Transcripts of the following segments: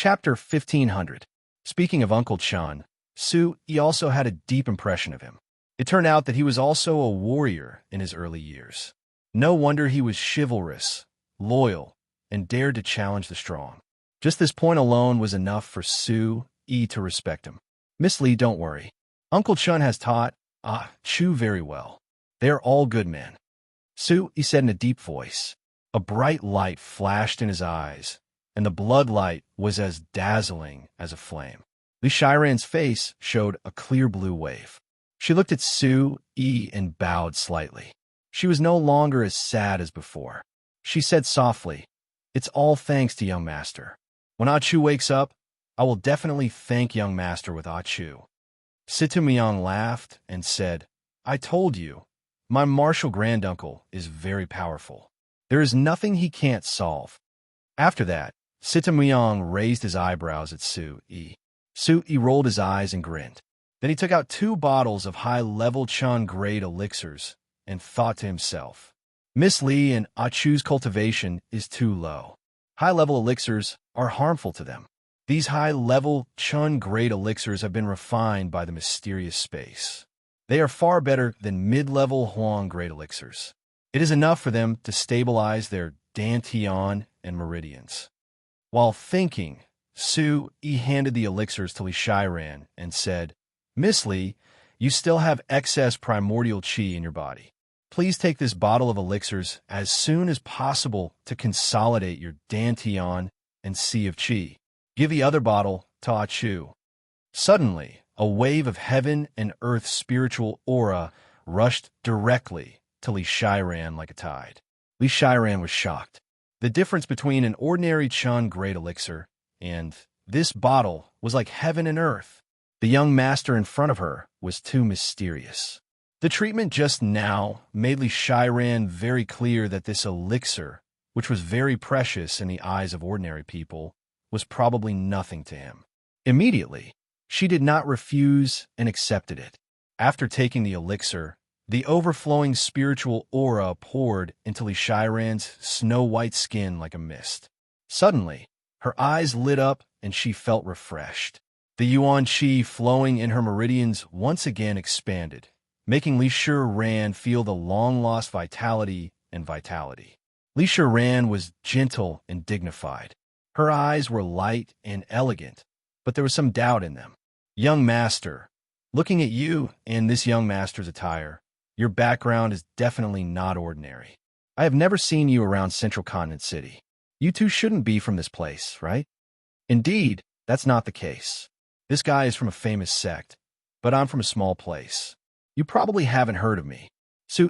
Chapter 1500. Speaking of Uncle Chun, he also had a deep impression of him. It turned out that he was also a warrior in his early years. No wonder he was chivalrous, loyal, and dared to challenge the strong. Just this point alone was enough for Yi to respect him. Miss Lee, don't worry. Uncle Chun has taught Chu very well. They are all good men. He said in a deep voice. A bright light flashed in his eyes, and the blood light was as dazzling as a flame. Li Shiran's face showed a clear blue wave. She looked at Yi and bowed slightly. She was no longer as sad as before. She said softly, "It's all thanks to young master. When Chu wakes up, I will definitely thank young master with Chu." Situmyang laughed and said, "I told you, my martial granduncle is very powerful. There is nothing he can't solve." After that, Situmyang raised his eyebrows at Yi. Yi rolled his eyes and grinned. Then he took out 2 bottles of high-level Chun-grade elixirs and thought to himself, Miss Lee and Chu's cultivation is too low. High-level elixirs are harmful to them. These high-level Chun-grade elixirs have been refined by the mysterious space. They are far better than mid-level Huang-grade elixirs. It is enough for them to stabilize their dantian and meridians. While thinking, Yi handed the elixirs to Li Shiran and said, "Miss Lee, you still have excess primordial qi in your body. Please take this bottle of elixirs as soon as possible to consolidate your dantian and sea of qi. Give the other bottle to Chu." Suddenly, a wave of heaven and earth spiritual aura rushed directly to Li Shiran like a tide. Li Shiran was shocked. The difference between an ordinary Chun-grade elixir and this bottle was like heaven and earth. The young master in front of her was too mysterious. The treatment just now made Li Shiran very clear that this elixir, which was very precious in the eyes of ordinary people, was probably nothing to him. Immediately, she did not refuse and accepted it. After taking the elixir, the overflowing spiritual aura poured into Li Shiran's snow-white skin like a mist. Suddenly, her eyes lit up and she felt refreshed. The yuan qi flowing in her meridians once again expanded, making Li Shiran feel the long-lost vitality and vitality. Li Shiran was gentle and dignified. Her eyes were light and elegant, but there was some doubt in them. "Young master, looking at you and this young master's attire, your background is definitely not ordinary. I have never seen you around Central Continent City. You two shouldn't be from this place, right?" "Indeed, that's not the case. This guy is from a famous sect, but I'm from a small place. You probably haven't heard of me,"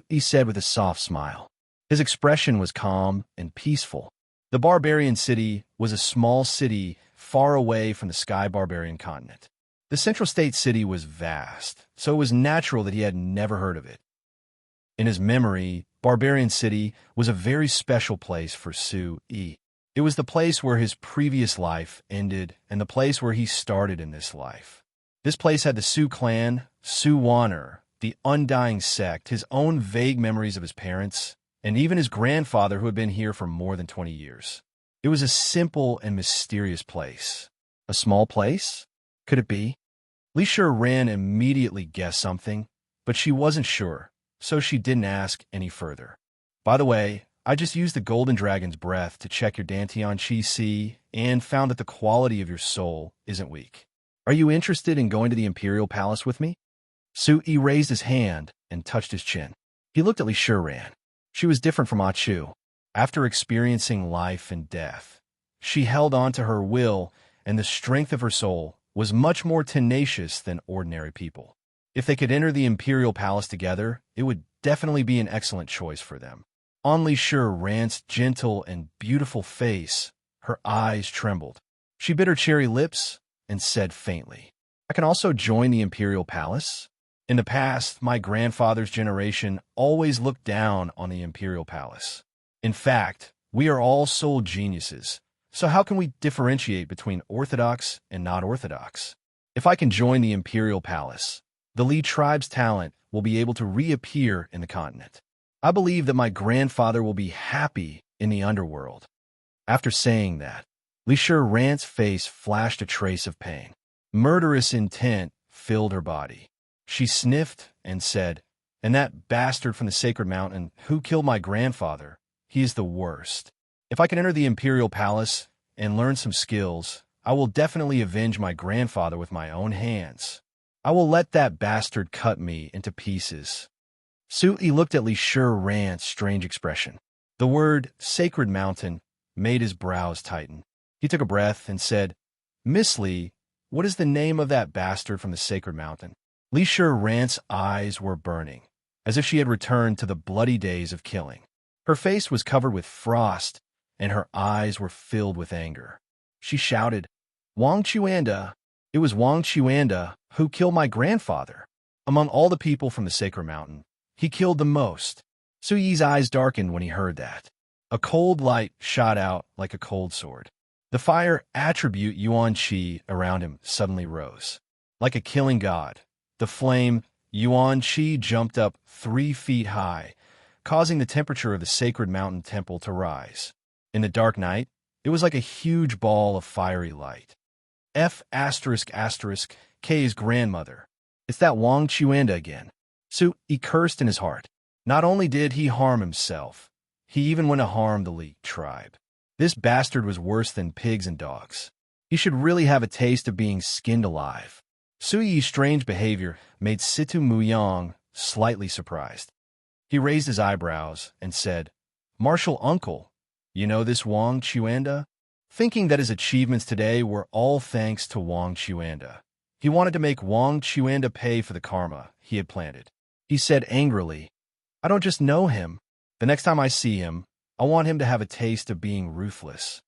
he said with a soft smile. His expression was calm and peaceful. The barbarian city was a small city far away from the sky barbarian continent. The central state city was vast, so it was natural that he had never heard of it. In his memory, Barbarian City was a very special place for Yi. It was the place where his previous life ended and the place where he started in this life. This place had the Su clan, Su Wanner, the Undying Sect, his own vague memories of his parents, and even his grandfather who had been here for more than 20 years. It was a simple and mysterious place. A small place? Could it be? Li Shiran immediately guessed something, but she wasn't sure, so she didn't ask any further. "By the way, I just used the Golden Dragon's breath to check your Dantian Qi C and found that the quality of your soul isn't weak. Are you interested in going to the Imperial Palace with me?" Yi raised his hand and touched his chin. He looked at Li Shiran. She was different from Chu. After experiencing life and death, she held on to her will, and the strength of her soul was much more tenacious than ordinary people. If they could enter the Imperial Palace together, it would definitely be an excellent choice for them. On Li Shiran's gentle and beautiful face, her eyes trembled. She bit her cherry lips and said faintly, "I can also join the Imperial Palace? In the past, my grandfather's generation always looked down on the Imperial Palace. In fact, we are all soul geniuses, so how can we differentiate between orthodox and not orthodox? If I can join the Imperial Palace, the Li tribe's talent will be able to reappear in the continent. I believe that my grandfather will be happy in the underworld." After saying that, Li Rant's face flashed a trace of pain. Murderous intent filled her body. She sniffed and said, "And that bastard from the sacred mountain who killed my grandfather, he is the worst. If I can enter the imperial palace and learn some skills, I will definitely avenge my grandfather with my own hands. I will let that bastard cut me into pieces." Sui looked at Li Rant's strange expression. The word sacred mountain made his brows tighten. He took a breath and said, "Miss Li, what is the name of that bastard from the sacred mountain?" Li Rant's eyes were burning, as if she had returned to the bloody days of killing. Her face was covered with frost, and her eyes were filled with anger. She shouted, "Wang Chuanda! It was Wang Chuanda who killed my grandfather. Among all the people from the sacred mountain, he killed the most." Suyi's eyes darkened when he heard that. A cold light shot out like a cold sword. The fire attribute Yuan Qi around him suddenly rose. Like a killing god, the flame Yuan Qi jumped up 3 feet high, causing the temperature of the sacred mountain temple to rise. In the dark night, it was like a huge ball of fiery light. K's grandmother. It's that Wang Chuanda again. He cursed in his heart. Not only did he harm himself, he even went to harm the Li tribe. This bastard was worse than pigs and dogs. He should really have a taste of being skinned alive. Suyi's strange behavior made Situ Muyang slightly surprised. He raised his eyebrows and said, "Martial uncle, you know this Wang Chuanda?" Thinking that his achievements today were all thanks to Wang Chuanda. He wanted to make Wang Chuanda pay for the karma he had planted. He said angrily, "I don't just know him. The next time I see him, I want him to have a taste of being ruthless."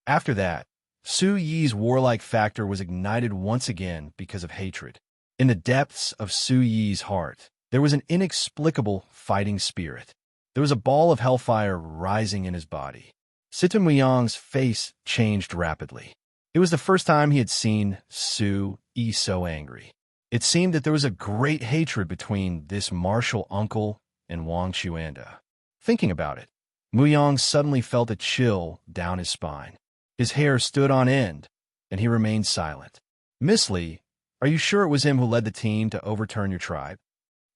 After that, Su Yi's warlike factor was ignited once again because of hatred. In the depths of Su Yi's heart, there was an inexplicable fighting spirit. There was a ball of hellfire rising in his body. Situ Muyang's face changed rapidly. It was the first time he had seen Su Yi so angry. It seemed that there was a great hatred between this martial uncle and Wang Chuanda. Thinking about it, Muyang suddenly felt a chill down his spine. His hair stood on end, and he remained silent. "Miss Li, are you sure it was him who led the team to overturn your tribe?"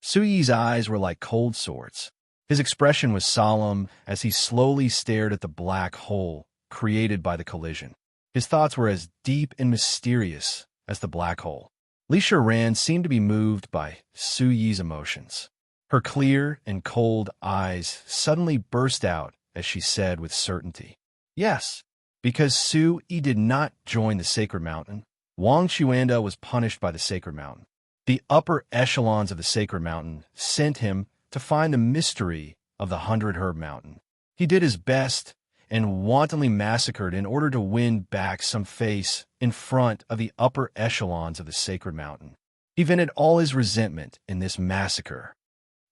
Su Yi's eyes were like cold swords. His expression was solemn as he slowly stared at the black hole created by the collision. His thoughts were as deep and mysterious as the black hole. Li Ran seemed to be moved by Su Yi's emotions. Her clear and cold eyes suddenly burst out as she said with certainty, "Yes, because Su Yi did not join the sacred mountain, Wang Chuanda was punished by the sacred mountain. The upper echelons of the sacred mountain sent him to find the mystery of the 100-herb mountain. He did his best and wantonly massacred in order to win back some face in front of the upper echelons of the sacred mountain. He vented all his resentment in this massacre."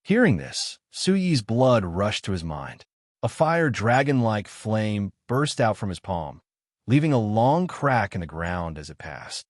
Hearing this, Su Yi's blood rushed to his mind. A fire dragon-like flame burst out from his palm, leaving a long crack in the ground as it passed.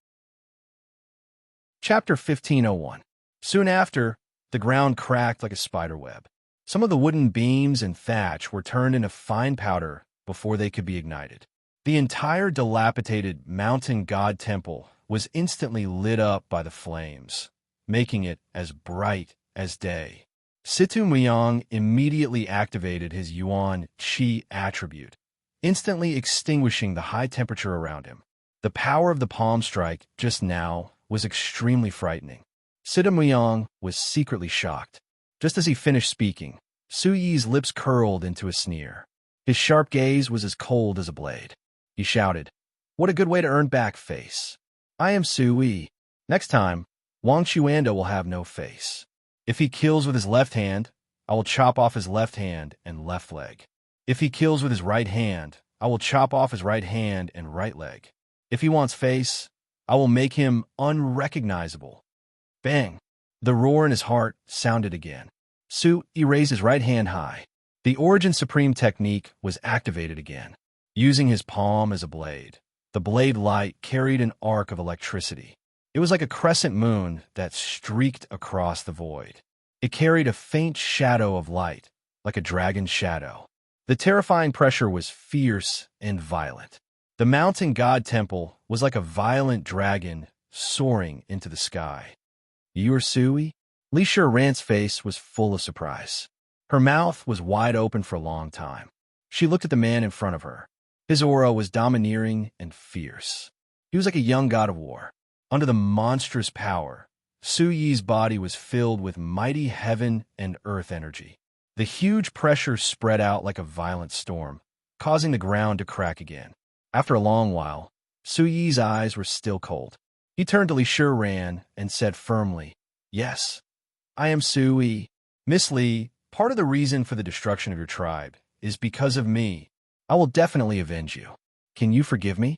Chapter 1501. Soon after, the ground cracked like a spider web. Some of the wooden beams and thatch were turned into fine powder before they could be ignited. The entire dilapidated mountain god temple was instantly lit up by the flames, making it as bright as day. Situ Muyang immediately activated his Yuan Qi attribute, instantly extinguishing the high temperature around him. The power of the palm strike just now was extremely frightening. Situ Muyang was secretly shocked. Just as he finished speaking, Su Yi's lips curled into a sneer. His sharp gaze was as cold as a blade. He shouted, "What a good way to earn back face. I am Su Yi. Next time, Wang Chuanda will have no face. If he kills with his left hand, I will chop off his left hand and left leg. If he kills with his right hand, I will chop off his right hand and right leg. If he wants face, I will make him unrecognizable." Bang! The roar in his heart sounded again. Su Yi raised his right hand high. The Origin Supreme technique was activated again. Using his palm as a blade, the blade light carried an arc of electricity. It was like a crescent moon that streaked across the void. It carried a faint shadow of light, like a dragon's shadow. The terrifying pressure was fierce and violent. The mountain god temple was like a violent dragon soaring into the sky. You are Sui? Li Shiran's face was full of surprise. Her mouth was wide open for a long time. She looked at the man in front of her. His aura was domineering and fierce. He was like a young god of war. Under the monstrous power, Su Yi's body was filled with mighty heaven and earth energy. The huge pressure spread out like a violent storm, causing the ground to crack again. After a long while, Su Yi's eyes were still cold. He turned to Li Shiran and said firmly, "Yes, I am Su Yi. Miss Li, part of the reason for the destruction of your tribe is because of me. I will definitely avenge you. Can you forgive me?"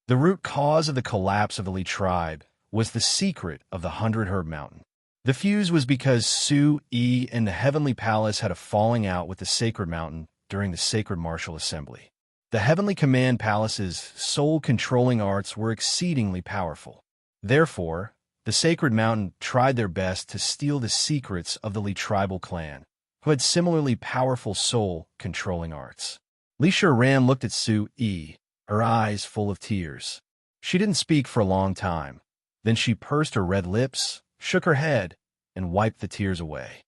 The root cause of the collapse of the Li tribe was the secret of the 100-herb mountain. The fuse was because Su Yi and the Heavenly Palace had a falling out with the Sacred Mountain during the Sacred Martial Assembly. The Heavenly Command Palace's soul-controlling arts were exceedingly powerful. Therefore, the Sacred Mountain tried their best to steal the secrets of the Li tribal clan, who had similarly powerful soul-controlling arts. Li Shiran looked at Su Yi, her eyes full of tears. She didn't speak for a long time. Then she pursed her red lips, shook her head, and wiped the tears away.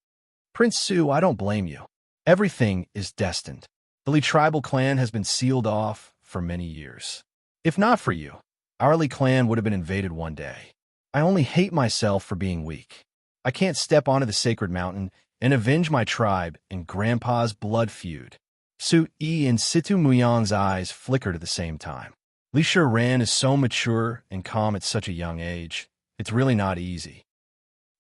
"Prince Su, I don't blame you. Everything is destined. The Li tribal clan has been sealed off for many years. If not for you, our Li clan would have been invaded one day. I only hate myself for being weak. I can't step onto the Sacred Mountain and avenge my tribe in Grandpa's blood feud." Su Yi and Situ Muyang's eyes flickered at the same time. Li Shiran is so mature and calm at such a young age. It's really not easy.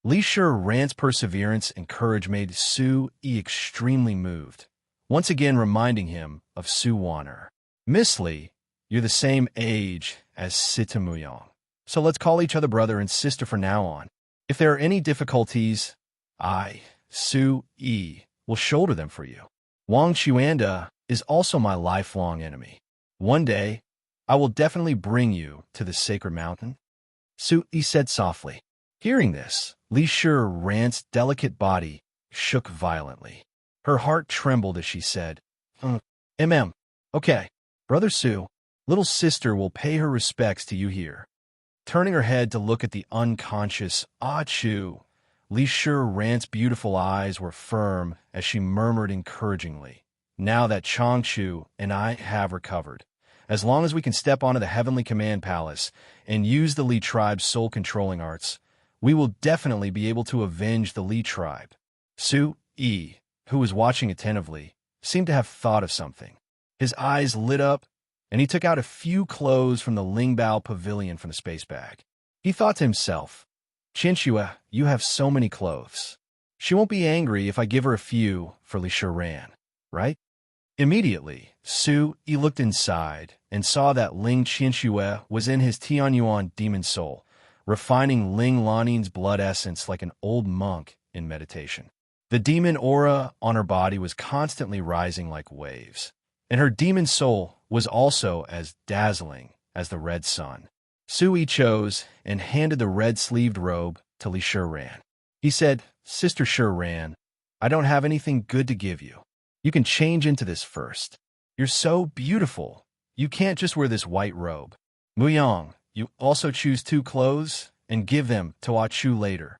Li Shiran's perseverance and courage made Su Yi extremely moved, once again reminding him of Su Wan'er. "Miss Li, you're the same age as Situ Muyang, so let's call each other brother and sister from now on. If there are any difficulties, I, Su Yi, will shoulder them for you. Wang Xuanda is also my lifelong enemy. One day, I will definitely bring you to the Sacred Mountain." Su Yi said softly. Hearing this, Li Shiran's delicate body shook violently. Her heart trembled as she said, Okay, Brother Su, little sister will pay her respects to you here." Turning her head to look at the unconscious Ah Chu, Li Shiran's beautiful eyes were firm as she murmured encouragingly, "Now that Changchu and I have recovered, as long as we can step onto the Heavenly Command Palace and use the Li tribe's soul-controlling arts, we will definitely be able to avenge the Li tribe." Su Yi, who was watching attentively, seemed to have thought of something. His eyes lit up, and he took out a few clothes from the Lingbao pavilion from the space bag. He thought to himself, "Chinchua, you have so many clothes. She won't be angry if I give her a few for Li Shiran, right?" Immediately, Su Yi looked inside and saw that Ling Chinchua was in his Tianyuan demon soul, refining Ling Lanin's blood essence like an old monk in meditation. The demon aura on her body was constantly rising like waves, and her demon soul was also as dazzling as the red sun. Su Yi chose and handed the red-sleeved robe to Li Shiran. He said, "Sister Shiran, I don't have anything good to give you. You can change into this first. You're so beautiful. You can't just wear this white robe. Muyang, you also choose 2 clothes and give them to Ah Chu later."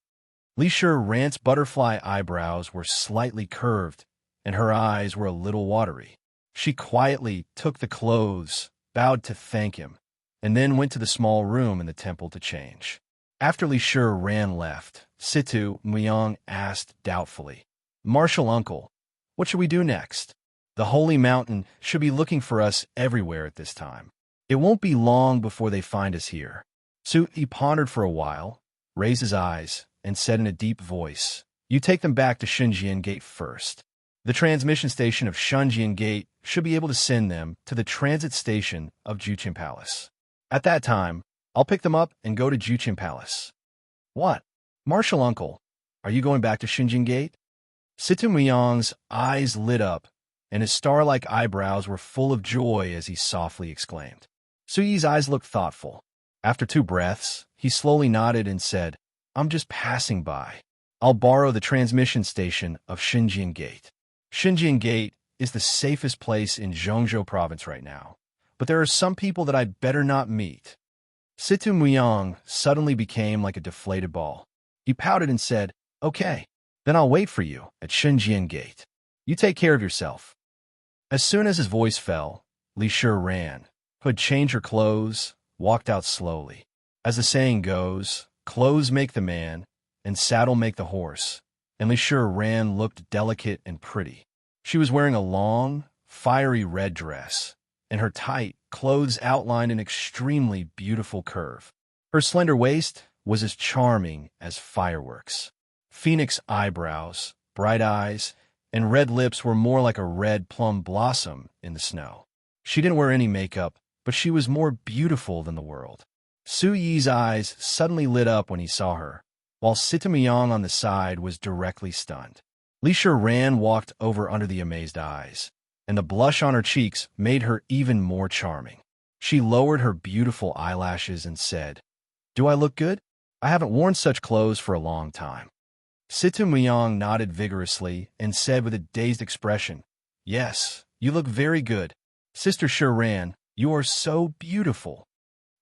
Li Shiran's butterfly eyebrows were slightly curved, and her eyes were a little watery. She quietly took the clothes, bowed to thank him, and then went to the small room in the temple to change. After Li Shiran left, Situ Muyang asked doubtfully, "Martial uncle, what should we do next? The Holy Mountain should be looking for us everywhere at this time. It won't be long before they find us here." Su Yi pondered for a while, raised his eyes, and said in a deep voice, "You take them back to Shunjian Gate first. The transmission station of Shunjian Gate should be able to send them to the transit station of Juqin Palace. At that time, I'll pick them up and go to Juqin Palace." "What? Martial uncle, are you going back to Shunjian Gate?" Situ Muyang's eyes lit up, and his star-like eyebrows were full of joy as he softly exclaimed. Su Yi's eyes looked thoughtful. After 2 breaths, he slowly nodded and said, "I'm just passing by. I'll borrow the transmission station of Shunjian Gate. Shunjian Gate is the safest place in Zhongzhou province right now, but there are some people that I'd better not meet. Situ Muyang suddenly became like a deflated ball. He pouted and said, "Okay, then I'll wait for you at Shunjian Gate. You take care of yourself." As soon as his voice fell, Li Shi ran, who had changed her clothes, walked out slowly. As the saying goes, clothes make the man, and saddle make the horse, and Li Shi ran looked delicate and pretty. She was wearing a long, fiery red dress, and her tight clothes outlined an extremely beautiful curve. Her slender waist was as charming as fireworks. Phoenix eyebrows, bright eyes, and red lips were more like a red plum blossom in the snow. She didn't wear any makeup, but she was more beautiful than the world. Su Yi's eyes suddenly lit up when he saw her, while Sitamyang on the side was directly stunned. Li Shi ran walked over under the amazed eyes, and the blush on her cheeks made her even more charming. She lowered her beautiful eyelashes and said, "Do I look good? I haven't worn such clothes for a long time." Sitamyang nodded vigorously and said with a dazed expression, "Yes, you look very good. Sister Shiran, you are so beautiful."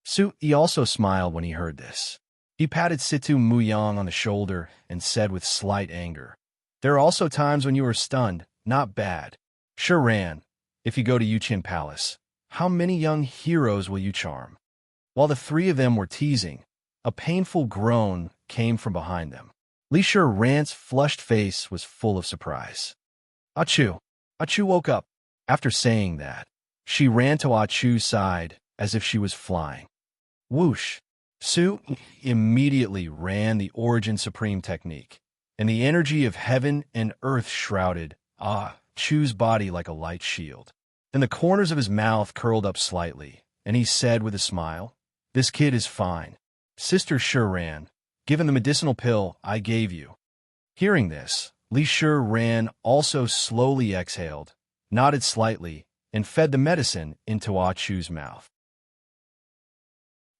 Su Yi also smiled when he heard this. He patted Situ Muyang on the shoulder and said with slight anger, "There are also times when you are stunned, not bad. Shiran, if you go to Yuqian Palace, how many young heroes will you charm?" While the three of them were teasing, a painful groan came from behind them. Li Shi Ran's flushed face was full of surprise. Achu! Achu woke up. After saying that, she ran to Achu's side as if she was flying. Whoosh! Su immediately ran the Origin Supreme technique, and the energy of heaven and earth shrouded Chu's body like a light shield. Then the corners of his mouth curled up slightly, and he said with a smile, "This kid is fine. Sister Shiran, give him the medicinal pill I gave you." Hearing this, Li Shi Ran also slowly exhaled, nodded slightly, and fed the medicine into Chu's mouth.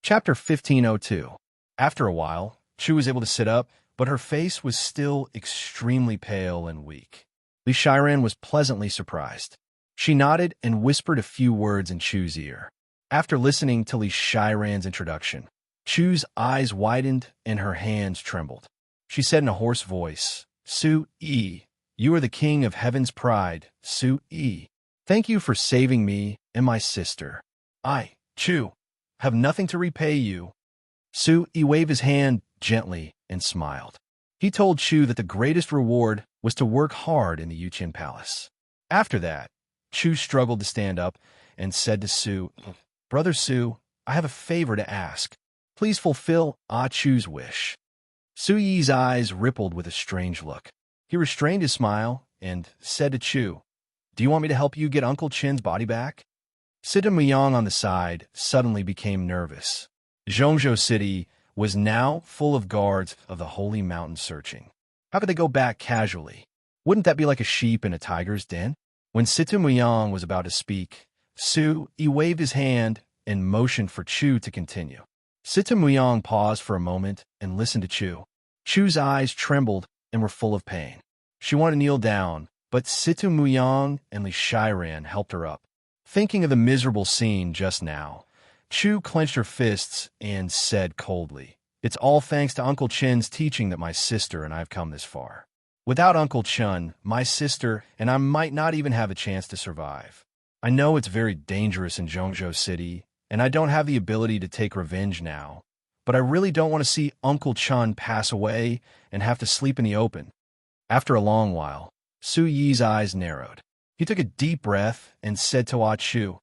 Chapter 1502. After a while, Chu was able to sit up, but her face was still extremely pale and weak. Li Shiran was pleasantly surprised. She nodded and whispered a few words in Chu's ear. After listening to Li Shiran's introduction, Chu's eyes widened and her hands trembled. She said in a hoarse voice, "Su Yi, you are the king of heaven's pride, Su Yi. Thank you for saving me and my sister. I, Chu, have nothing to repay you." Su Yi waved his hand gently and smiled. He told Chu that the greatest reward was to work hard in the Yuqian Palace. After that, Chu struggled to stand up and said to Su, "Brother Su, I have a favor to ask. Please fulfill Chu's wish." Su Yi's eyes rippled with a strange look. He restrained his smile and said to Chu, "Do you want me to help you get Uncle Chin's body back?" Sita Muyang on the side suddenly became nervous. Zhongzhou City was now full of guards of the Holy Mountain searching. How could they go back casually? Wouldn't that be like a sheep in a tiger's den? When Sita Muyang was about to speak, Su Yi waved his hand and motioned for Chu to continue. Sita Muyang paused for a moment and listened to Chu. Chu's eyes trembled and were full of pain. She wanted to kneel down, but Sita Muyang and Li Shiran helped her up. Thinking of the miserable scene just now, Chu clenched her fists and said coldly, "It's all thanks to Uncle Chin's teaching that my sister and I have come this far. Without Uncle Chen, my sister and I might not even have a chance to survive. I know it's very dangerous in Zhongzhou City, and I don't have the ability to take revenge now, but I really don't want to see Uncle Chen pass away and have to sleep in the open." After a long while, Su Yi's eyes narrowed. He took a deep breath and said to Chu,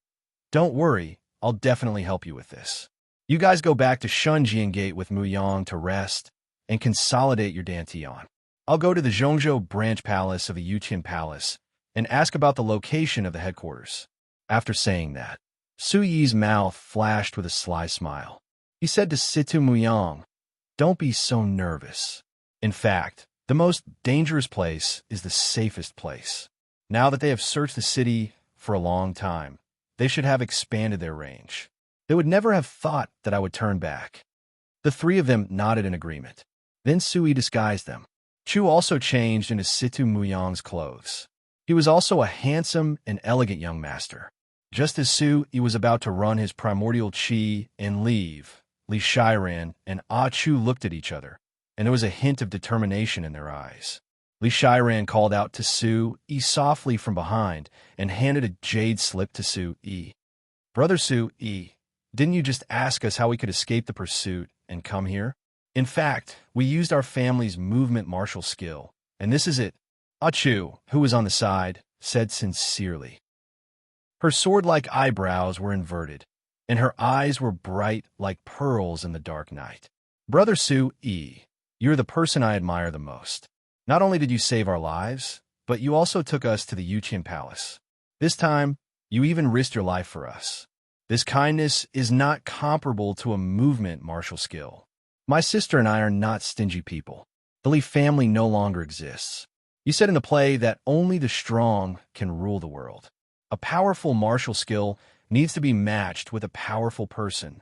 "Don't worry, I'll definitely help you with this. You guys go back to Shunjian Gate with Muyang to rest and consolidate your Dantian. I'll go to the Zhongzhou branch palace of the Yuqian Palace and ask about the location of the headquarters." After saying that, Su Yi's mouth flashed with a sly smile. He said to Situ Muyang, "Don't be so nervous. In fact, the most dangerous place is the safest place. Now that they have searched the city for a long time, they should have expanded their range. They would never have thought that I would turn back." The three of them nodded in agreement. Then Sui disguised them. Chu also changed into Situ Muyang's clothes. He was also a handsome and elegant young master. Just as Su-yi was about to run his primordial chi and leave, Li Shiran and Ah Chu looked at each other, and there was a hint of determination in their eyes. Li Shiran called out to Su-yi softly from behind and handed a jade slip to Su-yi. "Brother Su-yi, didn't you just ask us how we could escape the pursuit and come here? In fact, we used our family's movement martial skill, and this is it." Ah Chu, who was on the side, said sincerely. Her sword-like eyebrows were inverted, and her eyes were bright like pearls in the dark night. "Brother Su-yi, you're the person I admire the most. Not only did you save our lives, but you also took us to the Yuqian Palace. This time, you even risked your life for us. This kindness is not comparable to a movement martial skill. My sister and I are not stingy people. The Li family no longer exists. You said in the play that only the strong can rule the world. A powerful martial skill needs to be matched with a powerful person."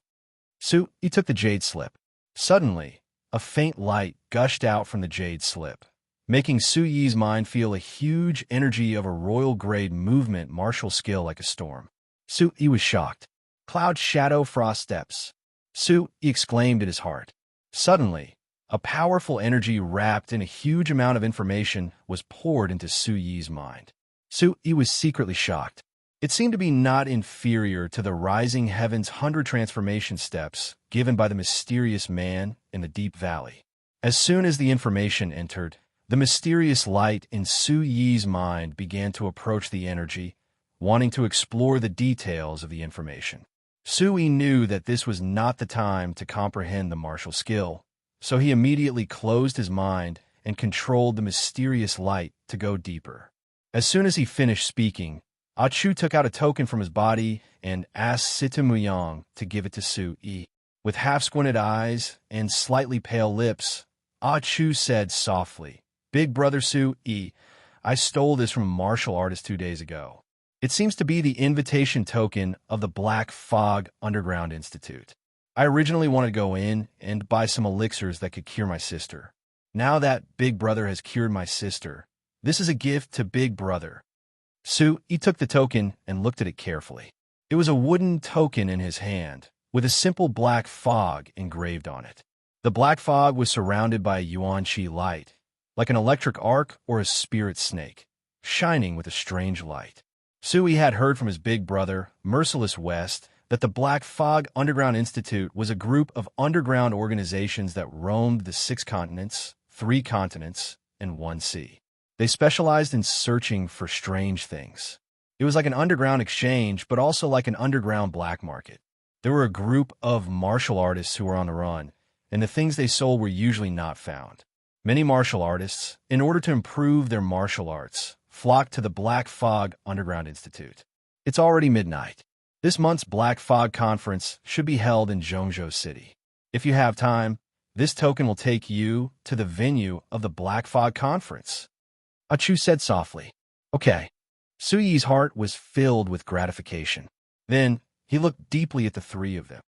Su-yi took the jade slip. Suddenly, a faint light gushed out from the jade slip, making Su-yi's mind feel a huge energy of a royal-grade movement martial skill like a storm. Su-yi was shocked. "Cloud Shadow Frost Steps," Su-yi exclaimed in his heart. Suddenly, a powerful energy wrapped in a huge amount of information was poured into Su-yi's mind. Su-yi was secretly shocked. It seemed to be not inferior to the rising heaven's 100 transformation steps given by the mysterious man in the deep valley. As soon as the information entered, the mysterious light in Su-yi's mind began to approach the energy, wanting to explore the details of the information. Su-yi knew that this was not the time to comprehend the martial skill, so he immediately closed his mind and controlled the mysterious light to go deeper. As soon as he finished speaking, Ah Chu took out a token from his body and asked Situ Muyang to give it to Su-yi. With half-squinted eyes and slightly pale lips, Ah Chu said softly, "Big brother Su-yi, I stole this from a martial artist 2 days ago. It seems to be the invitation token of the Black Fog Underground Institute. I originally wanted to go in and buy some elixirs that could cure my sister. Now that Big Brother has cured my sister, this is a gift to Big Brother." Su-yi took the token and looked at it carefully. It was a wooden token in his hand, with a simple black fog engraved on it. The black fog was surrounded by a yuan-chi light, like an electric arc or a spirit snake, shining with a strange light. Su-yi had heard from his big brother, Merciless West, that the Black Fog Underground Institute was a group of underground organizations that roamed the 6 continents, 3 continents, and 1 sea. They specialized in searching for strange things. It was like an underground exchange, but also like an underground black market. There were a group of martial artists who were on the run, and the things they sold were usually not found. Many martial artists, in order to improve their martial arts, flocked to the Black Fog Underground Institute. It's already midnight. This month's Black Fog Conference should be held in Zhongzhou City. If you have time, this token will take you to the venue of the Black Fog Conference. Ah Chu said softly. Okay. Su-yi's heart was filled with gratification. Then he looked deeply at the 3 of them.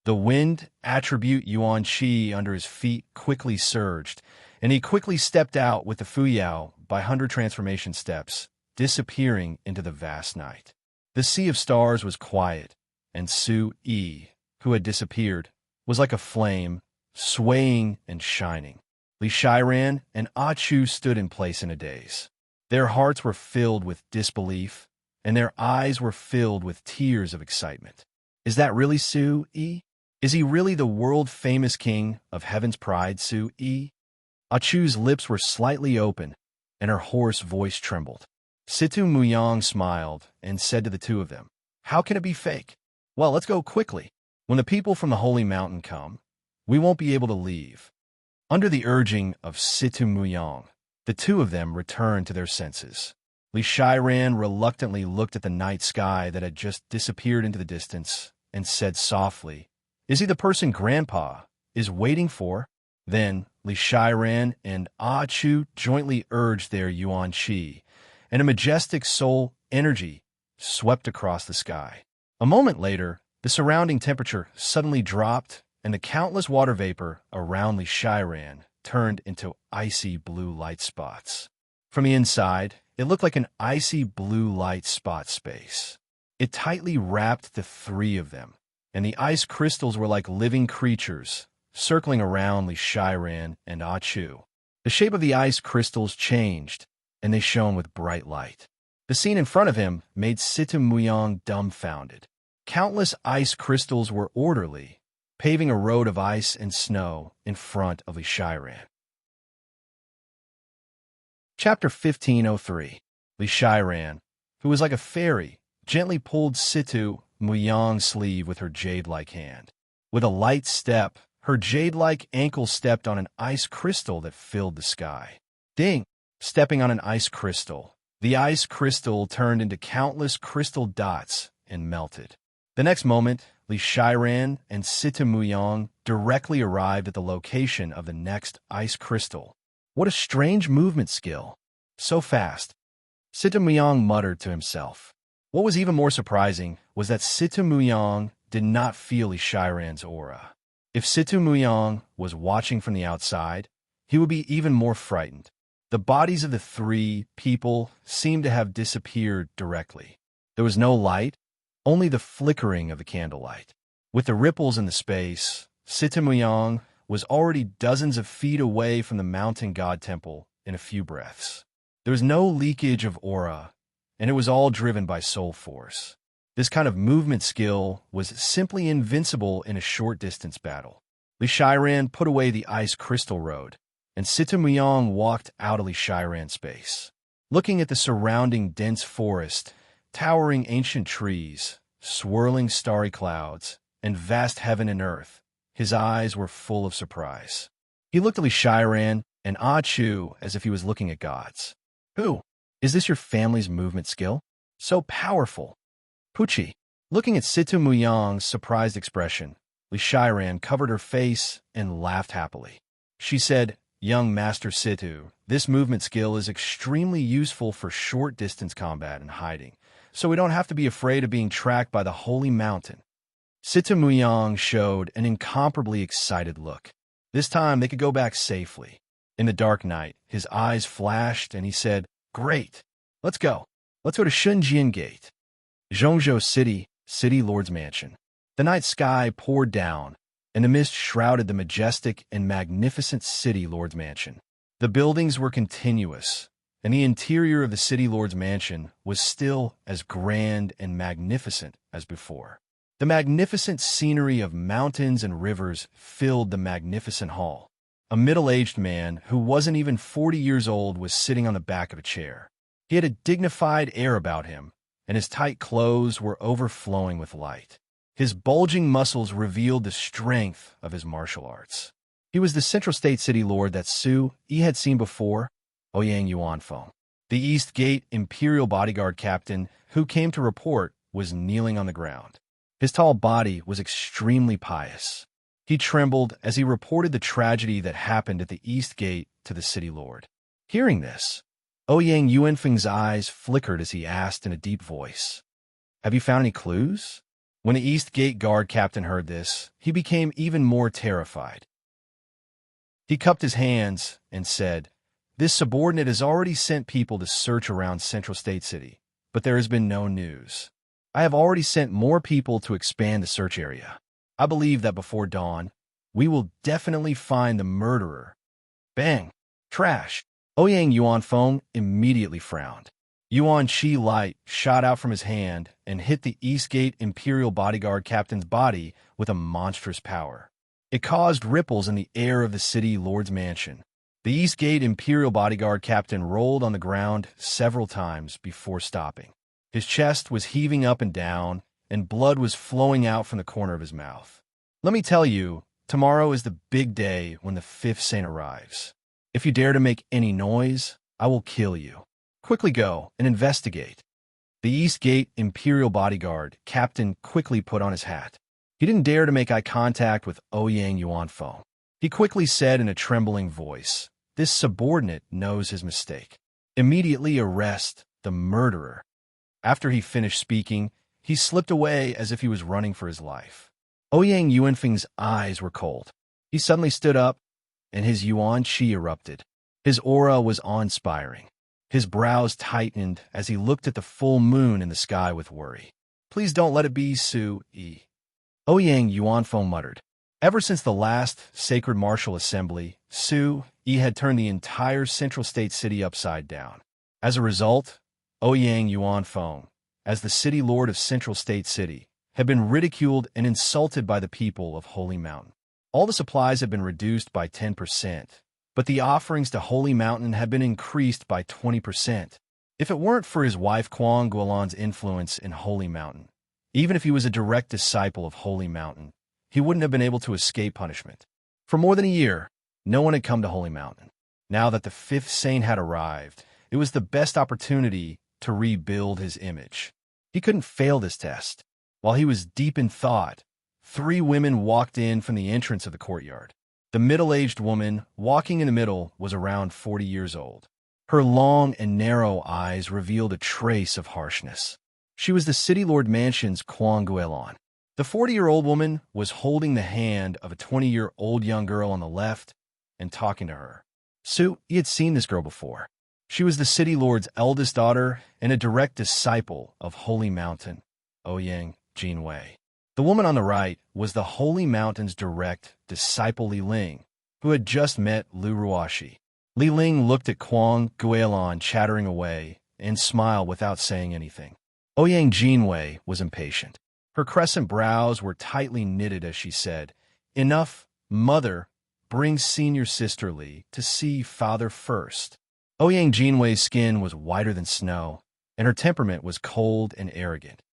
The wind attribute yuan qi under his feet quickly surged, and he quickly stepped out with the fuyao by 100 transformation steps, disappearing into the vast night. The sea of stars was quiet, and Su-yi, who had disappeared, was like a flame, swaying and shining. Li Shiran and Ah Chu stood in place in a daze. Their hearts were filled with disbelief, and their eyes were filled with tears of excitement. Is that really Su-yi? Is he really the world-famous king of Heaven's Pride, Su-yi? Ah Chu's lips were slightly open, and her hoarse voice trembled. Situ Muyang smiled and said to the 2 of them, "How can it be fake? Well, let's go quickly. When the people from the Holy Mountain come, we won't be able to leave." Under the urging of Situ Muyang, the 2 of them returned to their senses. Li Shiran reluctantly looked at the night sky that had just disappeared into the distance and said softly, "Is he the person Grandpa is waiting for?" Then Li Shiran and Ah Chu jointly urged their yuan qi, and a majestic soul energy swept across the sky. A moment later, the surrounding temperature suddenly dropped, and the countless water vapor around Li Shiran turned into icy blue light spots. From the inside, it looked like an icy blue light spot space. It tightly wrapped the three of them, and the ice crystals were like living creatures, circling around Li Shiran and Ah Chu. The shape of the ice crystals changed, and they shone with bright light. The scene in front of him made Sita Muyang dumbfounded. Countless ice crystals were orderly, paving a road of ice and snow in front of Li Shiran. Chapter 1503. Li Shiran, who was like a fairy, gently pulled Situ Muyang's sleeve with her jade-like hand. With a light step, her jade-like ankle stepped on an ice crystal that filled the sky. Ding! Stepping on an ice crystal, the ice crystal turned into countless crystal dots and melted. The next moment, Li Shiran and Sita Muyang directly arrived at the location of the next ice crystal. What a strange movement skill! So fast. Sita Muyang muttered to himself. What was even more surprising was that Sita Muyang did not feel Li Shiran's aura. If Sita Muyang was watching from the outside, he would be even more frightened. The bodies of the three people seemed to have disappeared directly. There was no light, only the flickering of the candlelight. With the ripples in the space, Sita Muyang was already dozens of feet away from the mountain god temple in a few breaths. There was no leakage of aura, and it was all driven by soul force. This kind of movement skill was simply invincible in a short-distance battle. Li Shiran put away the ice crystal road, and Sita Muyang walked out of Li Shiran's space. Looking at the surrounding dense forest, towering ancient trees, swirling starry clouds, and vast heaven and earth, his eyes were full of surprise. He looked at Li Shiran and Ah Chu as if he was looking at gods. Who? Is this your family's movement skill? So powerful. Puchi. Looking at Sita Muyang's surprised expression, Li Shiran covered her face and laughed happily. She said, "Young Master Situ, this movement skill is extremely useful for short-distance combat and hiding, so we don't have to be afraid of being tracked by the holy mountain." Sita Muyang showed an incomparably excited look. This time they could go back safely. In the dark night, his eyes flashed and he said, "Great! Let's go. Let's go to Shunjian Gate." Zhongzhou City, City Lord's Mansion. The night sky poured down, and the mist shrouded the majestic and magnificent City Lord's Mansion. The buildings were continuous, and the interior of the City Lord's Mansion was still as grand and magnificent as before. The magnificent scenery of mountains and rivers filled the magnificent hall. A middle-aged man who wasn't even 40 years old was sitting on the back of a chair. He had a dignified air about him, and his tight clothes were overflowing with light. His bulging muscles revealed the strength of his martial arts. He was the Central State City Lord that Su Yi had seen before, Ouyang Yuanfeng. The East Gate Imperial Bodyguard Captain, who came to report, was kneeling on the ground. His tall body was extremely pious. He trembled as he reported the tragedy that happened at the East Gate to the City Lord. Hearing this, Ouyang Yuanfeng's eyes flickered as he asked in a deep voice, "Have you found any clues?" When the East Gate Guard Captain heard this, he became even more terrified. He cupped his hands and said, "This subordinate has already sent people to search around Central State City, but there has been no news. I have already sent more people to expand the search area. I believe that before dawn, we will definitely find the murderer." Bang! Trash! Ouyang Yuanfeng immediately frowned. Yuan Chi light shot out from his hand and hit the Eastgate Imperial Bodyguard Captain's body with a monstrous power. It caused ripples in the air of the City Lord's Mansion. The Eastgate Imperial Bodyguard Captain rolled on the ground several times before stopping. His chest was heaving up and down, and blood was flowing out from the corner of his mouth. "Let me tell you, tomorrow is the big day when the fifth saint arrives. If you dare to make any noise, I will kill you. Quickly go and investigate." The Eastgate Imperial Bodyguard Captain quickly put on his hat. He didn't dare to make eye contact with Ouyang Yuanfeng. He quickly said in a trembling voice, "This subordinate knows his mistake. Immediately arrest the murderer." After he finished speaking, he slipped away as if he was running for his life. Ouyang Yuanfeng's eyes were cold. He suddenly stood up, and his Yuan Qi erupted. His aura was awe-inspiring. His brows tightened as he looked at the full moon in the sky with worry. Please don't let it be Su-yi. Ouyang Yuanfeng muttered. Ever since the last sacred martial assembly, Su-yi had turned the entire central state city upside down. As a result, Ouyang Yuanfeng, as the city lord of Central State City, had been ridiculed and insulted by the people of Holy Mountain. All the supplies had been reduced by 10%, but the offerings to Holy Mountain had been increased by 20%. If it weren't for his wife Kwang Guolan's influence in Holy Mountain, even if he was a direct disciple of Holy Mountain, he wouldn't have been able to escape punishment. For more than a year, no one had come to Holy Mountain. Now that the fifth saint had arrived, it was the best opportunity to rebuild his image. He couldn't fail this test. While he was deep in thought, 3 women walked in from the entrance of the courtyard. The middle-aged woman walking in the middle was around 40 years old. Her long and narrow eyes revealed a trace of harshness. She was the City Lord Mansion's Kwang Guolan. The 40-year-old woman was holding the hand of a 20-year-old young girl on the left and talking to her. He had seen this girl before. She was the City Lord's eldest daughter and a direct disciple of Holy Mountain, Ouyang Jinwei. The woman on the right was the Holy Mountain's direct disciple Li Ling, who had just met Lu Ruoshi. Li Ling looked at Kwang Guolan chattering away and smiled without saying anything. Ouyang Jinwei was impatient. Her crescent brows were tightly knitted as she said, "Enough, mother, bring senior sister Li to see father first." Ouyang Jinwei's skin was whiter than snow, and her temperament was cold and arrogant.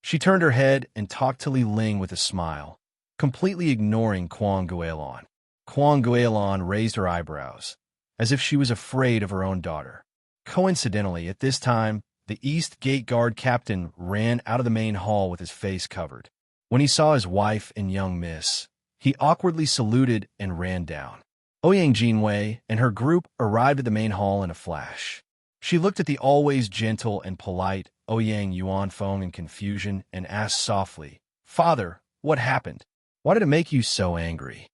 She turned her head and talked to Li Ling with a smile, completely ignoring Kwang Guolan. Kwang Guolan raised her eyebrows, as if she was afraid of her own daughter. Coincidentally, at this time, the East Gate Guard captain ran out of the main hall with his face covered. When he saw his wife and young miss, he awkwardly saluted and ran down. Ouyang Jinwei and her group arrived at the main hall in a flash. She looked at the always gentle and polite Ouyang Yuanfeng in confusion and asked softly, "Father, what happened? Why did it make you so angry?"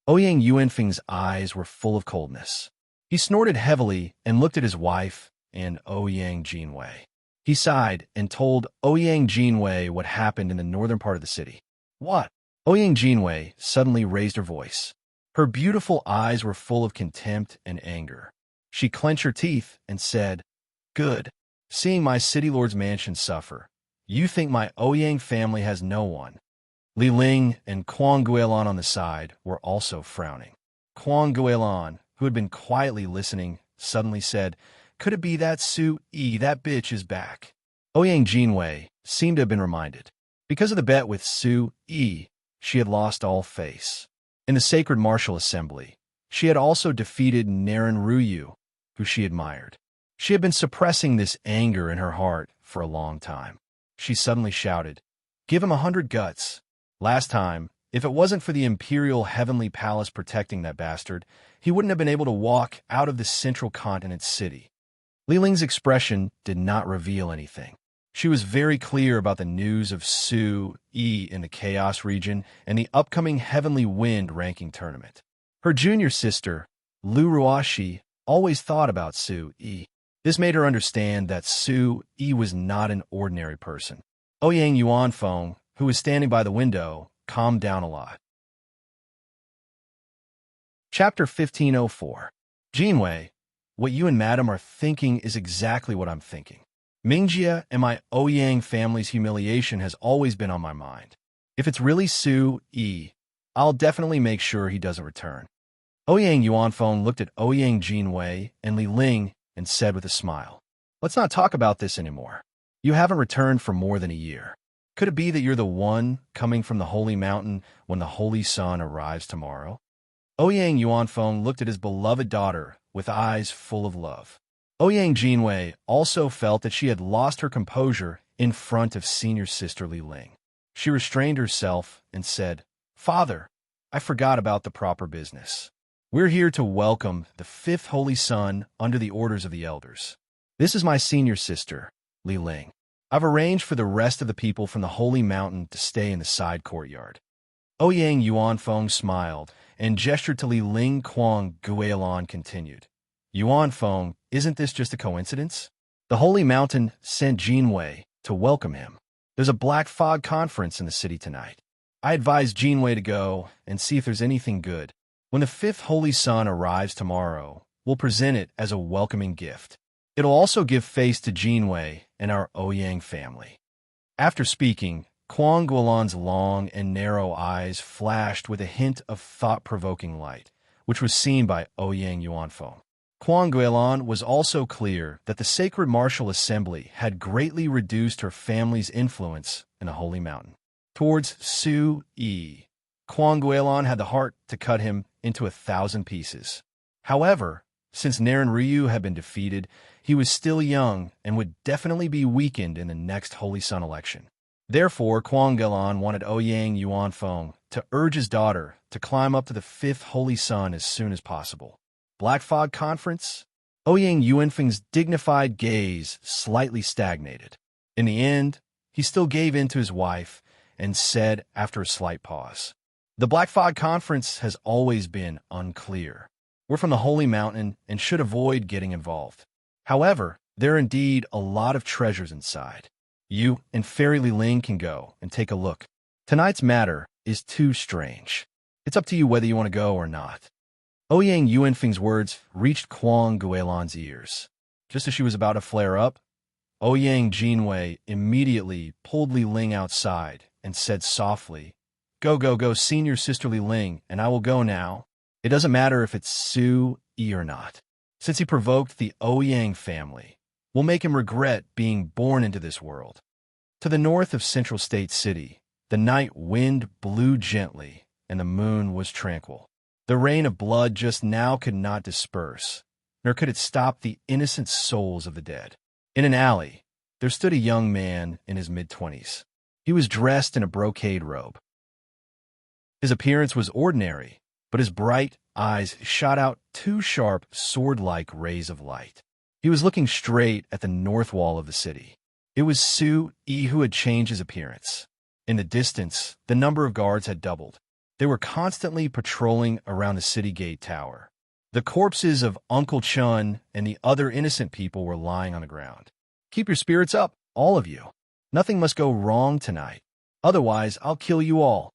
Ouyang Yuanfeng's eyes were full of coldness. He snorted heavily and looked at his wife and Ouyang Jinwei. He sighed and told Ouyang Jinwei what happened in the northern part of the city. "What?" Ouyang Jinwei suddenly raised her voice. Her beautiful eyes were full of contempt and anger. She clenched her teeth and said, "Good. Seeing my city lord's mansion suffer, you think my Ouyang family has no one." Li Ling and Kwang Guolan on the side were also frowning. Kwang Guolan, who had been quietly listening, suddenly said, "Could it be that Su-yi, that bitch, is back?" Ouyang Jinwei seemed to have been reminded. Because of the bet with Su-yi, she had lost all face. In the sacred martial assembly, she had also defeated Naren Ruyu, who she admired. She had been suppressing this anger in her heart for a long time. She suddenly shouted, "Give him 100 guts. Last time, if it wasn't for the Imperial Heavenly Palace protecting that bastard, he wouldn't have been able to walk out of the central continent city." Li Ling's expression did not reveal anything. She was very clear about the news of Su-yi in the Chaos region and the upcoming Heavenly Wind ranking tournament. Her junior sister, Lu Ruoshi, always thought about Su-yi. This made her understand that Su-yi was not an ordinary person. Ouyang Yuanfeng, who was standing by the window, calmed down a lot. Chapter 1504. Jinwei, what you and Madam are thinking is exactly what I'm thinking. Mingjia and my Ouyang family's humiliation has always been on my mind. If it's really Su-yi, I'll definitely make sure he doesn't return. Ouyang Yuanfeng looked at Ouyang Jinwei and Li Ling and said with a smile, "Let's not talk about this anymore. You haven't returned for more than a year. Could it be that you're the one coming from the Holy Mountain when the Holy Sun arrives tomorrow?" Ouyang Yuanfeng looked at his beloved daughter with eyes full of love. Ouyang Jinwei also felt that she had lost her composure in front of senior sister Li Ling. She restrained herself and said, "Father, I forgot about the proper business. We're here to welcome the fifth Holy Sun under the orders of the elders. This is my senior sister, Li Ling. I've arranged for the rest of the people from the Holy Mountain to stay in the side courtyard." Ouyang Yuanfeng smiled and gestured to Li Ling. Kwang Guolan continued, "Yuanfeng, isn't this just a coincidence? The Holy Mountain sent Jinwei to welcome him. There's a Black Fog conference in the city tonight. I advise Jinwei to go and see if there's anything good. When the fifth Holy Sun arrives tomorrow, we'll present it as a welcoming gift. It'll also give face to Jinwei and our Ouyang family." After speaking, Kuang Guolan's long and narrow eyes flashed with a hint of thought-provoking light, which was seen by Ouyang Yuanfeng. Kuang Guolan was also clear that the Sacred Martial Assembly had greatly reduced her family's influence in the Holy Mountain. Towards Su Yi, Kuang Guolan had the heart to cut him into 1,000 pieces. However, since Naren Ryu had been defeated, he was still young and would definitely be weakened in the next Holy Sun election. Therefore, Kuang Guolan wanted Ouyang Yuanfeng to urge his daughter to climb up to the fifth Holy Sun as soon as possible. Black Fog Conference? Ouyang Yuanfeng's dignified gaze slightly stagnated. In the end, he still gave in to his wife and said after a slight pause, "The Black Fog Conference has always been unclear. We're from the Holy Mountain and should avoid getting involved. However, there are indeed a lot of treasures inside. You and Fairy Li Ling can go and take a look. Tonight's matter is too strange. It's up to you whether you want to go or not." Ouyang Yuanfeng's words reached Kuang Guolan's ears. Just as she was about to flare up, Ouyang Jinwei immediately pulled Li Ling outside and said softly, Go, senior sister Li Ling, and I will go now. It doesn't matter if it's Su Yi or not. Since he provoked the Ouyang family, we'll make him regret being born into this world." To the north of Central State City, the night wind blew gently and the moon was tranquil. The rain of blood just now could not disperse, nor could it stop the innocent souls of the dead. In an alley, there stood a young man in his mid-20s. He was dressed in a brocade robe. His appearance was ordinary, but his bright eyes shot out two sharp, sword-like rays of light. He was looking straight at the north wall of the city. It was Su Yi who had changed his appearance. In the distance, the number of guards had doubled. They were constantly patrolling around the city gate tower. The corpses of Uncle Chun and the other innocent people were lying on the ground. "Keep your spirits up, all of you. Nothing must go wrong tonight. Otherwise, I'll kill you all."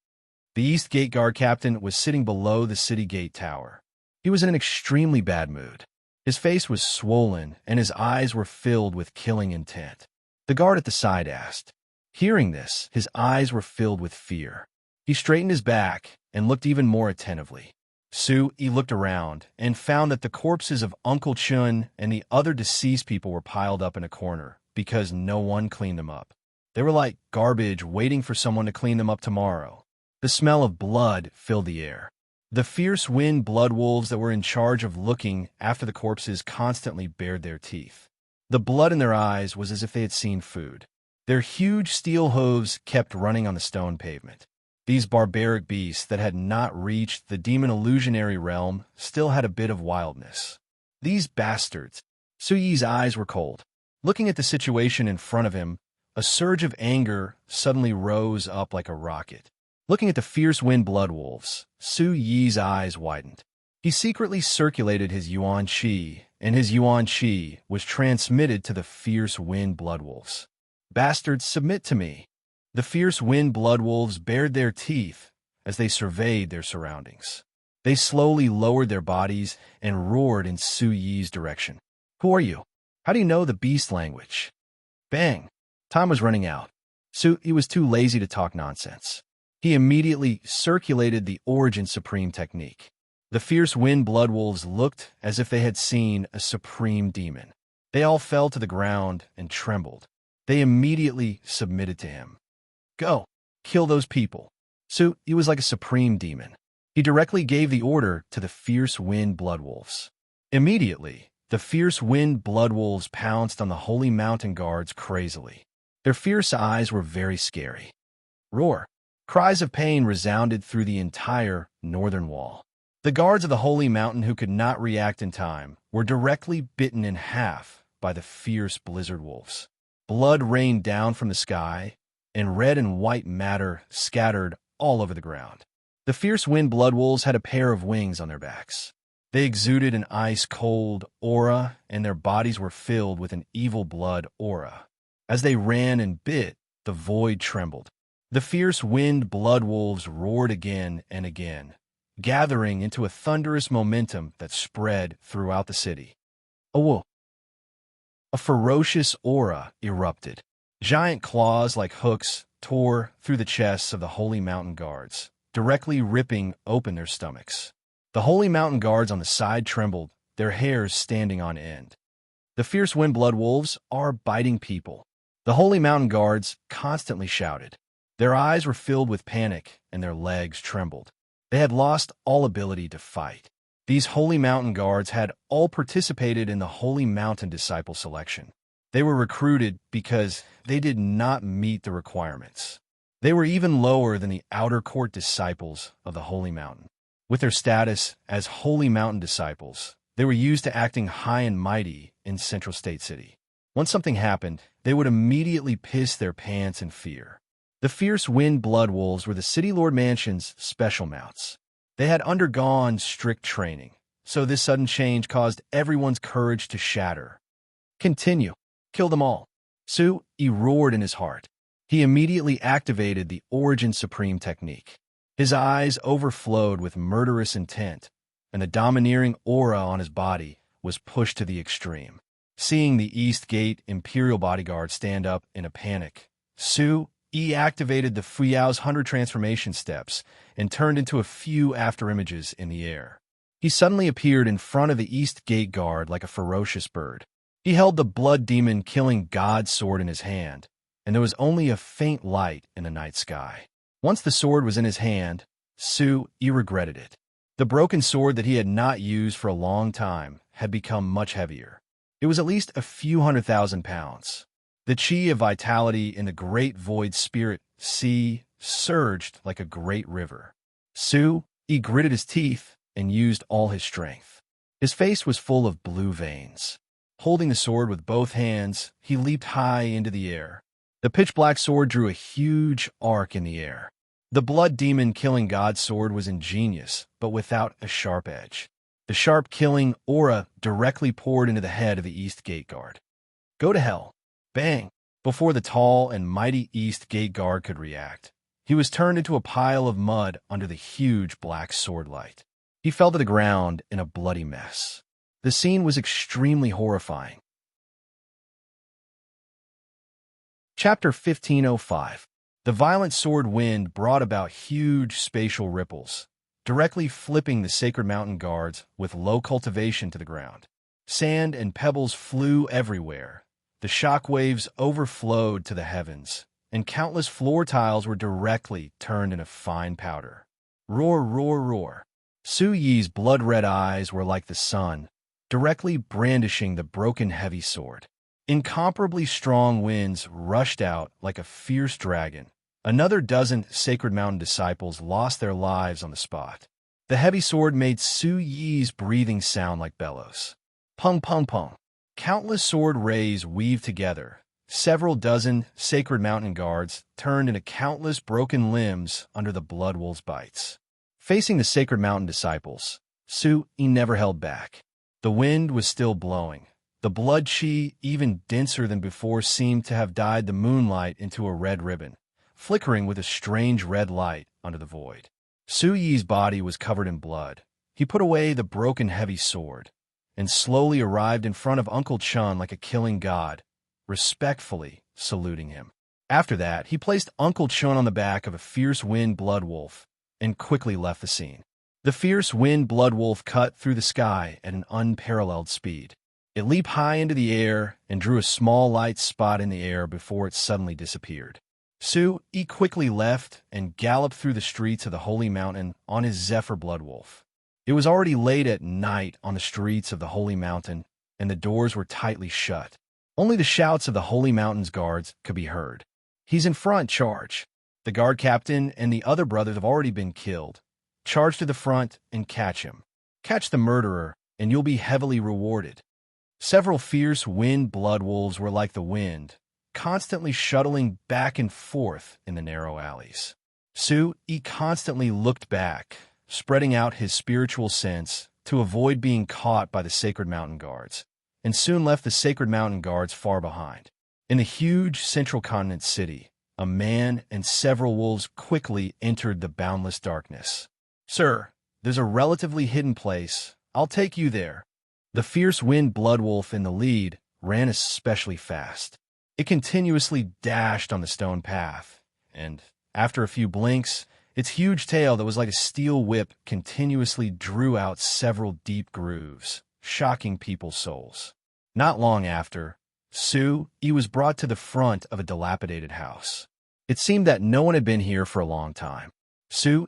The East Gate Guard captain was sitting below the city gate tower. He was in an extremely bad mood. His face was swollen, and his eyes were filled with killing intent. The guard at the side asked. Hearing this, his eyes were filled with fear. He straightened his back and looked even more attentively. Su Yi looked around and found that the corpses of Uncle Chun and the other deceased people were piled up in a corner because no one cleaned them up. They were like garbage waiting for someone to clean them up tomorrow. The smell of blood filled the air. The fierce wind blood wolves that were in charge of looking after the corpses constantly bared their teeth. The blood in their eyes was as if they had seen food. Their huge steel hooves kept running on the stone pavement. These barbaric beasts that had not reached the demon illusionary realm still had a bit of wildness. These bastards. Su Yi's eyes were cold. Looking at the situation in front of him, a surge of anger suddenly rose up like a rocket. Looking at the fierce wind blood wolves, Su Yi's eyes widened. He secretly circulated his Yuan Qi, and his Yuan Qi was transmitted to the fierce wind blood wolves. "Bastards, submit to me." The fierce wind blood wolves bared their teeth as they surveyed their surroundings. They slowly lowered their bodies and roared in Su Yi's direction. "Who are you? How do you know the beast language?" Bang! Time was running out. Su Yi was too lazy to talk nonsense. He immediately circulated the Origin Supreme technique. The fierce wind blood wolves looked as if they had seen a supreme demon. They all fell to the ground and trembled. They immediately submitted to him. "Go, kill those people." Su Yi was like a supreme demon. He directly gave the order to the fierce wind blood wolves. Immediately, the fierce wind blood wolves pounced on the Holy Mountain guards crazily. Their fierce eyes were very scary. Roar! Cries of pain resounded through the entire northern wall. The guards of the Holy Mountain who could not react in time were directly bitten in half by the fierce blizzard wolves. Blood rained down from the sky, and red and white matter scattered all over the ground. The fierce wind blood wolves had a pair of wings on their backs. They exuded an ice-cold aura, and their bodies were filled with an evil blood aura. As they ran and bit, the void trembled. The fierce wind blood wolves roared again and again, gathering into a thunderous momentum that spread throughout the city. A ferocious aura erupted. Giant claws like hooks tore through the chests of the Holy Mountain Guards, directly ripping open their stomachs. The Holy Mountain Guards on the side trembled, their hairs standing on end. The fierce wind blood wolves are biting people. The Holy Mountain Guards constantly shouted. Their eyes were filled with panic and their legs trembled. They had lost all ability to fight. These Holy Mountain Guards had all participated in the Holy Mountain Disciple selection. They were recruited because they did not meet the requirements. They were even lower than the outer court disciples of the Holy Mountain. With their status as Holy Mountain Disciples, they were used to acting high and mighty in Central State City. Once something happened, they would immediately piss their pants in fear. The fierce wind blood wolves were the City Lord Mansion's special mounts. They had undergone strict training, so this sudden change caused everyone's courage to shatter. Continue. Kill them all. He roared in his heart. He immediately activated the Origin Supreme technique. His eyes overflowed with murderous intent, and the domineering aura on his body was pushed to the extreme. Seeing the East Gate Imperial bodyguard stand up in a panic, He activated the Fuyao's 100 transformation steps and turned into a few afterimages in the air. He suddenly appeared in front of the East Gate guard like a ferocious bird. He held the blood demon killing god sword in his hand, and there was only a faint light in the night sky. Once the sword was in his hand, he regretted it. The broken sword that he had not used for a long time had become much heavier. It was at least a few 100,000 pounds. The chi of vitality in the great void spirit sea surged like a great river. He gritted his teeth and used all his strength. His face was full of blue veins. Holding the sword with both hands, he leaped high into the air. The pitch-black sword drew a huge arc in the air. The blood demon killing god sword was ingenious, but without a sharp edge. The sharp killing aura directly poured into the head of the East Gate guard. Go to hell. Bang! Before the tall and mighty East Gate guard could react, he was turned into a pile of mud under the huge black sword light. He fell to the ground in a bloody mess. The scene was extremely horrifying. Chapter 1505. The violent sword wind brought about huge spatial ripples, directly flipping the Sacred Mountain Guards with low cultivation to the ground. Sand and pebbles flew everywhere. The shock waves overflowed to the heavens, and countless floor tiles were directly turned into fine powder. Roar, roar, roar. Su Yi's blood-red eyes were like the sun, directly brandishing the broken heavy sword. Incomparably strong winds rushed out like a fierce dragon. Another dozen Sacred Mountain disciples lost their lives on the spot. The heavy sword made Su Yi's breathing sound like bellows. Pung, pung, pung. Countless sword rays weaved together. Several dozen Sacred Mountain Guards turned into countless broken limbs under the blood wolf's bites. Facing the Sacred Mountain disciples, Su Yi never held back. The wind was still blowing. The blood chi, even denser than before, seemed to have dyed the moonlight into a red ribbon, flickering with a strange red light under the void. Su Yi's body was covered in blood. He put away the broken heavy sword and slowly arrived in front of Uncle Chun like a killing god, respectfully saluting him. After that, he placed Uncle Chun on the back of a fierce wind blood wolf and quickly left the scene. The fierce wind blood wolf cut through the sky at an unparalleled speed. It leaped high into the air and drew a small light spot in the air before it suddenly disappeared. Su Yi quickly left and galloped through the streets of the Holy Mountain on his Zephyr blood wolf. It was already late at night on the streets of the Holy Mountain, and the doors were tightly shut. Only the shouts of the Holy Mountain's guards could be heard. He's in front, charge. The guard captain and the other brothers have already been killed. Charge to the front and catch him. Catch the murderer, and you'll be heavily rewarded. Several fierce wind blood wolves were like the wind, constantly shuttling back and forth in the narrow alleys. Su Yi constantly looked back, spreading out his spiritual sense to avoid being caught by the Sacred Mountain Guards, and soon left the Sacred Mountain Guards far behind. In the huge central continent city, a man and several wolves quickly entered the boundless darkness. "Sir, there's a relatively hidden place. I'll take you there." The fierce wind bloodwolf in the lead ran especially fast. It continuously dashed on the stone path, and after a few blinks, its huge tail that was like a steel whip continuously drew out several deep grooves, shocking people's souls. Not long after, he was brought to the front of a dilapidated house. It seemed that no one had been here for a long time.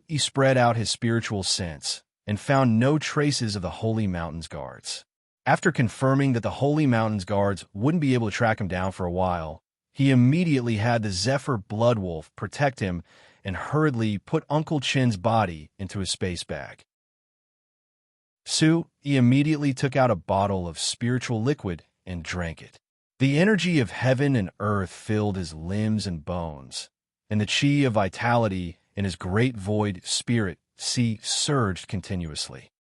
He spread out his spiritual sense and found no traces of the Holy Mountain's guards. After confirming that the Holy Mountain's guards wouldn't be able to track him down for a while, he immediately had the Zephyr Bloodwolf protect him and hurriedly put Uncle Chin's body into his space bag. He immediately took out a bottle of spiritual liquid and drank it. The energy of heaven and earth filled his limbs and bones, and the chi of vitality in his great void spirit surged continuously.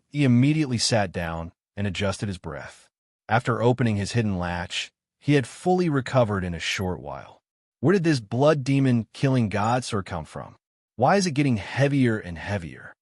He immediately sat down and adjusted his breath. After opening his hidden latch, he had fully recovered in a short while. Where did this blood demon killing god sword come from? Why is it getting heavier and heavier?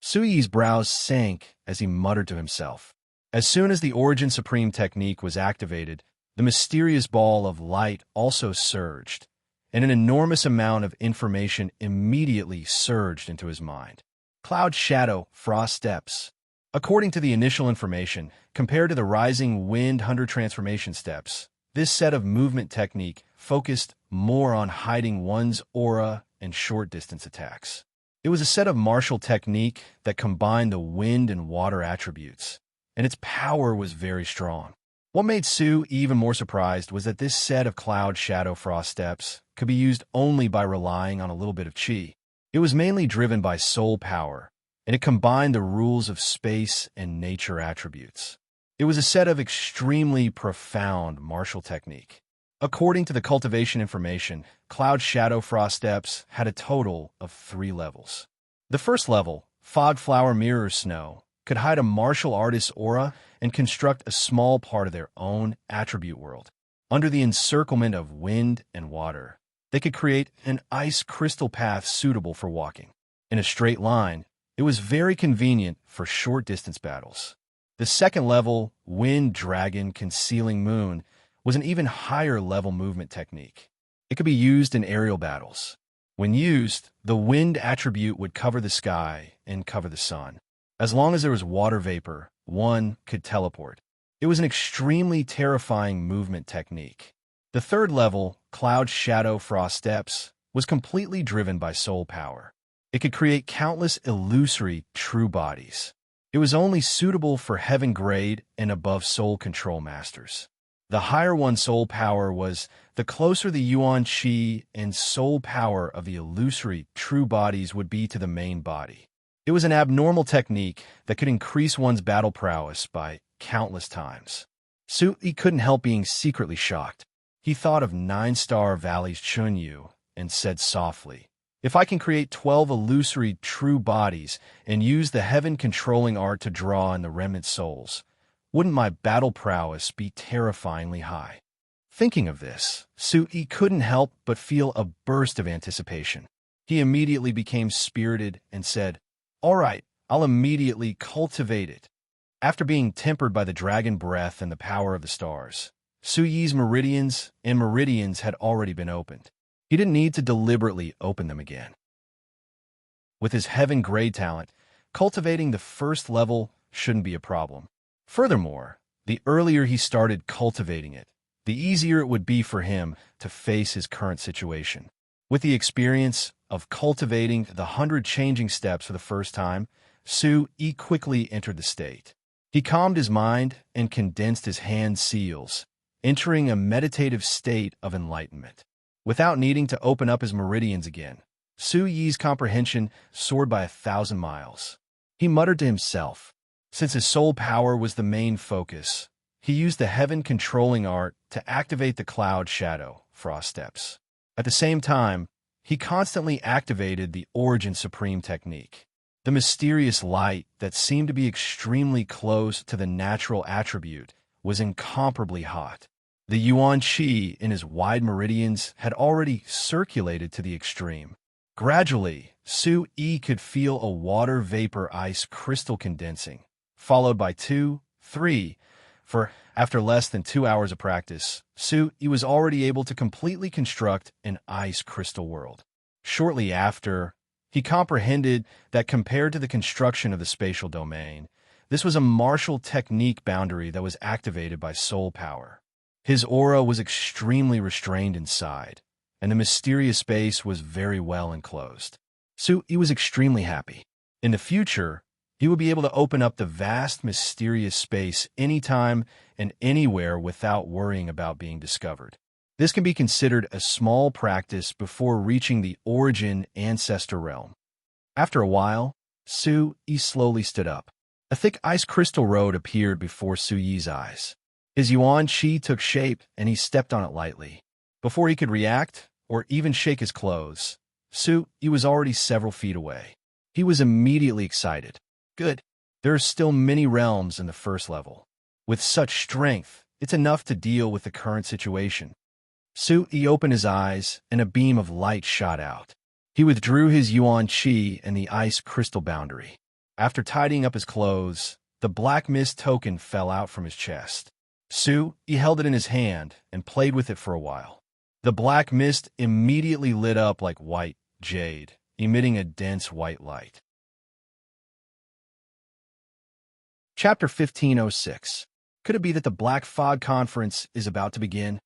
Suyi's brows sank as he muttered to himself. As soon as the Origin Supreme technique was activated, the mysterious ball of light also surged, and an enormous amount of information immediately surged into his mind. Cloud Shadow Frost Steps. According to the initial information, compared to the Rising Wind 100 transformation steps, this set of movement technique focused more on hiding one's aura and short-distance attacks. It was a set of martial technique that combined the wind and water attributes, and its power was very strong. What made Su even more surprised was that this set of Cloud Shadow Frost steps could be used only by relying on a little bit of chi. It was mainly driven by soul power, and it combined the rules of space and nature attributes. It was a set of extremely profound martial technique. According to the cultivation information, Cloud Shadow Frost Steps had a total of 3 levels. The first level, Fog Flower Mirror Snow, could hide a martial artist's aura and construct a small part of their own attribute world. Under the encirclement of wind and water, they could create an ice crystal path suitable for walking. In a straight line, it was very convenient for short-distance battles. The second level, Wind Dragon Concealing Moon, was an even higher level movement technique. It could be used in aerial battles. When used, the wind attribute would cover the sky and cover the sun. As long as there was water vapor, one could teleport. It was an extremely terrifying movement technique. The third level, Cloud Shadow Frost Steps, was completely driven by soul power. It could create countless illusory true bodies. It was only suitable for heaven grade and above soul control masters. The higher one's soul power was, the closer the yuan chi and soul power of the illusory true bodies would be to the main body. It was an abnormal technique that could increase one's battle prowess by countless times. He couldn't help being secretly shocked. He thought of 9-Star Valley's Chunyu and said softly, "If I can create 12 illusory true bodies and use the heaven-controlling art to draw in the remnant souls, wouldn't my battle prowess be terrifyingly high?" Thinking of this, He couldn't help but feel a burst of anticipation. He immediately became spirited and said, "All right, I'll immediately cultivate it." After being tempered by the dragon breath and the power of the stars, Suyi's meridians had already been opened. He didn't need to deliberately open them again. With his heaven grade talent, cultivating the first level shouldn't be a problem. Furthermore, the earlier he started cultivating it, the easier it would be for him to face his current situation. With the experience of cultivating the 100 changing steps for the first time, He quickly entered the state. He calmed his mind and condensed his hand seals, entering a meditative state of enlightenment. Without needing to open up his meridians again, Yi's comprehension soared by 1,000 miles. He muttered to himself. Since his soul power was the main focus, he used the heaven-controlling art to activate the Cloud Shadow Frost Steps. At the same time, he constantly activated the Origin Supreme technique. The mysterious light that seemed to be extremely close to the natural attribute was incomparably hot. The yuan qi in his wide meridians had already circulated to the extreme. Gradually, Su Yi could feel a water vapor ice crystal condensing, followed by 2, 3. For after less than 2 hours of practice, Su Yi was already able to completely construct an ice crystal world. Shortly after, he comprehended that compared to the construction of the spatial domain, this was a martial technique boundary that was activated by soul power. His aura was extremely restrained inside, and the mysterious space was very well enclosed. So he was extremely happy. In the future, he would be able to open up the vast mysterious space anytime and anywhere without worrying about being discovered. This can be considered a small practice before reaching the origin ancestor realm. After a while, Su Yi slowly stood up. A thick ice crystal road appeared before Su Yi's eyes. His yuan qi took shape, and he stepped on it lightly. Before he could react or even shake his clothes, Su Yi was already several feet away. He was immediately excited. Good. There are still many realms in the first level. With such strength, it's enough to deal with the current situation. Su Yi opened his eyes, and a beam of light shot out. He withdrew his yuan qi and the ice crystal boundary. After tidying up his clothes, the black mist token fell out from his chest. Su Yi held it in his hand and played with it for a while. The black mist immediately lit up like white jade, emitting a dense white light. Chapter 1506. Could it be that the Black Fog Conference is about to begin?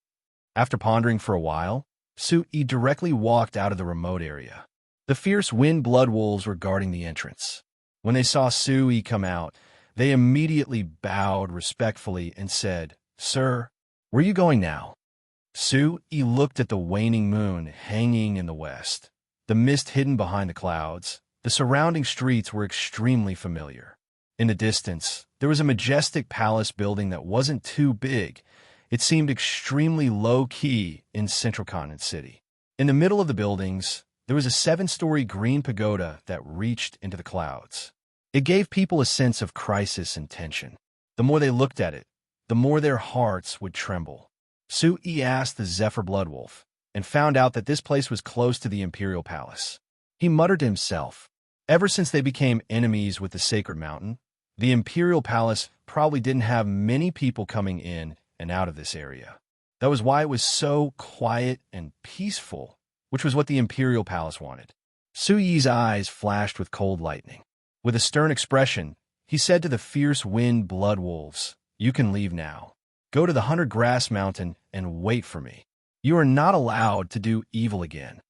After pondering for a while, Su Yi directly walked out of the remote area. The fierce wind blood wolves were guarding the entrance. When they saw Su Yi come out, they immediately bowed respectfully and said, "Sir, where are you going now?" Su Yi looked at the waning moon hanging in the west. The mist hidden behind the clouds, the surrounding streets were extremely familiar. In the distance, there was a majestic palace building that wasn't too big. It seemed extremely low-key in Central Continent City. In the middle of the buildings, there was a 7-story green pagoda that reached into the clouds. It gave people a sense of crisis and tension. The more they looked at it, the more their hearts would tremble. Su Yi asked the Zephyr Bloodwolf, and found out that this place was close to the Imperial Palace. He muttered to himself, ever since they became enemies with the Sacred Mountain, the Imperial Palace probably didn't have many people coming in and out of this area. That was why it was so quiet and peaceful, which was what the Imperial Palace wanted. Su Yi's eyes flashed with cold lightning. With a stern expression, he said to the fierce wind blood wolves, "You can leave now. Go to the 100 Grass Mountain and wait for me. You are not allowed to do evil again."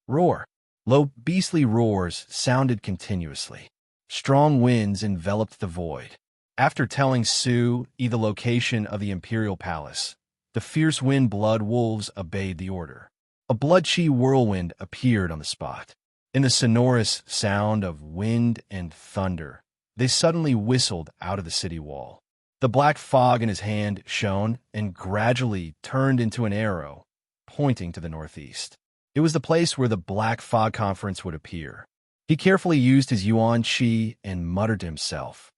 Roar. Low, beastly roars sounded continuously. Strong winds enveloped the void. After telling Su Yi the location of the Imperial Palace, the fierce wind blood wolves obeyed the order. A blood-chi whirlwind appeared on the spot. In the sonorous sound of wind and thunder, they suddenly whistled out of the city wall. The black fog in his hand shone and gradually turned into an arrow, pointing to the northeast. It was the place where the Black Fog Conference would appear. He carefully used his yuan qi and muttered to himself,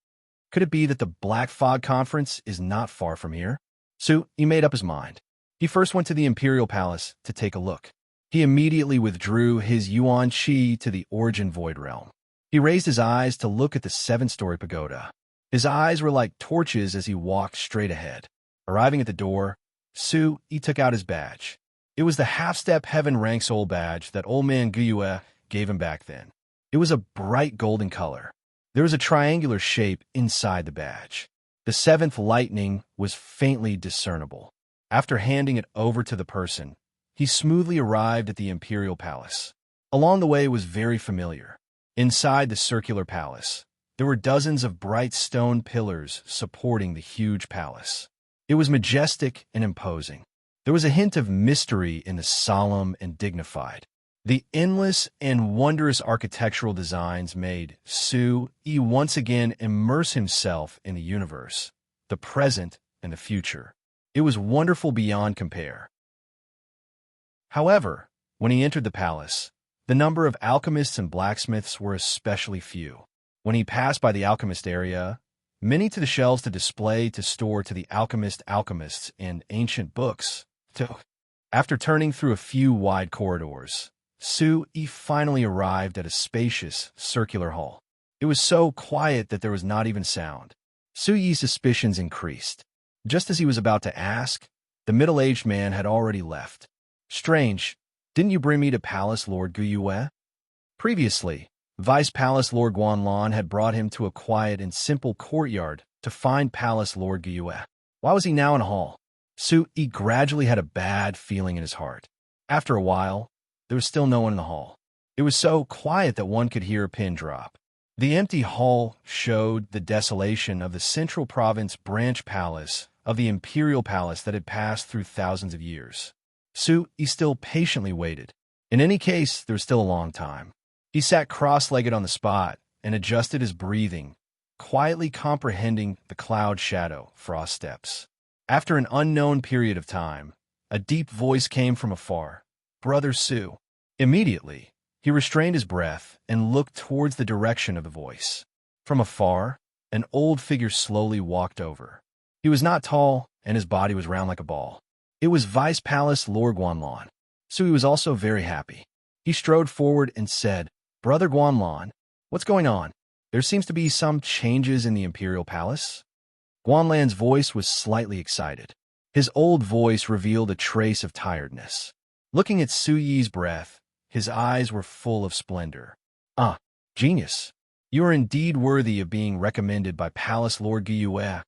"Could it be that the Black Fog Conference is not far from here?" So he made up his mind. He first went to the Imperial Palace to take a look. He immediately withdrew his yuan qi to the Origin Void Realm. He raised his eyes to look at the 7-story pagoda. His eyes were like torches as he walked straight ahead. Arriving at the door, Su Yi took out his badge. It was the half-step heaven rank soul badge that old man Guyue gave him back then. It was a bright golden color. There was a triangular shape inside the badge. The 7th lightning was faintly discernible. After handing it over to the person, he smoothly arrived at the Imperial Palace. Along the way was very familiar. Inside the circular palace, there were dozens of bright stone pillars supporting the huge palace. It was majestic and imposing. There was a hint of mystery in the solemn and dignified. The endless and wondrous architectural designs made Su Yi once again immerse himself in the universe, the present and the future. It was wonderful beyond compare. However, when he entered the palace, the number of alchemists and blacksmiths were especially few. When he passed by the alchemist area, many to the shelves to display, to store, to the alchemists, and ancient books. After turning through a few wide corridors, Sui finally arrived at a spacious, circular hall. It was so quiet that there was not even sound. Sui's suspicions increased. Just as he was about to ask, the middle-aged man had already left. Strange, didn't you bring me to Palace Lord Guyue? Previously, Vice Palace Lord Guanlan had brought him to a quiet and simple courtyard to find Palace Lord Guyue. Why was he now in a hall? Sui gradually had a bad feeling in his heart. After a while, there was still no one in the hall. It was so quiet that one could hear a pin drop. The empty hall showed the desolation of the Central Province branch palace of the Imperial Palace that had passed through thousands of years. Sui still patiently waited. In any case, there was still a long time. He sat cross-legged on the spot and adjusted his breathing, quietly comprehending the cloud shadow frost steps. After an unknown period of time, a deep voice came from afar. "Brother Sui." Immediately, he restrained his breath and looked towards the direction of the voice. From afar, an old figure slowly walked over. He was not tall, and his body was round like a ball. It was Vice Palace Lord Guanlan. Sui was also very happy. He strode forward and said, "Brother Guanlan, what's going on? There seems to be some changes in the Imperial Palace." Guanlan's voice was slightly excited. His old voice revealed a trace of tiredness. Looking at Sui's breath, his eyes were full of splendor. "Ah, genius. You are indeed worthy of being recommended by Palace Lord Guyue,"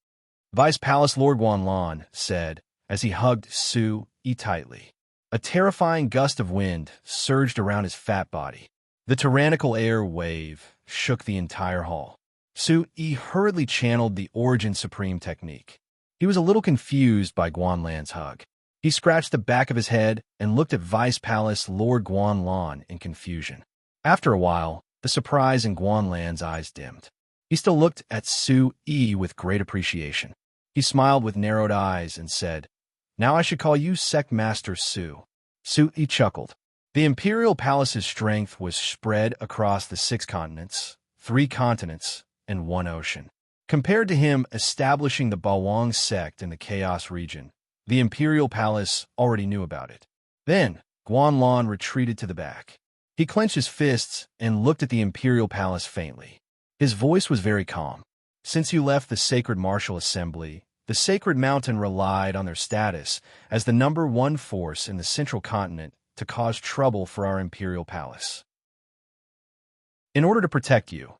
Vice Palace Lord Guanlan said as he hugged Sui tightly. A terrifying gust of wind surged around his fat body. The tyrannical air wave shook the entire hall. Sui hurriedly channeled the Origin Supreme technique. He was a little confused by Guanlan's hug. He scratched the back of his head and looked at Vice Palace Lord Guanlan in confusion. After a while, the surprise in Guanlan's eyes dimmed. He still looked at Sui with great appreciation. He smiled with narrowed eyes and said, "Now I should call you Sect Master Sui." Sui chuckled. The Imperial Palace's strength was spread across the 6 continents, 3 continents, and 1 ocean. Compared to him establishing the Bawang sect in the Chaos region, the Imperial Palace already knew about it. Then, Guanlan retreated to the back. He clenched his fists and looked at the Imperial Palace faintly. His voice was very calm. "Since you left the Sacred Martial Assembly, the Sacred Mountain relied on their status as the #1 force in the Central Continent to cause trouble for our Imperial Palace. In order to protect you,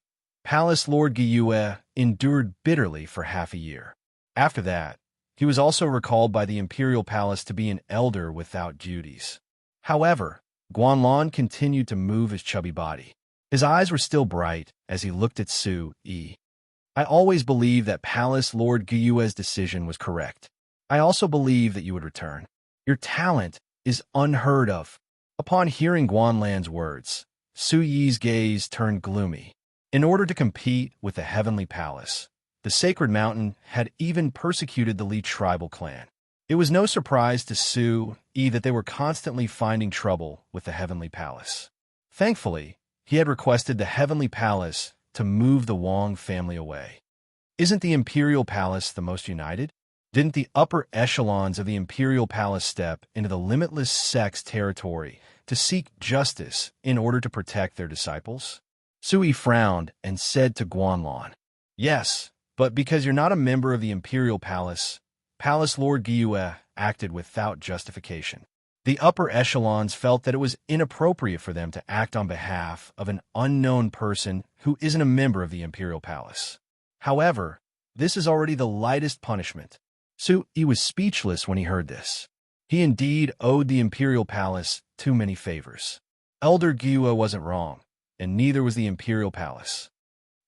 Palace Lord Guyue endured bitterly for half a year. After that, he was also recalled by the Imperial Palace to be an elder without duties. However, Guanlan continued to move his chubby body. His eyes were still bright as he looked at Sui. "I always believed that Palace Lord Guyue's decision was correct. I also believe that you would return. Your talent is unheard of." Upon hearing Guanlan's words, Sui's gaze turned gloomy. In order to compete with the Heavenly Palace, the Sacred Mountain had even persecuted the Li tribal clan. It was no surprise to Sui that they were constantly finding trouble with the Heavenly Palace. Thankfully, he had requested the Heavenly Palace to move the Wang family away. Isn't the Imperial Palace the most united? Didn't the upper echelons of the Imperial Palace step into the limitless sect's territory to seek justice in order to protect their disciples? Sui frowned and said to Guanlan, "Yes, but because you're not a member of the Imperial Palace, Palace Lord Guyue acted without justification. The upper echelons felt that it was inappropriate for them to act on behalf of an unknown person who isn't a member of the Imperial Palace. However, this is already the lightest punishment." Sui was speechless when he heard this. He indeed owed the Imperial Palace too many favors. Elder Guyue wasn't wrong, and neither was the Imperial Palace.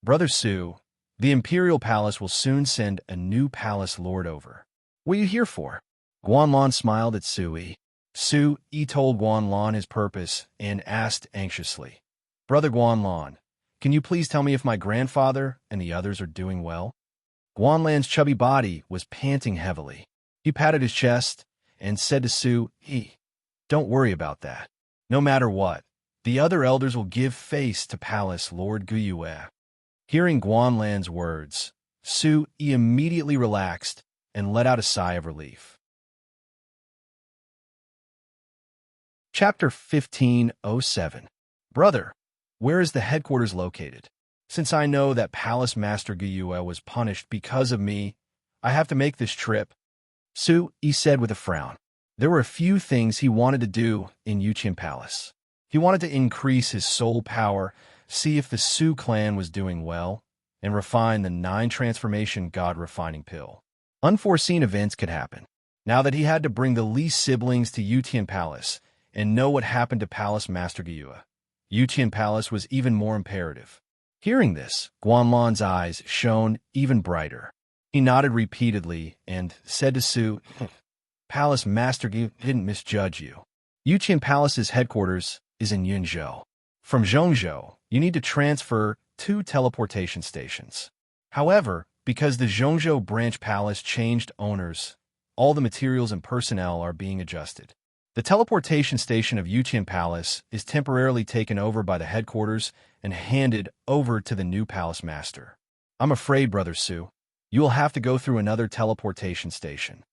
"Brother Sui, the Imperial Palace will soon send a new palace lord over. What are you here for?" Guanlan smiled at Sui. Sui told Guanlan his purpose and asked anxiously, "Brother Guanlan, can you please tell me if my grandfather and the others are doing well?" Guanlan's chubby body was panting heavily. He patted his chest and said to Sui, "Don't worry about that. No matter what, the other elders will give face to Palace Lord Guyue." Hearing Guanlan's words, Su Yi immediately relaxed and let out a sigh of relief. Chapter 1507. Brother, where is the headquarters located? Since I know that Palace Master Gyue was punished because of me, I have to make this trip, Su Yi said with a frown. There were a few things he wanted to do in Yuqian Palace. He wanted to increase his soul power, see if the Su clan was doing well, and refine the 9 transformation god refining pill. Unforeseen events could happen. Now that he had to bring the Li siblings to Yuqian Palace and know what happened to Palace Master Gyue, Yuqian Palace was even more imperative. Hearing this, Guanlan's eyes shone even brighter. He nodded repeatedly and said to Su, Palace Master Gyue didn't misjudge you. Yuqian Palace's headquarters is in Yunzhou. From Zhongzhou, you need to transfer 2 teleportation stations. However, because the Zhongzhou branch palace changed owners, all the materials and personnel are being adjusted. The teleportation station of Yuqian Palace is temporarily taken over by the headquarters and handed over to the new palace master. I'm afraid, Brother Su, you will have to go through another teleportation station.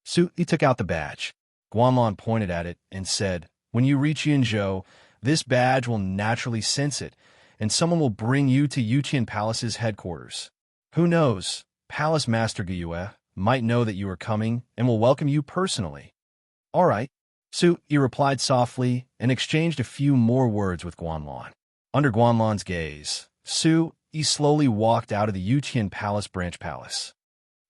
Su Yi took out the badge. Guanlan pointed at it and said, when you reach Yunzhou, this badge will naturally sense it, and someone will bring you to Yuqian Palace's headquarters. Who knows, Palace Master Gyue might know that you are coming and will welcome you personally. All right, Su Yi replied softly and exchanged a few more words with Guanlan. Under Guanlan's gaze, Su Yi slowly walked out of the Yuqian Palace branch palace.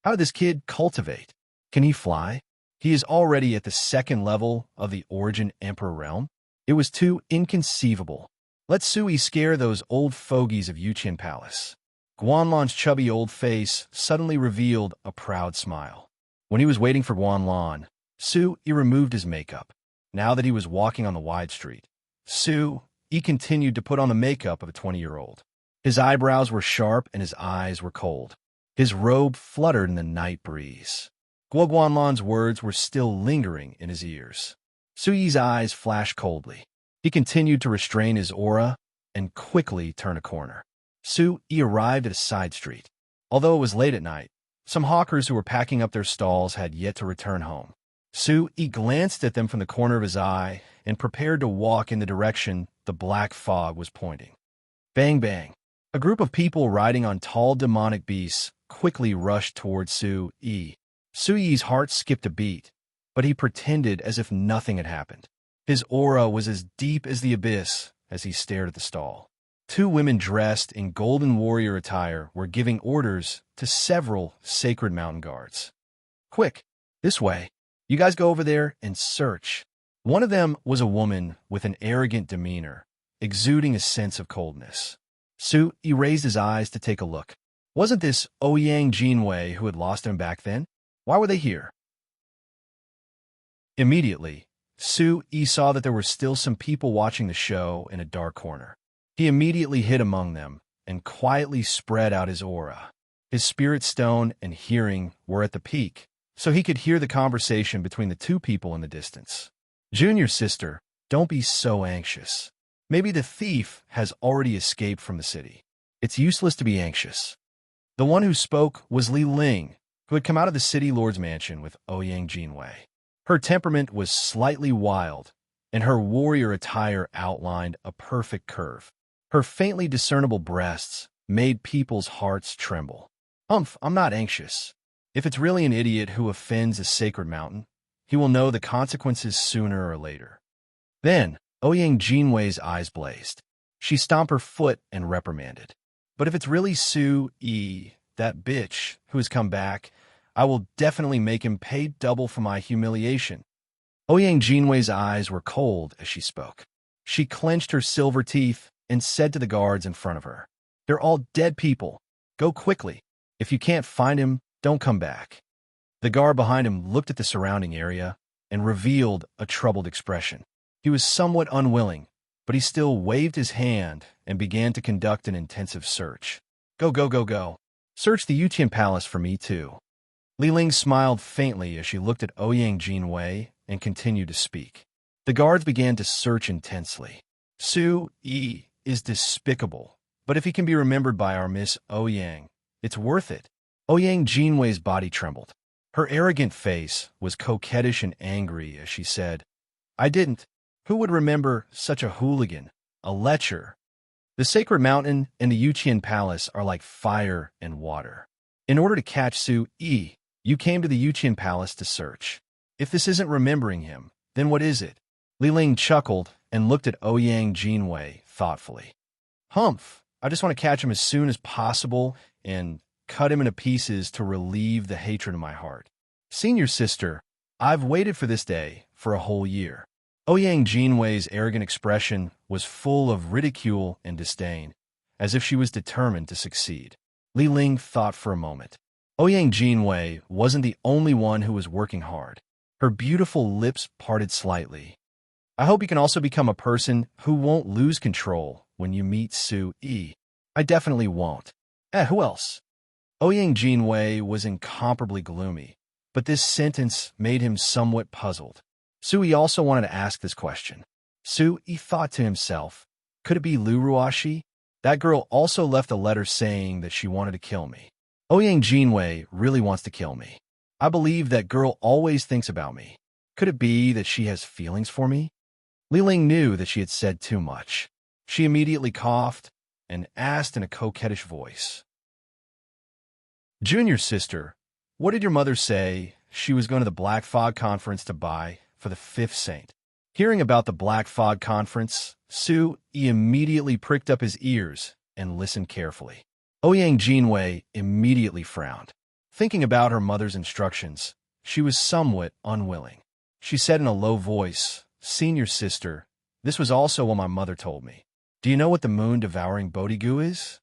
How did this kid cultivate? Can he fly? He is already at the 2nd level of the Origin Emperor realm. It was too inconceivable. Let Su Yi scare those old fogies of Yuqian Palace. Guanlan's chubby old face suddenly revealed a proud smile. When he was waiting for Guanlan, Su Yi removed his makeup. Now that he was walking on the wide street, Su Yi continued to put on the makeup of a 20-year-old. His eyebrows were sharp and his eyes were cold. His robe fluttered in the night breeze. Guanlan's words were still lingering in his ears. Su Yi's eyes flashed coldly. He continued to restrain his aura and quickly turn a corner. Su Yi arrived at a side street. Although it was late at night, some hawkers who were packing up their stalls had yet to return home. Su Yi glanced at them from the corner of his eye and prepared to walk in the direction the black fog was pointing. Bang bang. A group of people riding on tall demonic beasts quickly rushed towards Su Yi. Su Yi's heart skipped a beat, but he pretended as if nothing had happened. His aura was as deep as the abyss as he stared at the stall. 2 women dressed in golden warrior attire were giving orders to several sacred mountain guards. Quick, this way. You guys go over there and search. One of them was a woman with an arrogant demeanor, exuding a sense of coldness. Su Yi raised his eyes to take a look. Wasn't this Ouyang Jinwei who had lost him back then? Why were they here? Immediately, Su Yi saw that there were still some people watching the show in a dark corner. He immediately hid among them and quietly spread out his aura. His spirit stone and hearing were at the peak, so he could hear the conversation between the 2 people in the distance. Junior sister, don't be so anxious. Maybe the thief has already escaped from the city. It's useless to be anxious. The one who spoke was Li Ling, who had come out of the city lord's mansion with Ouyang Jinwei. Her temperament was slightly wild, and her warrior attire outlined a perfect curve. Her faintly discernible breasts made people's hearts tremble. I'm not anxious. If it's really an idiot who offends a sacred mountain, he will know the consequences sooner or later. Then, Ouyang Jinwei's eyes blazed. She stomped her foot and reprimanded. But if it's really Su Yi, that bitch, who has come back, I will definitely make him pay double for my humiliation. Ouyang Jinwei's eyes were cold as she spoke. She clenched her silver teeth and said to the guards in front of her, They're all dead people. Go quickly. If you can't find him, don't come back. The guard behind him looked at the surrounding area and revealed a troubled expression. He was somewhat unwilling, but he still waved his hand and began to conduct an intensive search. Go, go, go, go. Search the Yuqian Palace for me, too. Li Ling smiled faintly as she looked at Ouyang Jinwei and continued to speak. The guards began to search intensely. Su Yi is despicable, but if he can be remembered by our Miss Ouyang, it's worth it. Ouyang Jinwei's body trembled. Her arrogant face was coquettish and angry as she said, I didn't. Who would remember such a hooligan, a lecher? The Sacred Mountain and the Yuqian Palace are like fire and water. In order to catch Su Yi, you came to the Yuqian Palace to search. If this isn't remembering him, then what is it? Li Ling chuckled and looked at Ouyang Jinwei thoughtfully. Humph, I just want to catch him as soon as possible and cut him into pieces to relieve the hatred in my heart. Senior sister, I've waited for this day for a whole year. Ouyang Jinwei's arrogant expression was full of ridicule and disdain, as if she was determined to succeed. Li Ling thought for a moment. Ouyang Jinwei wasn't the only one who was working hard. Her beautiful lips parted slightly. I hope you can also become a person who won't lose control when you meet Su Yi. I definitely won't. Who else? Ouyang Jinwei was incomparably gloomy, but this sentence made him somewhat puzzled. Su Yi also wanted to ask this question. Su Yi thought to himself, could it be Lu Ruashi? That girl also left a letter saying that she wanted to kill me. Ouyang Jinwei really wants to kill me. I believe that girl always thinks about me. Could it be that she has feelings for me? Li Ling knew that she had said too much. She immediately coughed and asked in a coquettish voice. Junior sister, what did your mother say she was going to the Black Fog Conference to buy for the fifth saint? Hearing about the Black Fog Conference, Su Yi immediately pricked up his ears and listened carefully. Ouyang Jinwei immediately frowned. Thinking about her mother's instructions, she was somewhat unwilling. She said in a low voice, Senior sister, this was also what my mother told me. Do you know what the moon-devouring Bodhigu is?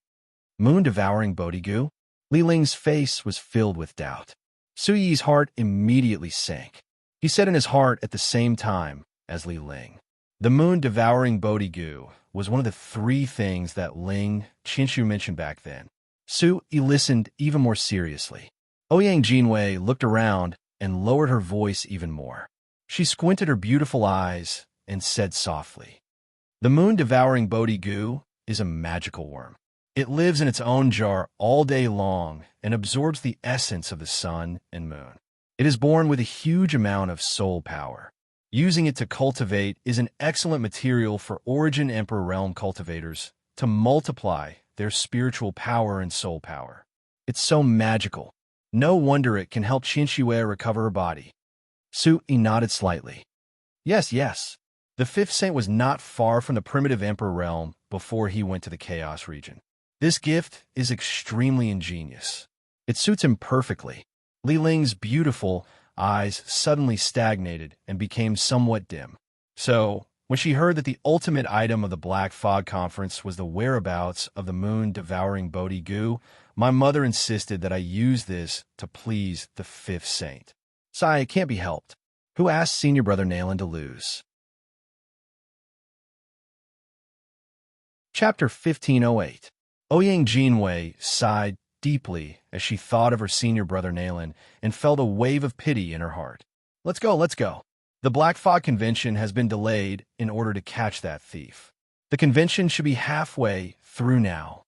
Moon-devouring Bodhigu? Li Ling's face was filled with doubt. Su Yi's heart immediately sank. He said in his heart at the same time as Li Ling. The moon-devouring Bodhigu was one of the three things that Ling Qinshu mentioned back then. Su Yi listened even more seriously. Ouyang Jinwei looked around and lowered her voice even more. She squinted her beautiful eyes and said softly, the moon-devouring Bodhigu is a magical worm. It lives in its own jar all day long and absorbs the essence of the sun and moon. It is born with a huge amount of soul power. Using it to cultivate is an excellent material for Origin Emperor Realm cultivators to multiply their spiritual power and soul power. It's so magical. No wonder it can help Qinxue recover her body. Su Yi nodded slightly. Yes. The fifth saint was not far from the primitive Emperor Realm before he went to the Chaos region. This gift is extremely ingenious. It suits him perfectly. Li Ling's beautiful eyes suddenly stagnated and became somewhat dim. So, when she heard that the ultimate item of the Black Fog Conference was the whereabouts of the moon-devouring Bodhigu, my mother insisted that I use this to please the fifth saint. Sigh, it can't be helped. Who asked senior brother Nalen to lose? Chapter 1508. Ouyang Jinwei sighed deeply as she thought of her senior brother Nalen and felt a wave of pity in her heart. Let's go. The Black Fog Convention has been delayed in order to catch that thief. The convention should be halfway through now.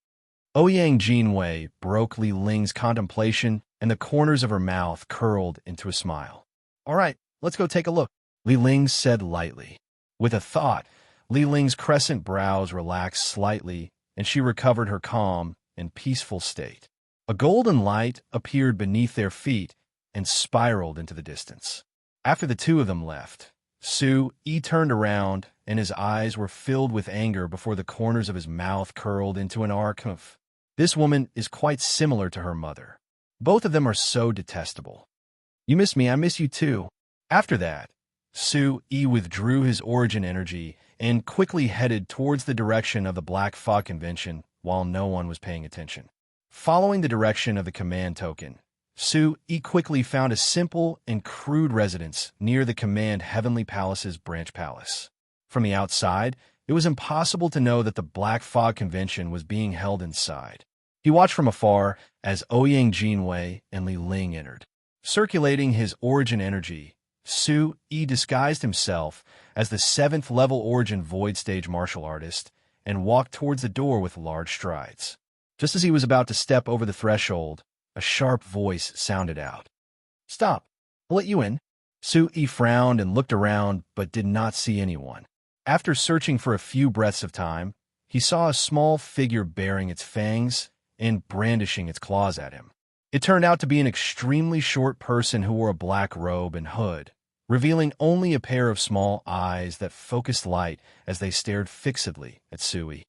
Ouyang Jinwei broke Li Ling's contemplation and the corners of her mouth curled into a smile. All right, let's go take a look, Li Ling said lightly. With a thought, Li Ling's crescent brows relaxed slightly and she recovered her calm and peaceful state. A golden light appeared beneath their feet and spiraled into the distance. After the two of them left, Su Yi turned around and his eyes were filled with anger before the corners of his mouth curled into an arc of. This woman is quite similar to her mother. Both of them are so detestable. You miss me, I miss you too. After that, Su Yi withdrew his origin energy and quickly headed towards the direction of the Black Fog Convention while no one was paying attention. Following the direction of the command token, Su Yi quickly found a simple and crude residence near the Command Heavenly Palace's branch palace. From the outside, it was impossible to know that the Black Fog Convention was being held inside. He watched from afar as Ouyang Jinwei and Li Ling entered. Circulating his origin energy, Su Yi disguised himself as the 7th level Origin Void Stage martial artist and walked towards the door with large strides. Just as he was about to step over the threshold, a sharp voice sounded out. "Stop! I'll let you in." Su-yi frowned and looked around, but did not see anyone. After searching for a few breaths of time, he saw a small figure baring its fangs and brandishing its claws at him. It turned out to be an extremely short person who wore a black robe and hood, revealing only a pair of small eyes that focused light as they stared fixedly at Su-yi.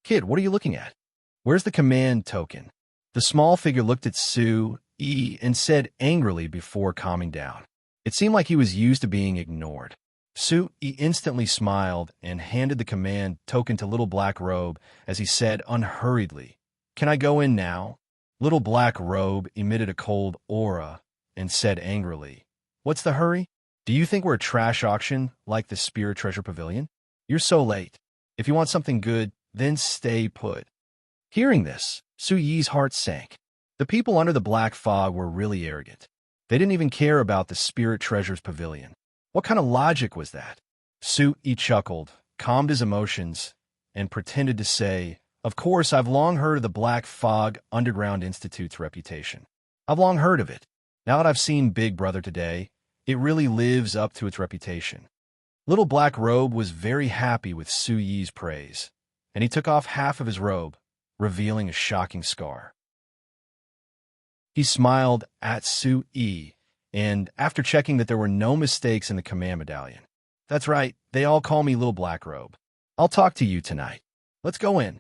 "Kid, what are you looking at? Where's the command token?" The small figure looked at Su-yi and said angrily before calming down. It seemed like he was used to being ignored. Su-yi instantly smiled and handed the command token to Little Black Robe as he said unhurriedly, "Can I go in now?" Little Black Robe emitted a cold aura and said angrily, "What's the hurry? Do you think we're a trash auction like the Spirit Treasure Pavilion? You're so late. If you want something good, then stay put." Hearing this, Su-yi's heart sank. The people under the black fog were really arrogant. They didn't even care about the Spirit Treasures Pavilion. What kind of logic was that? Su-yi chuckled, calmed his emotions, and pretended to say, "Of course, I've long heard of the Black Fog Underground Institute's reputation. I've long heard of it. Now that I've seen Big Brother today, it really lives up to its reputation." Little Black Robe was very happy with Su-yi's praise, and he took off half of his robe, revealing a shocking scar. He smiled at Su-yi, and after checking that there were no mistakes in the command medallion, "That's right, they all call me Little Black Robe. I'll talk to you tonight. Let's go in."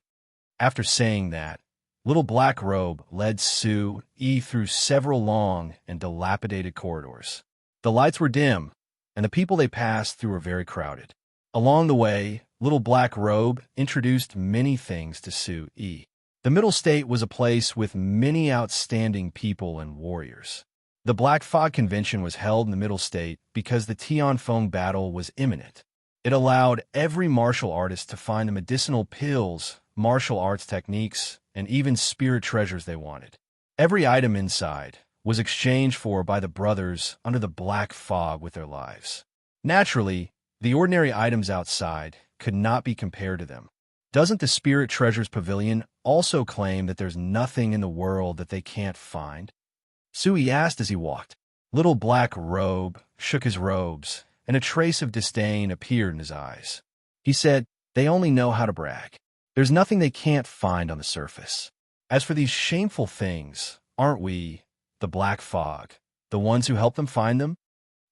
After saying that, Little Black Robe led Su-yi through several long and dilapidated corridors. The lights were dim, and the people they passed through were very crowded. Along the way, Little Black Robe introduced many things to Su-yi. The Middle State was a place with many outstanding people and warriors. The Black Fog Convention was held in the Middle State because the Tianfeng battle was imminent. It allowed every martial artist to find the medicinal pills, martial arts techniques, and even spirit treasures they wanted. Every item inside was exchanged for by the brothers under the black fog with their lives. Naturally, the ordinary items outside could not be compared to them. Doesn't the Spirit Treasures Pavilion also claim that there's nothing in the world that they can't find? Su-yi asked as he walked. Little Black Robe shook his robes, and a trace of disdain appeared in his eyes. He said, "They only know how to brag. There's nothing they can't find on the surface. As for these shameful things, aren't we, the Black Fog, the ones who help them find them?"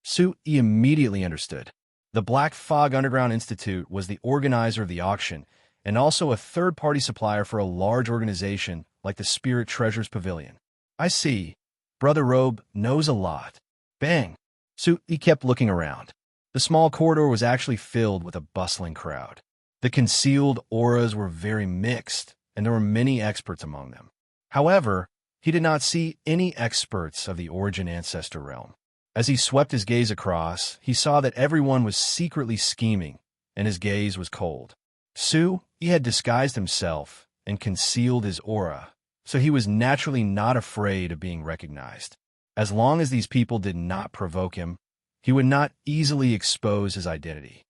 Su-yi immediately understood. The Black Fog Underground Institute was the organizer of the auction and also a third-party supplier for a large organization like the Spirit Treasures Pavilion. "I see. Brother Robe knows a lot." Bang! Su-yi kept looking around. The small corridor was actually filled with a bustling crowd. The concealed auras were very mixed, and there were many experts among them. However, he did not see any experts of the Origin Ancestor realm. As he swept his gaze across, he saw that everyone was secretly scheming, and his gaze was cold. Su-yi had disguised himself and concealed his aura, so he was naturally not afraid of being recognized. As long as these people did not provoke him, he would not easily expose his identity.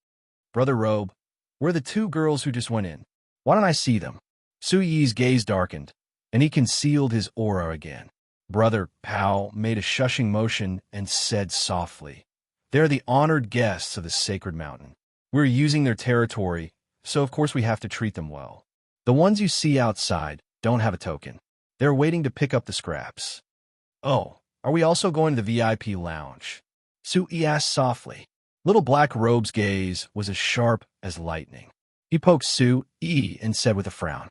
"Brother Robe, where are the two girls who just went in? Why don't I see them?" Su-yi's gaze darkened, and he concealed his aura again. Brother Pao made a shushing motion and said softly, "They're the honored guests of the sacred mountain. We're using their territory, so of course we have to treat them well. The ones you see outside don't have a token. They're waiting to pick up the scraps." "Oh, are we also going to the VIP lounge?" Su-yi asked softly. Little Black Robe's gaze was as sharp as lightning. He poked Su-yi and said with a frown,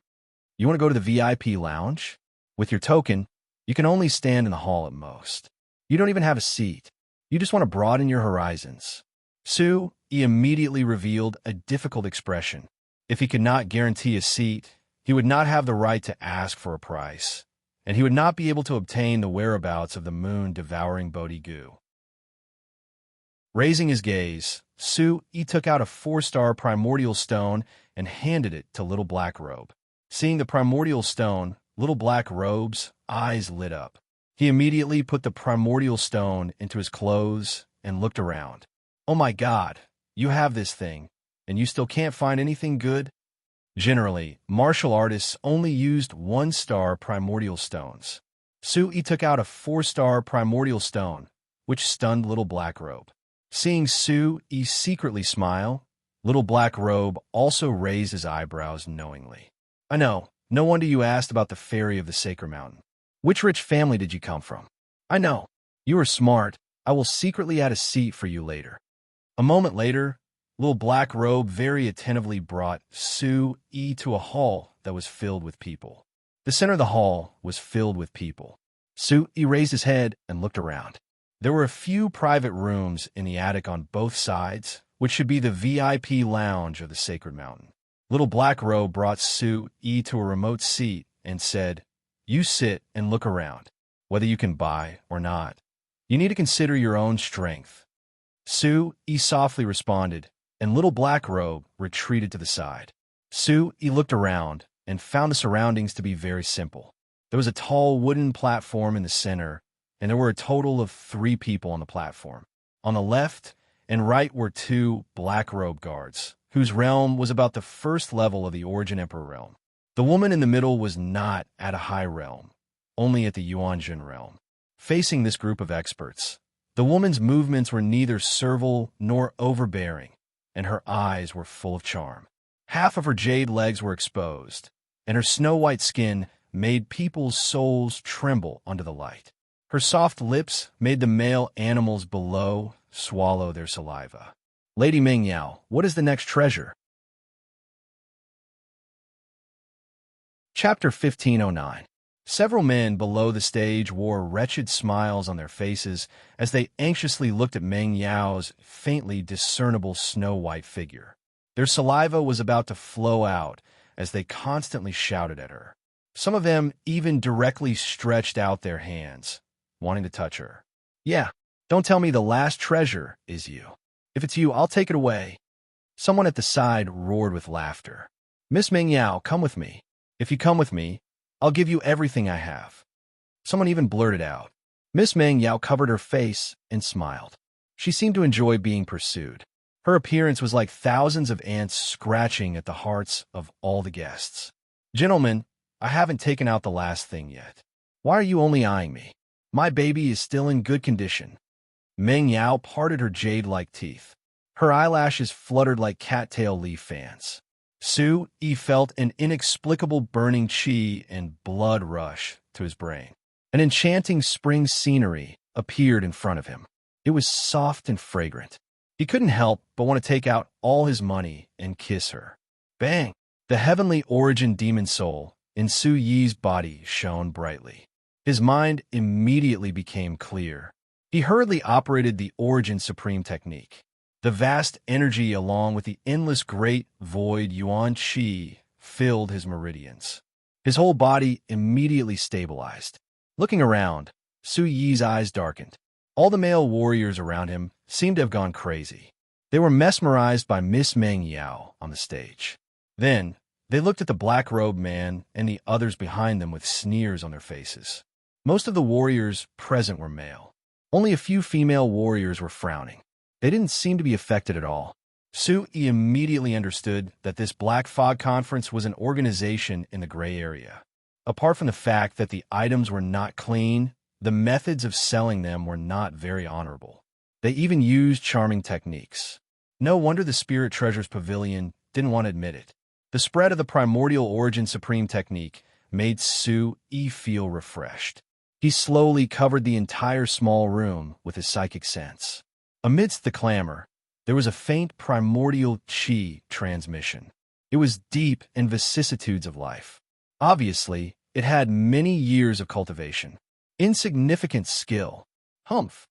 "You want to go to the VIP lounge? With your token, you can only stand in the hall at most. You don't even have a seat. You just want to broaden your horizons." Su-yi immediately revealed a difficult expression. If he could not guarantee a seat, he would not have the right to ask for a price, and he would not be able to obtain the whereabouts of the moon-devouring Bodhi-goo. Raising his gaze, Su-yi took out a 4-star primordial stone and handed it to Little Black Robe. Seeing the primordial stone, Little Black Robe's eyes lit up. He immediately put the primordial stone into his clothes and looked around. "Oh my God, you have this thing, and you still can't find anything good?" Generally, martial artists only used 1-star primordial stones. Su-yi took out a 4-star primordial stone, which stunned Little Black Robe. Seeing Su-yi secretly smile, Little Black Robe also raised his eyebrows knowingly. I know, no wonder you asked about the fairy of the Sacred Mountain. Which rich family did you come from? I know. You are smart. I will secretly add a seat for you later. A moment later, Little Black Robe very attentively brought Su-yi to a hall that was filled with people. The center of the hall was filled with people. Su-yi raised his head and looked around. There were a few private rooms in the attic on both sides, which should be the VIP lounge of the Sacred Mountain. Little Black Robe brought Su-yi to a remote seat and said, "You sit and look around, whether you can buy or not. You need to consider your own strength." Su-yi softly responded, and Little Black Robe retreated to the side. Su-yi looked around and found the surroundings to be very simple. There was a tall wooden platform in the center, and there were a total of 3 people on the platform. On the left and right were 2 Black Robe guards, whose realm was about the first level of the Origin Emperor realm. The woman in the middle was not at a high realm, only at the Yuanjun realm. Facing this group of experts, the woman's movements were neither servile nor overbearing, and her eyes were full of charm. Half of her jade legs were exposed, and her snow-white skin made people's souls tremble under the light. Her soft lips made the male animals below swallow their saliva. Lady Ming Yao, what is the next treasure? Chapter 1509. Several men below the stage wore wretched smiles on their faces as they anxiously looked at Meng Yao's faintly discernible snow-white figure. Their saliva was about to flow out as they constantly shouted at her. Some of them even directly stretched out their hands, wanting to touch her. "Yeah, don't tell me the last treasure is you. If it's you, I'll take it away." Someone at the side roared with laughter. "Miss Meng Yao, come with me. If you come with me, I'll give you everything I have." Someone even blurted out. Miss Meng Yao covered her face and smiled. She seemed to enjoy being pursued. Her appearance was like thousands of ants scratching at the hearts of all the guests. "Gentlemen, I haven't taken out the last thing yet. Why are you only eyeing me? My baby is still in good condition." Meng Yao parted her jade-like teeth. Her eyelashes fluttered like cattail leaf fans. Su-yi felt an inexplicable burning chi and blood rush to his brain. An enchanting spring scenery appeared in front of him. It was soft and fragrant. He couldn't help but want to take out all his money and kiss her. Bang! The heavenly origin demon soul in Su-yi's body shone brightly. His mind immediately became clear. He hurriedly operated the Origin Supreme technique. The vast energy along with the endless great void Yuan Qi filled his meridians. His whole body immediately stabilized. Looking around, Su-yi's eyes darkened. All the male warriors around him seemed to have gone crazy. They were mesmerized by Miss Meng Yao on the stage. Then, they looked at the black-robed man and the others behind them with sneers on their faces. Most of the warriors present were male. Only a few female warriors were frowning. They didn't seem to be affected at all. Su-yi immediately understood that this Black Fog Conference was an organization in the gray area. Apart from the fact that the items were not clean, the methods of selling them were not very honorable. They even used charming techniques. No wonder the Spirit Treasures Pavilion didn't want to admit it. The spread of the Primordial Origin Supreme technique made Su-yi feel refreshed. He slowly covered the entire small room with his psychic sense. Amidst the clamor, there was a faint primordial chi transmission. It was deep in vicissitudes of life. Obviously, it had many years of cultivation. Insignificant skill. Humph.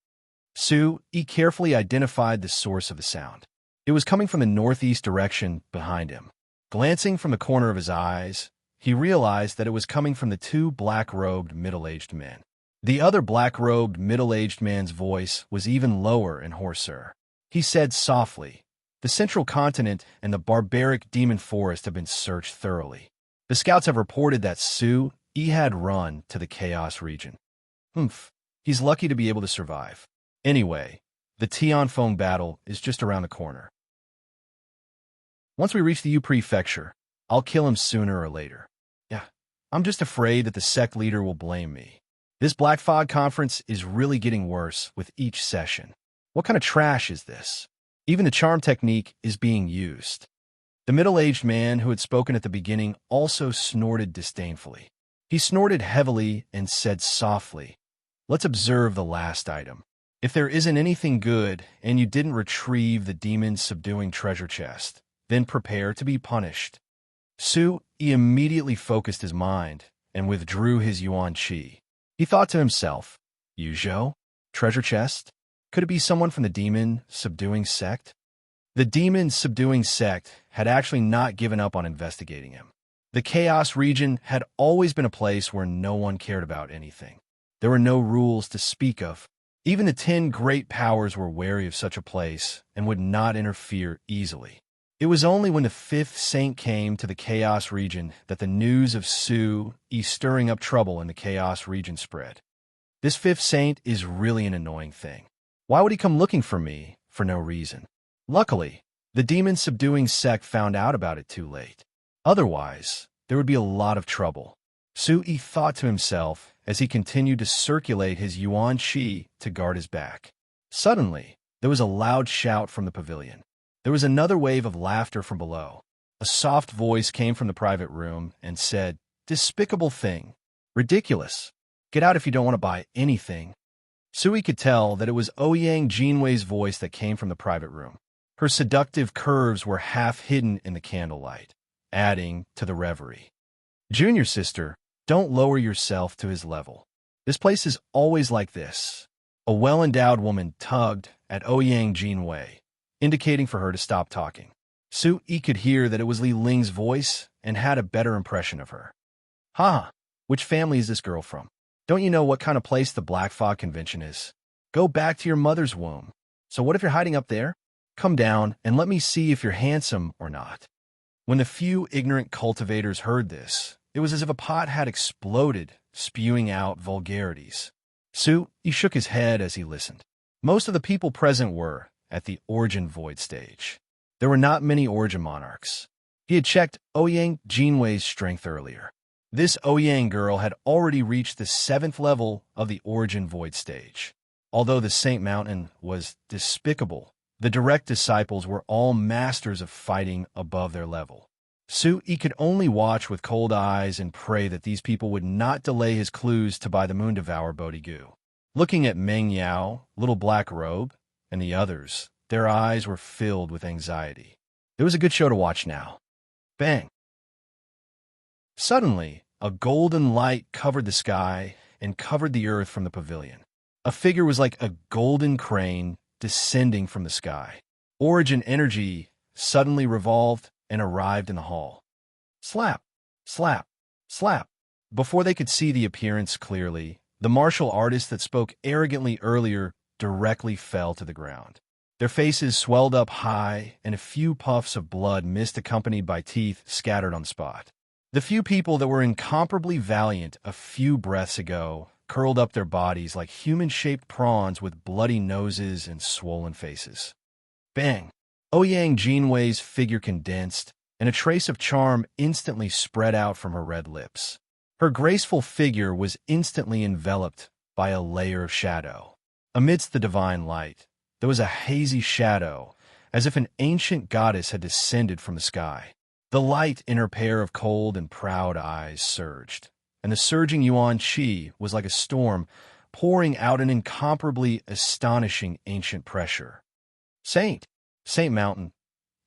Su-yi carefully identified the source of the sound. It was coming from the northeast direction behind him. Glancing from the corner of his eyes, he realized that it was coming from the 2 black-robed middle-aged men. The other black-robed middle-aged man's voice was even lower and hoarser. He said softly, "The Central Continent and the barbaric demon forest have been searched thoroughly. The scouts have reported that Su-yi had run to the Chaos region. Humph, he's lucky to be able to survive. Anyway, the Tianfeng battle is just around the corner. Once we reach the Yu Prefecture, I'll kill him sooner or later. Yeah, I'm just afraid that the sect leader will blame me. This Black Fog conference is really getting worse with each session. What kind of trash is this? Even the charm technique is being used. The middle-aged man who had spoken at the beginning also snorted disdainfully. He snorted heavily and said softly, "Let's observe the last item. If there isn't anything good and you didn't retrieve the demon-subduing treasure chest, then prepare to be punished." He immediately focused his mind and withdrew his yuan qi. He thought to himself, Yuzhou? Treasure chest? Could it be someone from the demon-subduing sect? The demon-subduing sect had actually not given up on investigating him. The Chaos region had always been a place where no one cared about anything. There were no rules to speak of. Even the 10 great powers were wary of such a place and would not interfere easily. It was only when the 5th saint came to the Chaos region that the news of stirring up trouble in the Chaos region spread. This 5th saint is really an annoying thing. Why would he come looking for me for no reason? Luckily, the demon-subduing sect found out about it too late. Otherwise, there would be a lot of trouble. Sui thought to himself as he continued to circulate his yuan qi to guard his back. Suddenly, there was a loud shout from the pavilion. There was another wave of laughter from below. A soft voice came from the private room and said, "Despicable thing. Ridiculous. Get out if you don't want to buy anything." Sui could tell that it was Ouyang Jinwei's voice that came from the private room. Her seductive curves were half hidden in the candlelight, adding to the reverie. "Junior sister, don't lower yourself to his level. This place is always like this." A well-endowed woman tugged at Ouyang Jinwei, indicating for her to stop talking. Sui could hear that it was Li Ling's voice and had a better impression of her. "Ha! Which family is this girl from? Don't you know what kind of place the Black Fog Convention is? Go back to your mother's womb. So what if you're hiding up there? Come down and let me see if you're handsome or not." When the few ignorant cultivators heard this, it was as if a pot had exploded, spewing out vulgarities. Sui shook his head as he listened. Most of the people present were at the Origin Void stage. There were not many Origin monarchs. He had checked Ouyang Jinwei's strength earlier. This Ouyang girl had already reached the 7th level of the Origin Void stage. Although the Saint Mountain was despicable, the direct disciples were all masters of fighting above their level. Sui could only watch with cold eyes and pray that these people would not delay his clues to buy the Moon Devourer Bodigu. Looking at Meng Yao, Little Black Robe, and the others, their eyes were filled with anxiety. It was a good show to watch now. Bang! Suddenly, a golden light covered the sky and covered the earth from the pavilion. A figure was like a golden crane descending from the sky. Origin energy suddenly revolved and arrived in the hall. Slap! Slap! Slap! Before they could see the appearance clearly, the martial artists that spoke arrogantly earlier directly fell to the ground. Their faces swelled up high, and a few puffs of blood mist accompanied by teeth scattered on the spot. The few people that were incomparably valiant a few breaths ago curled up their bodies like human-shaped prawns with bloody noses and swollen faces. Bang! Ouyang Jinwei's figure condensed, and a trace of charm instantly spread out from her red lips. Her graceful figure was instantly enveloped by a layer of shadow. Amidst the divine light, there was a hazy shadow, as if an ancient goddess had descended from the sky. The light in her pair of cold and proud eyes surged, and the surging yuan qi was like a storm, pouring out an incomparably astonishing ancient pressure. Saint Mountain.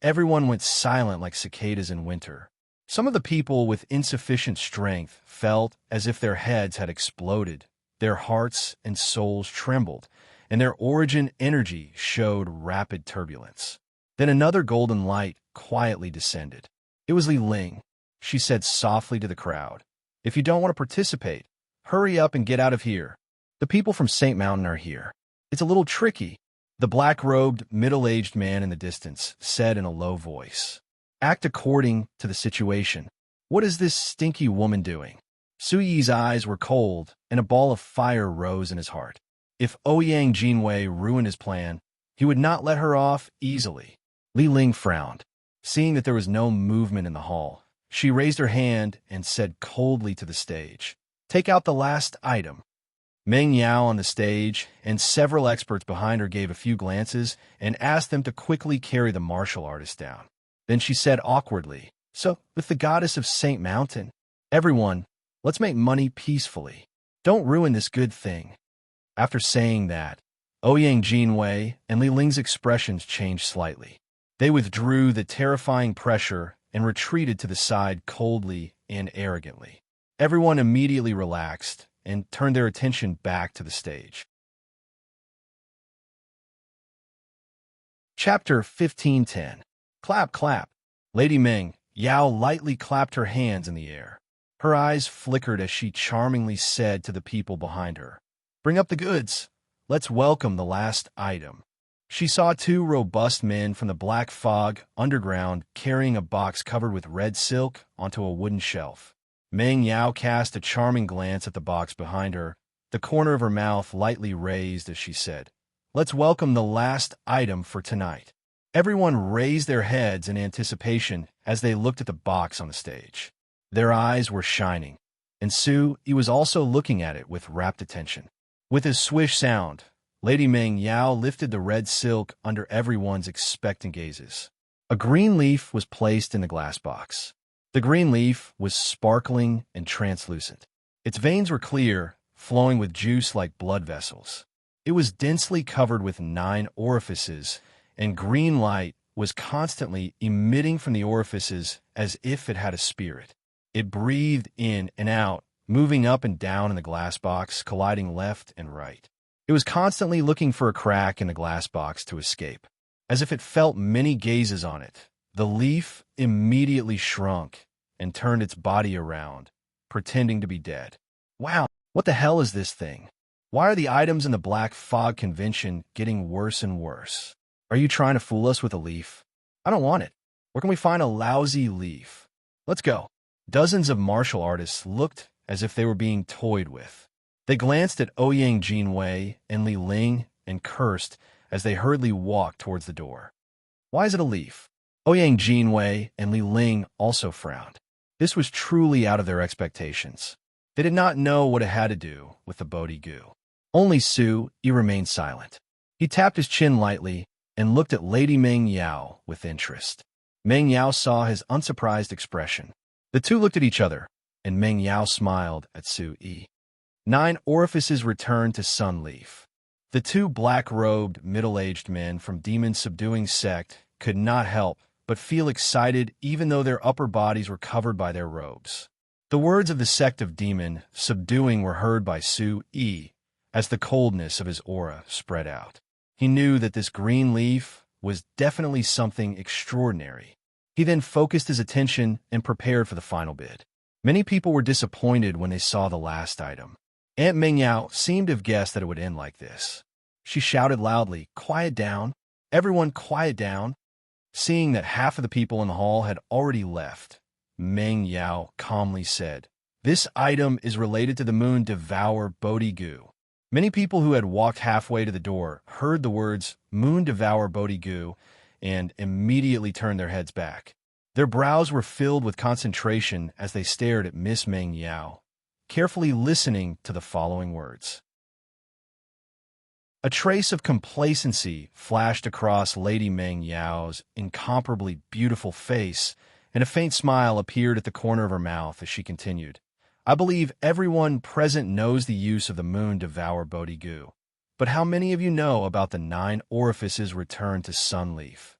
Everyone went silent like cicadas in winter. Some of the people with insufficient strength felt as if their heads had exploded, their hearts and souls trembled, and their origin energy showed rapid turbulence. Then another golden light quietly descended. It was Li Ling. She said softly to the crowd, "If you don't want to participate, hurry up and get out of here. The people from Saint Mountain are here. It's a little tricky." The black-robed, middle-aged man in the distance said in a low voice, "Act according to the situation. What is this stinky woman doing?" Sui's eyes were cold, and a ball of fire rose in his heart. If Ouyang Jinwei ruined his plan, he would not let her off easily. Li Ling frowned. Seeing that there was no movement in the hall, she raised her hand and said coldly to the stage, "Take out the last item." Meng Yao on the stage and several experts behind her gave a few glances and asked them to quickly carry the martial artist down. Then she said awkwardly, "So, with the goddess of Saint Mountain, everyone, let's make money peacefully. Don't ruin this good thing." After saying that, Ouyang Jinwei and Li Ling's expressions changed slightly. They withdrew the terrifying pressure and retreated to the side coldly and arrogantly. Everyone immediately relaxed and turned their attention back to the stage. Chapter 15:10. Clap, clap. Lady Meng Yao lightly clapped her hands in the air. Her eyes flickered as she charmingly said to the people behind her, "Bring up the goods. Let's welcome the last item." She saw two robust men from the black fog underground carrying a box covered with red silk onto a wooden shelf. Meng Yao cast a charming glance at the box behind her, the corner of her mouth lightly raised as she said, "Let's welcome the last item for tonight." Everyone raised their heads in anticipation as they looked at the box on the stage. Their eyes were shining, and He was also looking at it with rapt attention. With a swish sound, Lady Meng Yao lifted the red silk under everyone's expectant gazes. A green leaf was placed in the glass box. The green leaf was sparkling and translucent. Its veins were clear, flowing with juice like blood vessels. It was densely covered with 9 orifices, and green light was constantly emitting from the orifices as if it had a spirit. It breathed in and out, moving up and down in the glass box, colliding left and right. It was constantly looking for a crack in the glass box to escape. As if it felt many gazes on it, the leaf immediately shrunk and turned its body around, pretending to be dead. Wow, what the hell is this thing? Why are the items in the Black Fog Convention getting worse and worse? Are you trying to fool us with a leaf? I don't want it. Where can we find a lousy leaf? Let's go. Dozens of martial artists looked as if they were being toyed with. They glanced at Ouyang Jinwei and Li Ling and cursed as they hurriedly walked towards the door. Why is it a leaf? Ouyang Jinwei and Li Ling also frowned. This was truly out of their expectations. They did not know what it had to do with the Bodhi Gu. Only He remained silent. He tapped his chin lightly and looked at Lady Meng Yao with interest. Meng Yao saw his unsurprised expression. The two looked at each other, and Meng Yao smiled at Yi. 9 orifices returned to Sunleaf. The two black-robed, middle-aged men from Demon Subduing Sect could not help but feel excited even though their upper bodies were covered by their robes. The words of the sect of Demon Subduing were heard by Yi as the coldness of his aura spread out. He knew that this green leaf was definitely something extraordinary. He then focused his attention and prepared for the final bid. Many people were disappointed when they saw the last item. Aunt Meng Yao seemed to have guessed that it would end like this. She shouted loudly, "Quiet down! Everyone quiet down!" Seeing that half of the people in the hall had already left, Meng Yao calmly said, "This item is related to the Moon Devour Bodhi Gu." Many people who had walked halfway to the door heard the words Moon Devour Bodhi Gu and immediately turned their heads back. Their brows were filled with concentration as they stared at Miss Meng Yao, carefully listening to the following words. A trace of complacency flashed across Lady Meng Yao's incomparably beautiful face, and a faint smile appeared at the corner of her mouth as she continued. "I believe everyone present knows the use of the Moon Devour Bodhi Gu, but how many of you know about the 9 orifices returned to Sunleaf?"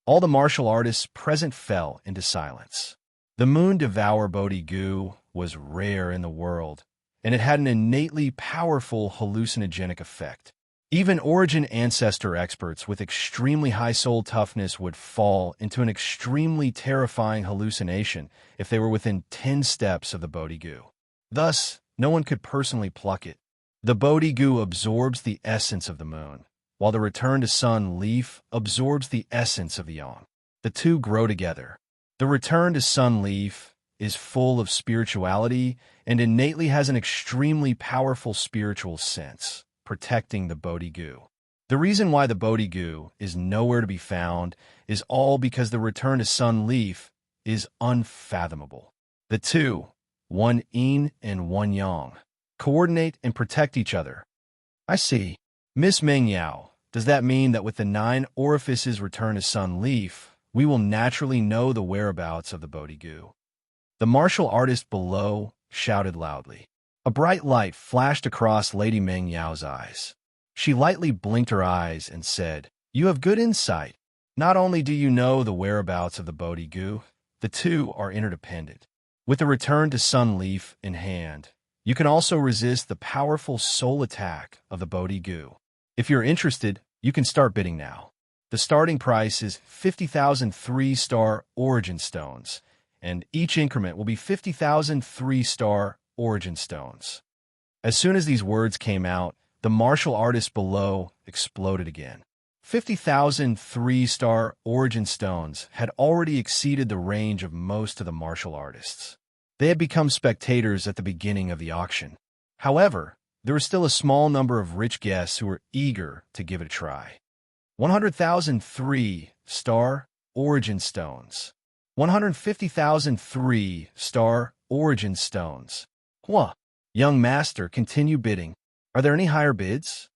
All the martial artists present fell into silence. The Moon Devour Bodhi Gu was rare in the world, and it had an innately powerful hallucinogenic effect. Even origin ancestor experts with extremely high soul toughness would fall into an extremely terrifying hallucination if they were within 10 steps of the Bodhi Gu. Thus, no one could personally pluck it. The Bodhi Gu absorbs the essence of the moon, while the return to sun leaf absorbs the essence of the yang. The two grow together. The return to sun leaf is full of spirituality and innately has an extremely powerful spiritual sense, protecting the Bodhi Gu. The reason why the Bodhi Gu is nowhere to be found is all because the return to sun leaf is unfathomable. The two, one yin and one yang, coordinate, and protect each other. I see. Miss Meng Yao, does that mean that with the 9 orifices returned to Sun Leaf, we will naturally know the whereabouts of the Bodhi Goo? The martial artist below shouted loudly. A bright light flashed across Lady Meng Yao's eyes. She lightly blinked her eyes and said, "You have good insight. Not only do you know the whereabouts of the Bodhi Goo, the two are interdependent. With the return to Sun Leaf in hand, you can also resist the powerful soul attack of the Bodhi Goo. If you're interested, you can start bidding now. The starting price is 50,000 3-star Origin Stones, and each increment will be 50,000 3-star Origin Stones." As soon as these words came out, the martial artist below exploded again. 50,000 3-star Origin Stones had already exceeded the range of most of the martial artists. They had become spectators at the beginning of the auction. However, there was still a small number of rich guests who were eager to give it a try. 100,000 3-star Origin Stones. 150,000 3-star Origin Stones. What? Young master, continue bidding. Are there any higher bids?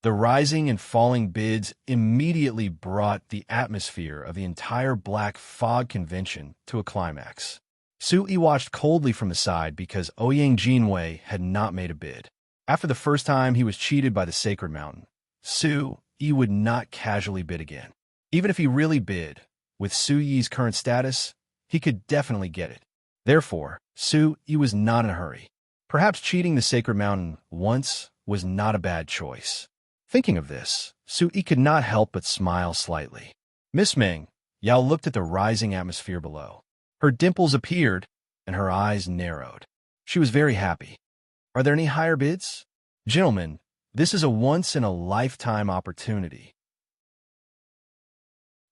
The rising and falling bids immediately brought the atmosphere of the entire Black Fog convention to a climax. Su-yi watched coldly from the side because Ouyang Jinwei had not made a bid. After the first time he was cheated by the Sacred Mountain, Su-yi would not casually bid again. Even if he really bid, with Su-yi's current status, he could definitely get it. Therefore, Su-yi was not in a hurry. Perhaps cheating the Sacred Mountain once was not a bad choice. Thinking of this, Su-yi could not help but smile slightly. Miss Meng Yao looked at the rising atmosphere below. Her dimples appeared, and her eyes narrowed. She was very happy. Are there any higher bids? Gentlemen, this is a once-in-a-lifetime opportunity.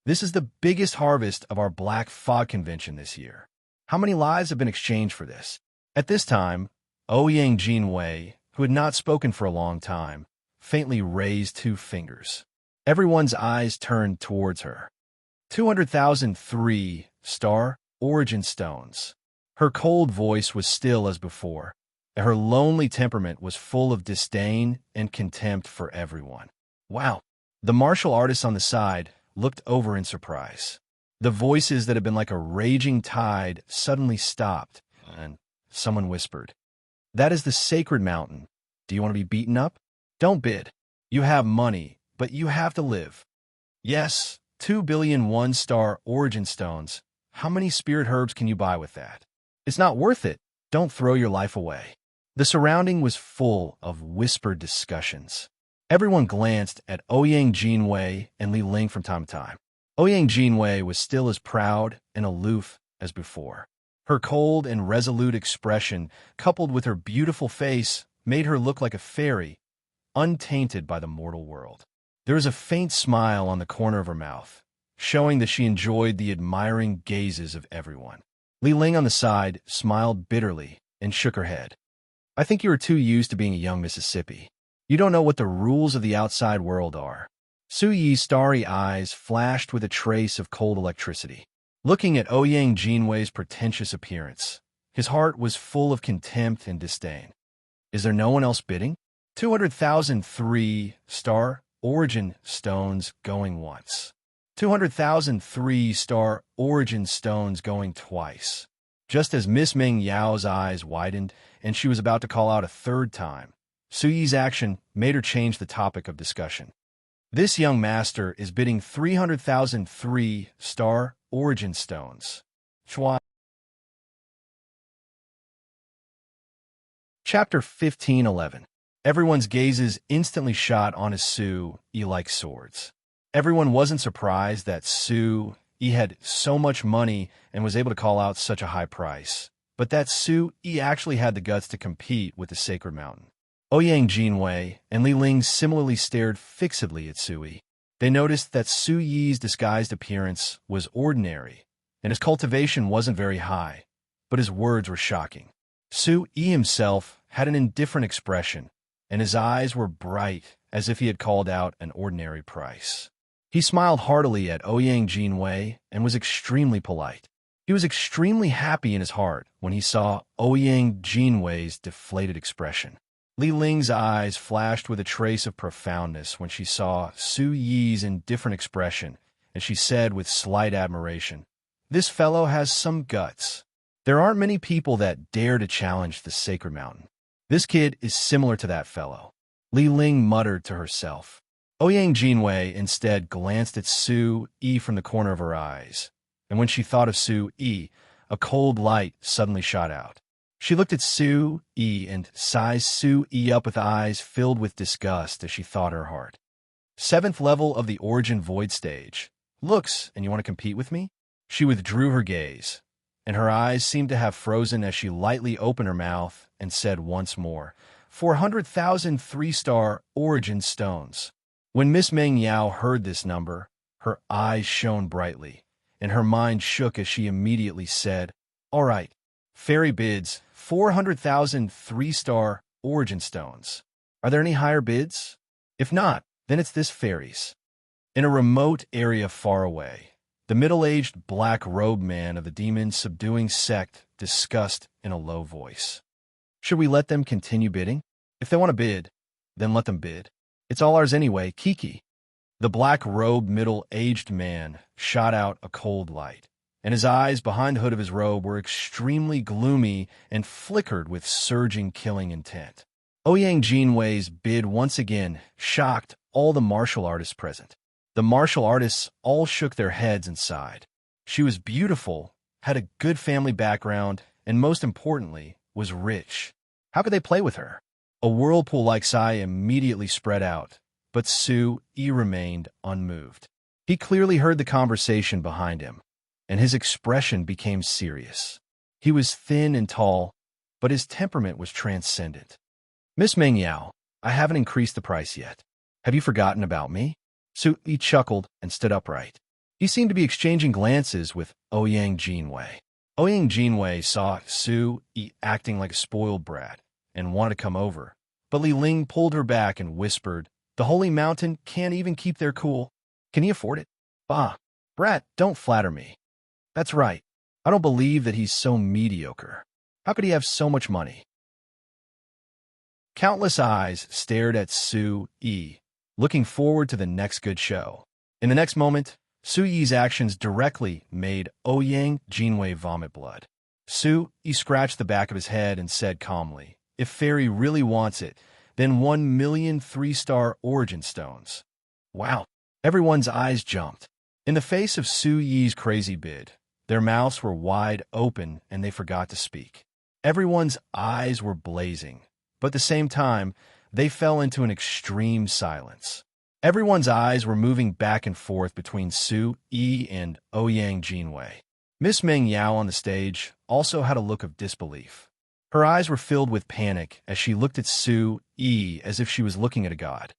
This is the biggest harvest of our Black Fog convention this year. How many lives have been exchanged for this? At this time, Ouyang Jinwei, who had not spoken for a long time, faintly raised 2 fingers. Everyone's eyes turned towards her. 200,000 3-star Origin Stones. Her cold voice was still as before, and her lonely temperament was full of disdain and contempt for everyone. Wow! The martial artists on the side looked over in surprise. The voices that had been like a raging tide suddenly stopped, and someone whispered, "That is the Sacred Mountain. Do you want to be beaten up? Don't bid. You have money, but you have to live." Yes, 2 billion 1-star Origin Stones. How many spirit herbs can you buy with that? It's not worth it. Don't throw your life away. The surrounding was full of whispered discussions. Everyone glanced at Ouyang Jinwei and Li Ling from time to time. Ouyang Jinwei was still as proud and aloof as before. Her cold and resolute expression, coupled with her beautiful face, made her look like a fairy, untainted by the mortal world. There was a faint smile on the corner of her mouth, showing that she enjoyed the admiring gazes of everyone. Li Ling on the side smiled bitterly and shook her head. "I think you are too used to being a young Mississippi. You don't know what the rules of the outside world are." Su-yi's starry eyes flashed with a trace of cold electricity. Looking at Ouyang Jinwei's pretentious appearance, his heart was full of contempt and disdain. Is there no one else bidding? 200,000 3-star Origin Stones going once. 200,000 3-star Origin Stones going twice. Just as Miss Meng Yao's eyes widened and she was about to call out a third time, Su-yi's action made her change the topic of discussion. This young master is bidding 300,000 3-star Origin Stones. Chua. Chapter 15:11. Everyone's gazes instantly shot on his Su-yi like swords. Everyone wasn't surprised that Su-yi had so much money and was able to call out such a high price, but that Su-yi actually had the guts to compete with the Sacred Mountain. Ouyang Jinwei and Li Ling similarly stared fixedly at Su-yi. They noticed that Su-yi's disguised appearance was ordinary, and his cultivation wasn't very high, but his words were shocking. Su-yi himself had an indifferent expression, and his eyes were bright as if he had called out an ordinary price. He smiled heartily at Ouyang Jinwei and was extremely polite. He was extremely happy in his heart when he saw Ouyang Jinwei's deflated expression. Li Ling's eyes flashed with a trace of profoundness when she saw Su Yi's indifferent expression, and she said with slight admiration, "This fellow has some guts. There aren't many people that dare to challenge the sacred mountain. This kid is similar to that fellow." Li Ling muttered to herself. Ouyang Jinwei instead glanced at Su Yi from the corner of her eyes, and when she thought of Su Yi, a cold light suddenly shot out. She looked at Su Yi and sized Su Yi up with eyes filled with disgust as she thought her heart. "Seventh level of the Origin Void stage. Looks, and you want to compete with me?" She withdrew her gaze, and her eyes seemed to have frozen as she lightly opened her mouth and said once more, 400,000 three-star Origin stones. When Miss Meng Yao heard this number, her eyes shone brightly, and her mind shook as she immediately said, "All right, fairy bids, 400,000 three-star Origin stones. Are there any higher bids? If not, then it's this fairy's." In a remote area far away, the middle-aged black-robed man of the demon subduing sect discussed in a low voice. "Should we let them continue bidding? If they want to bid, then let them bid. It's all ours anyway, Kiki." The black-robed middle-aged man shot out a cold light, and his eyes behind the hood of his robe were extremely gloomy and flickered with surging killing intent. Ouyang Jinwei's bid once again shocked all the martial artists present. The martial artists all shook their heads and sighed. She was beautiful, had a good family background, and most importantly, was rich. How could they play with her? A whirlpool-like sigh immediately spread out, but Su Yi remained unmoved. He clearly heard the conversation behind him, and his expression became serious. He was thin and tall, but his temperament was transcendent. "Miss Meng Yao, I haven't increased the price yet. Have you forgotten about me?" Su Yi chuckled and stood upright. He seemed to be exchanging glances with Ouyang Jinwei. Ouyang Jinwei saw Su Yi acting like a spoiled brat and wanted to come over, but Li Ling pulled her back and whispered, "The Holy Mountain can't even keep their cool. Can he afford it? Bah, brat, don't flatter me. That's right. I don't believe that he's so mediocre. How could he have so much money?" Countless eyes stared at Su Yi, looking forward to the next good show. In the next moment, Su Yi's actions directly made Ouyang Jinwei vomit blood. Su Yi scratched the back of his head and said calmly, "If Fairy really wants it, then 1,000,000 three-star Origin stones." Wow! Everyone's eyes jumped. In the face of Su Yi's crazy bid, their mouths were wide open and they forgot to speak. Everyone's eyes were blazing, but at the same time, they fell into an extreme silence. Everyone's eyes were moving back and forth between Su Yi and Ouyang Jinwei. Miss Meng Yao on the stage also had a look of disbelief. Her eyes were filled with panic as she looked at Su Yi as if she was looking at a god.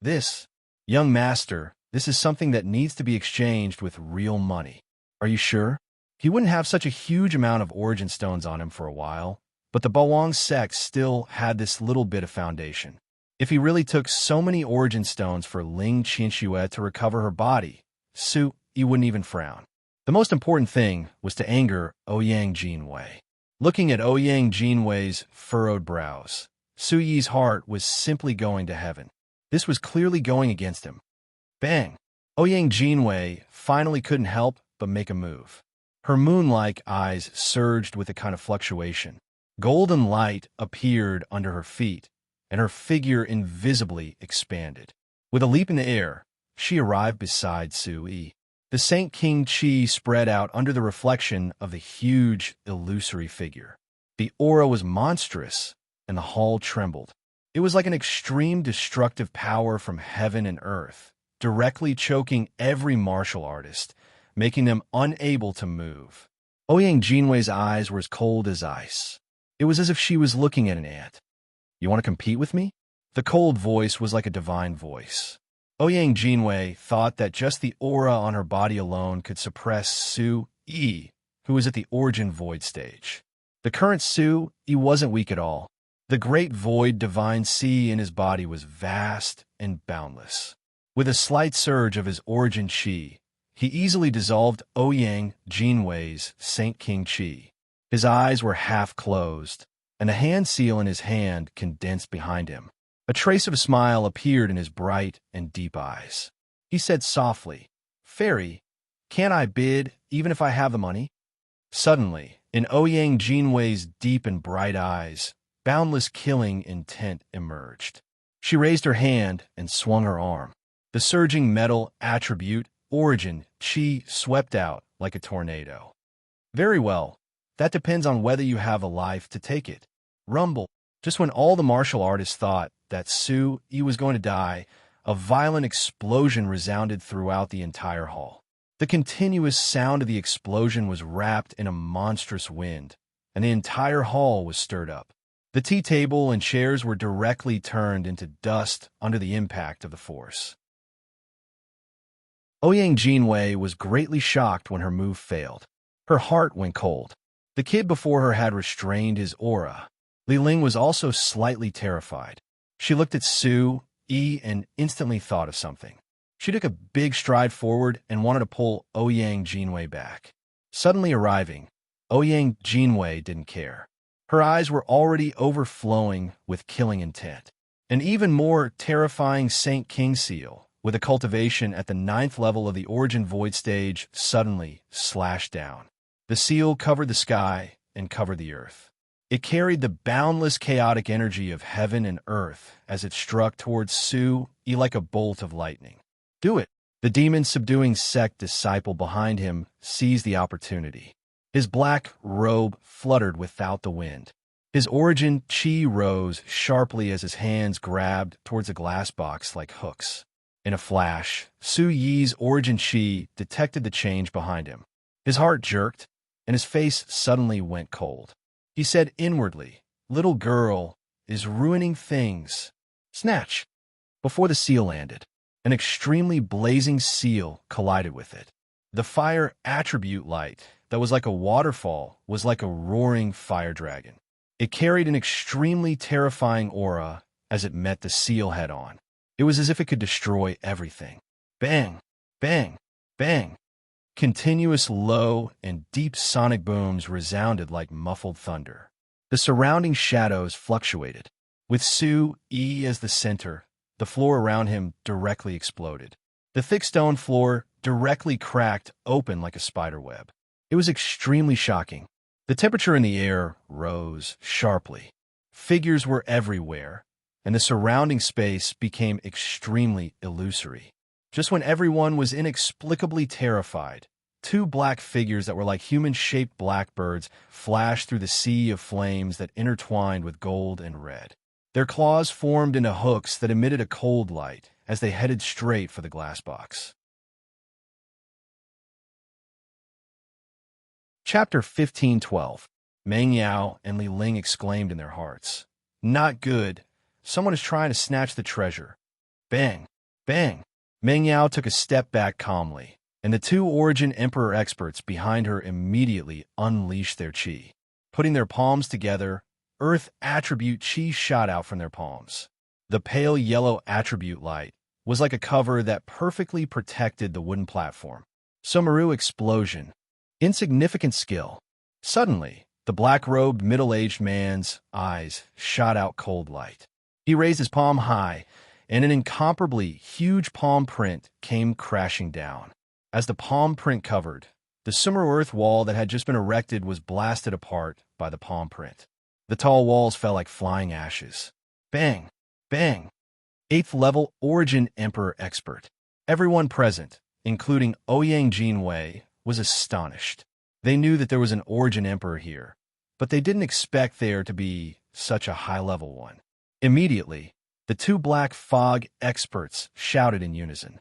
"This, young master, this is something that needs to be exchanged with real money. Are you sure?" He wouldn't have such a huge amount of Origin stones on him for a while, but the Bawang sect still had this little bit of foundation. If he really took so many Origin stones for Ling Qianxue to recover her body, Su Yi wouldn't even frown. The most important thing was to anger Ouyang Jinwei. Looking at Ouyang Jinwei's furrowed brows, Su Yi's heart was simply going to heaven. This was clearly going against him. Bang! Ouyang Jinwei finally couldn't help but make a move. Her moon-like eyes surged with a kind of fluctuation. Golden light appeared under her feet, and her figure invisibly expanded. With a leap in the air, she arrived beside Su Yi. The Saint King Qi spread out under the reflection of the huge, illusory figure. The aura was monstrous, and the hall trembled. It was like an extreme destructive power from heaven and earth, directly choking every martial artist, making them unable to move. Ouyang Jinwei's eyes were as cold as ice. It was as if she was looking at an ant. "You want to compete with me?" The cold voice was like a divine voice. Ouyang Jinwei thought that just the aura on her body alone could suppress Su Yi, who was at the Origin Void stage. The current Su Yi wasn't weak at all. The great void divine sea in his body was vast and boundless. With a slight surge of his origin Qi, he easily dissolved Ouyang Jinwei's Saint King Qi. His eyes were half closed, and the hand seal in his hand condensed behind him. A trace of a smile appeared in his bright and deep eyes. He said softly, "Fairy, can't I bid, even if I have the money?" Suddenly, in Ouyang Jinwei's deep and bright eyes, boundless killing intent emerged. She raised her hand and swung her arm. The surging metal attribute, origin, qi, swept out like a tornado. "Very well. That depends on whether you have a life to take it." Rumble. Just when all the martial artists thought that Su Yi was going to die, a violent explosion resounded throughout the entire hall. The continuous sound of the explosion was wrapped in a monstrous wind, and the entire hall was stirred up. The tea table and chairs were directly turned into dust under the impact of the force. Ouyang Jinwei was greatly shocked when her move failed. Her heart went cold. The kid before her had restrained his aura. Li Ling was also slightly terrified. She looked at Su Yi and instantly thought of something. She took a big stride forward and wanted to pull Ouyang Jinwei back. Suddenly arriving, Ouyang Jinwei didn't care. Her eyes were already overflowing with killing intent. An even more terrifying Saint King seal, with a cultivation at the 9th level of the Origin Void stage, suddenly slashed down. The seal covered the sky and covered the earth. It carried the boundless chaotic energy of heaven and earth as it struck towards Su Yi like a bolt of lightning. "Do it!" The demon-subduing sect disciple behind him seized the opportunity. His black robe fluttered without the wind. His origin chi rose sharply as his hands grabbed towards a glass box like hooks. In a flash, Su Yi's origin chi detected the change behind him. His heart jerked, and his face suddenly went cold. He said inwardly, "Little girl is ruining things." Snatch! Before the seal landed, an extremely blazing seal collided with it. The fire attribute light that was like a waterfall was like a roaring fire dragon. It carried an extremely terrifying aura as it met the seal head-on. It was as if it could destroy everything. Bang! Bang! Bang! Continuous low and deep sonic booms resounded like muffled thunder. The surrounding shadows fluctuated. With Su Yi as the center, the floor around him directly exploded. The thick stone floor directly cracked open like a spider web. It was extremely shocking. The temperature in the air rose sharply. Figures were everywhere, and the surrounding space became extremely illusory. Just when everyone was inexplicably terrified, two black figures that were like human-shaped blackbirds flashed through the sea of flames that intertwined with gold and red. Their claws formed into hooks that emitted a cold light as they headed straight for the glass box. Chapter 15:12. Meng Yao and Li Ling exclaimed in their hearts. "Not good. Someone is trying to snatch the treasure." Bang! Bang! Meng Yao took a step back calmly, and the two Origin Emperor experts behind her immediately unleashed their qi. Putting their palms together, Earth attribute qi shot out from their palms. The pale yellow attribute light was like a cover that perfectly protected the wooden platform. Somaru explosion. Insignificant skill. Suddenly, the black-robed middle-aged man's eyes shot out cold light. He raised his palm high, and an incomparably huge palm print came crashing down. As the palm print covered, the Sumeru earth wall that had just been erected was blasted apart by the palm print. The tall walls fell like flying ashes. Bang! Bang! 8th level Origin Emperor expert. Everyone present, including Ouyang Jinwei, was astonished. They knew that there was an Origin Emperor here, but they didn't expect there to be such a high-level one. Immediately, the two black fog experts shouted in unison,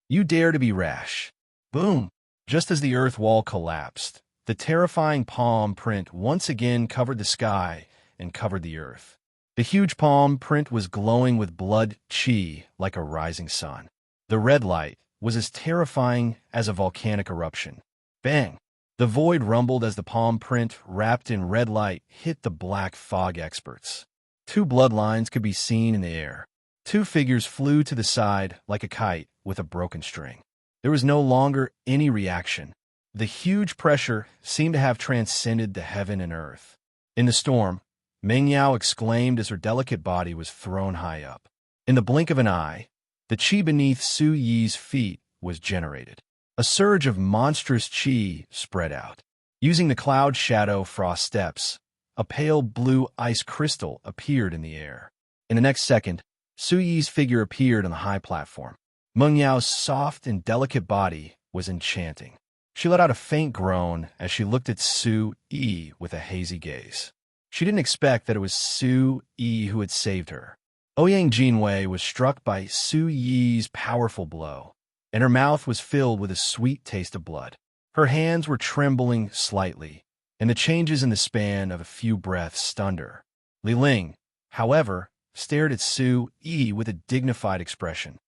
"You dare to be rash!" Boom! Just as the earth wall collapsed, the terrifying palm print once again covered the sky and covered the earth. The huge palm print was glowing with blood qi like a rising sun. The red light was as terrifying as a volcanic eruption. Bang! The void rumbled as the palm print, wrapped in red light, hit the black fog experts. Two bloodlines could be seen in the air. Two figures flew to the side like a kite with a broken string. There was no longer any reaction. The huge pressure seemed to have transcended the heaven and earth. In the storm, Meng Yao exclaimed as her delicate body was thrown high up. In the blink of an eye, the qi beneath Su Yi's feet was generated. A surge of monstrous qi spread out. Using the cloud shadow frost steps, a pale blue ice crystal appeared in the air. In the next second, Su Yi's figure appeared on the high platform. Meng Yao's soft and delicate body was enchanting. She let out a faint groan as she looked at Su Yi with a hazy gaze. She didn't expect that it was Su Yi who had saved her. Ouyang Jinwei was struck by Su Yi's powerful blow, and her mouth was filled with a sweet taste of blood. Her hands were trembling slightly, and the changes in the span of a few breaths stunned her. Li Ling, however, stared at Su Yi with a dignified expression.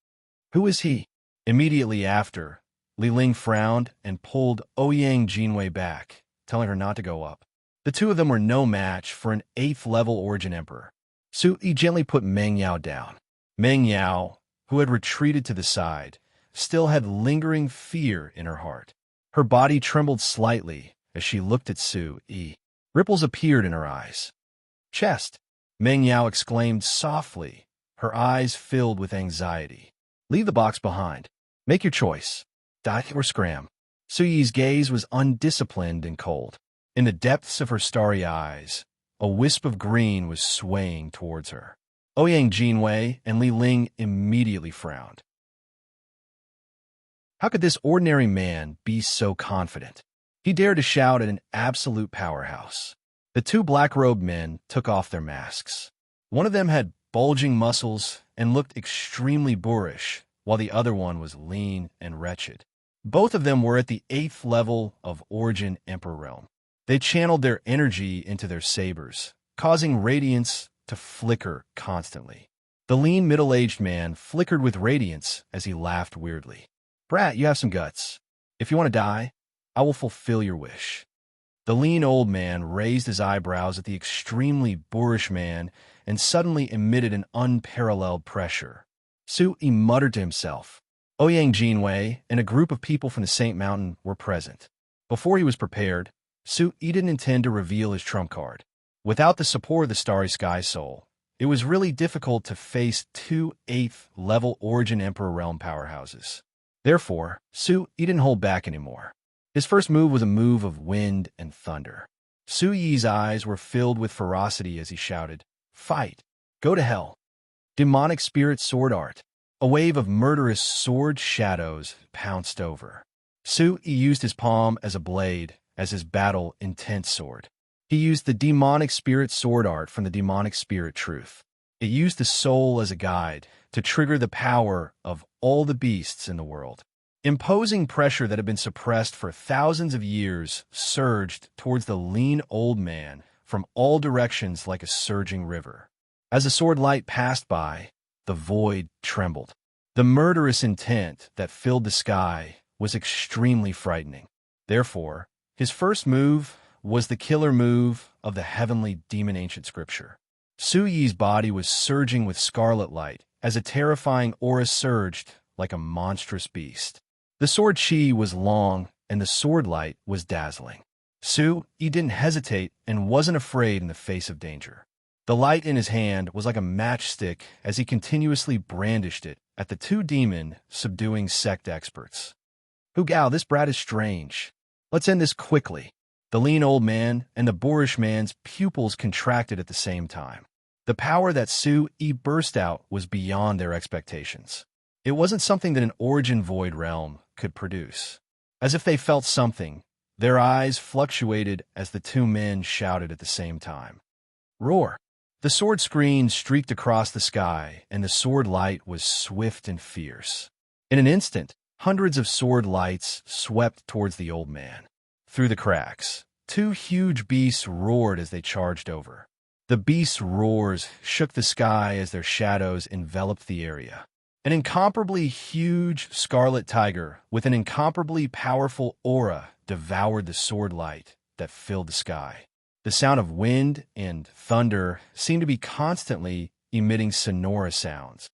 "Who is he?" Immediately after, Li Ling frowned and pulled Ouyang Jinwei back, telling her not to go up. The two of them were no match for an 8th-level Origin Emperor. Su Yi gently put Meng Yao down. Meng Yao, who had retreated to the side, still had lingering fear in her heart. Her body trembled slightly as she looked at Su Yi. Ripples appeared in her eyes. "Chest!" Meng Yao exclaimed softly, her eyes filled with anxiety. "Leave the box behind. Make your choice. Die or scram." Su Yi's gaze was undisciplined and cold. In the depths of her starry eyes, a wisp of green was swaying towards her. Ouyang Jinwei and Li Ling immediately frowned. How could this ordinary man be so confident? He dared to shout at an absolute powerhouse. The two black-robed men took off their masks. One of them had bulging muscles and looked extremely boorish, while the other one was lean and wretched. Both of them were at the 8th level of Origin Emperor realm. They channeled their energy into their sabers, causing radiance to flicker constantly. The lean middle-aged man flickered with radiance as he laughed weirdly. "Brat, you have some guts. If you want to die, I will fulfill your wish." The lean old man raised his eyebrows at the extremely boorish man and suddenly emitted an unparalleled pressure. Su Yi muttered to himself. Ouyang Jinwei and a group of people from the Saint Mountain were present. Before he was prepared, Su Yi didn't intend to reveal his trump card. Without the support of the Starry Sky Soul, it was really difficult to face two 8th-level Origin Emperor realm powerhouses. Therefore, Su Yi didn't hold back anymore. His first move was a move of wind and thunder. Su Yi's eyes were filled with ferocity as he shouted, "Fight! Go to hell!" Demonic Spirit Sword Art. A wave of murderous sword shadows pounced over. Su Yi used his palm as a blade as his battle-intent sword. He used the Demonic Spirit Sword Art from the Demonic Spirit Truth. It used the soul as a guide to trigger the power of all the beasts in the world. Imposing pressure that had been suppressed for thousands of years surged towards the lean old man from all directions like a surging river. As the sword light passed by, the void trembled. The murderous intent that filled the sky was extremely frightening. Therefore, his first move was the killer move of the heavenly demon ancient scripture. Su Yi's body was surging with scarlet light as a terrifying aura surged like a monstrous beast. The sword chi was long, and the sword light was dazzling. Su Yi didn't hesitate and wasn't afraid in the face of danger. The light in his hand was like a matchstick as he continuously brandished it at the two demon subduing sect experts. "Hu Gao, this brat is strange. Let's end this quickly." The lean old man and the boorish man's pupils contracted at the same time. The power that Su Yi burst out was beyond their expectations. It wasn't something that an Origin Void realm could produce. As if they felt something, their eyes fluctuated as the two men shouted at the same time. "Roar!" The sword screen streaked across the sky, and the sword light was swift and fierce. In an instant, hundreds of sword lights swept towards the old man. Through the cracks, two huge beasts roared as they charged over. The beasts' roars shook the sky as their shadows enveloped the area. An incomparably huge scarlet tiger with an incomparably powerful aura devoured the sword light that filled the sky. The sound of wind and thunder seemed to be constantly emitting sonorous sounds.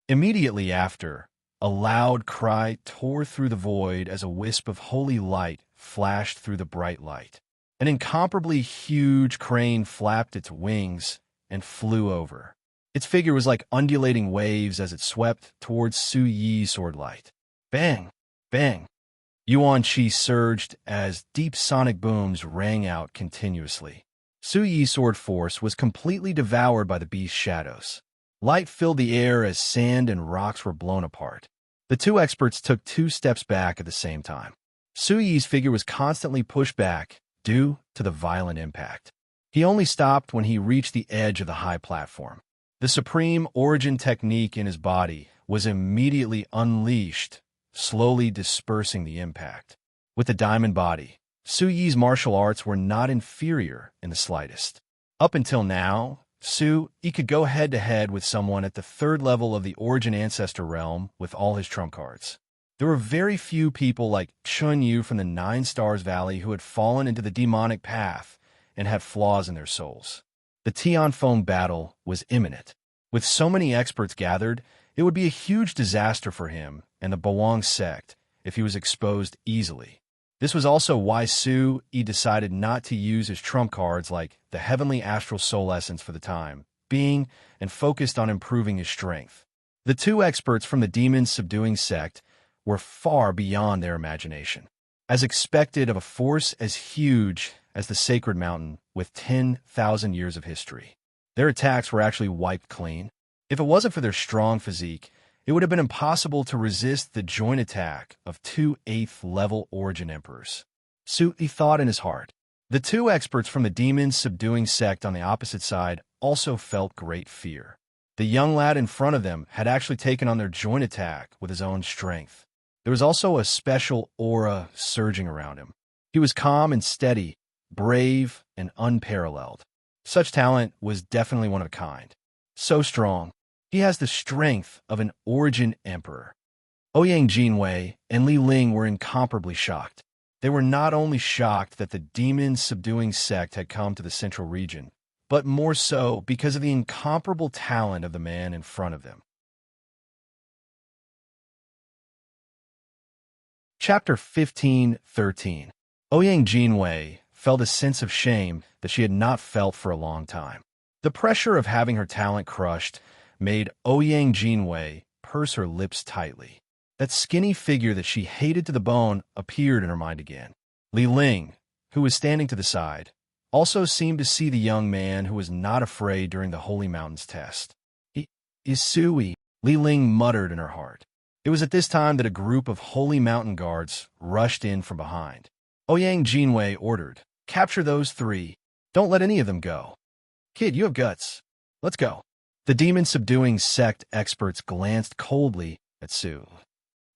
Immediately after, a loud cry tore through the void as a wisp of holy light flashed through the bright light. An incomparably huge crane flapped its wings and flew over. Its figure was like undulating waves as it swept towards Su Yi's sword light. Bang! Bang! Yuan Qi surged as deep sonic booms rang out continuously. Su Yi's sword force was completely devoured by the beast's shadows. Light filled the air as sand and rocks were blown apart. The two experts took 2 steps back at the same time. Su Yi's figure was constantly pushed back due to the violent impact. He only stopped when he reached the edge of the high platform. The supreme origin technique in his body was immediately unleashed, slowly dispersing the impact. With the diamond body, Su Yi's martial arts were not inferior in the slightest. Up until now, Su Yi could go head-to-head with someone at the 3rd level of the Origin Ancestor realm with all his trump cards. There were very few people like Chun Yu from the 9 Stars Valley who had fallen into the demonic path and had flaws in their souls. The Tianfeng battle was imminent. With so many experts gathered, it would be a huge disaster for him and the Bawang sect if he was exposed easily. This was also why Su Yi decided not to use his trump cards like the Heavenly Astral Soul Essence for the time being and focused on improving his strength. The 2 experts from the Demon Subduing sect were far beyond their imagination. As expected of a force as huge as the Sacred Mountain with 10,000 years of history, their attacks were actually wiped clean. If it wasn't for their strong physique, it would have been impossible to resist the joint attack of 2 8th-level Origin Emperors. Su Yi thought in his heart. The 2 experts from the Demon Subduing sect on the opposite side also felt great fear. The young lad in front of them had actually taken on their joint attack with his own strength. There was also a special aura surging around him. He was calm and steady, brave and unparalleled. Such talent was definitely one of a kind. So strong. He has the strength of an Origin Emperor. Ouyang Jinwei and Li Ling were incomparably shocked. They were not only shocked that the Demon Subduing sect had come to the central region, but more so because of the incomparable talent of the man in front of them. Chapter 15:13. Ouyang Jinwei felt a sense of shame that she had not felt for a long time. The pressure of having her talent crushed made Ouyang Jinwei purse her lips tightly. That skinny figure that she hated to the bone appeared in her mind again. Li Ling, who was standing to the side, also seemed to see the young man who was not afraid during the Holy Mountains test. He is Su Yi, Li Ling muttered in her heart. It was at this time that a group of Holy Mountain guards rushed in from behind. Ouyang Jinwei ordered, "Capture those 3. Don't let any of them go. Kid, you have guts. Let's go." The Demon Subduing sect experts glanced coldly at Su.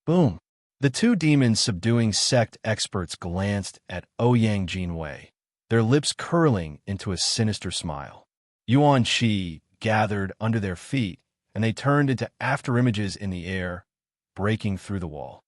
Boom. The 2 Demon Subduing sect experts glanced at Ouyang Jinwei, their lips curling into a sinister smile. Yuan Qi gathered under their feet, and they turned into afterimages in the air, breaking through the wall.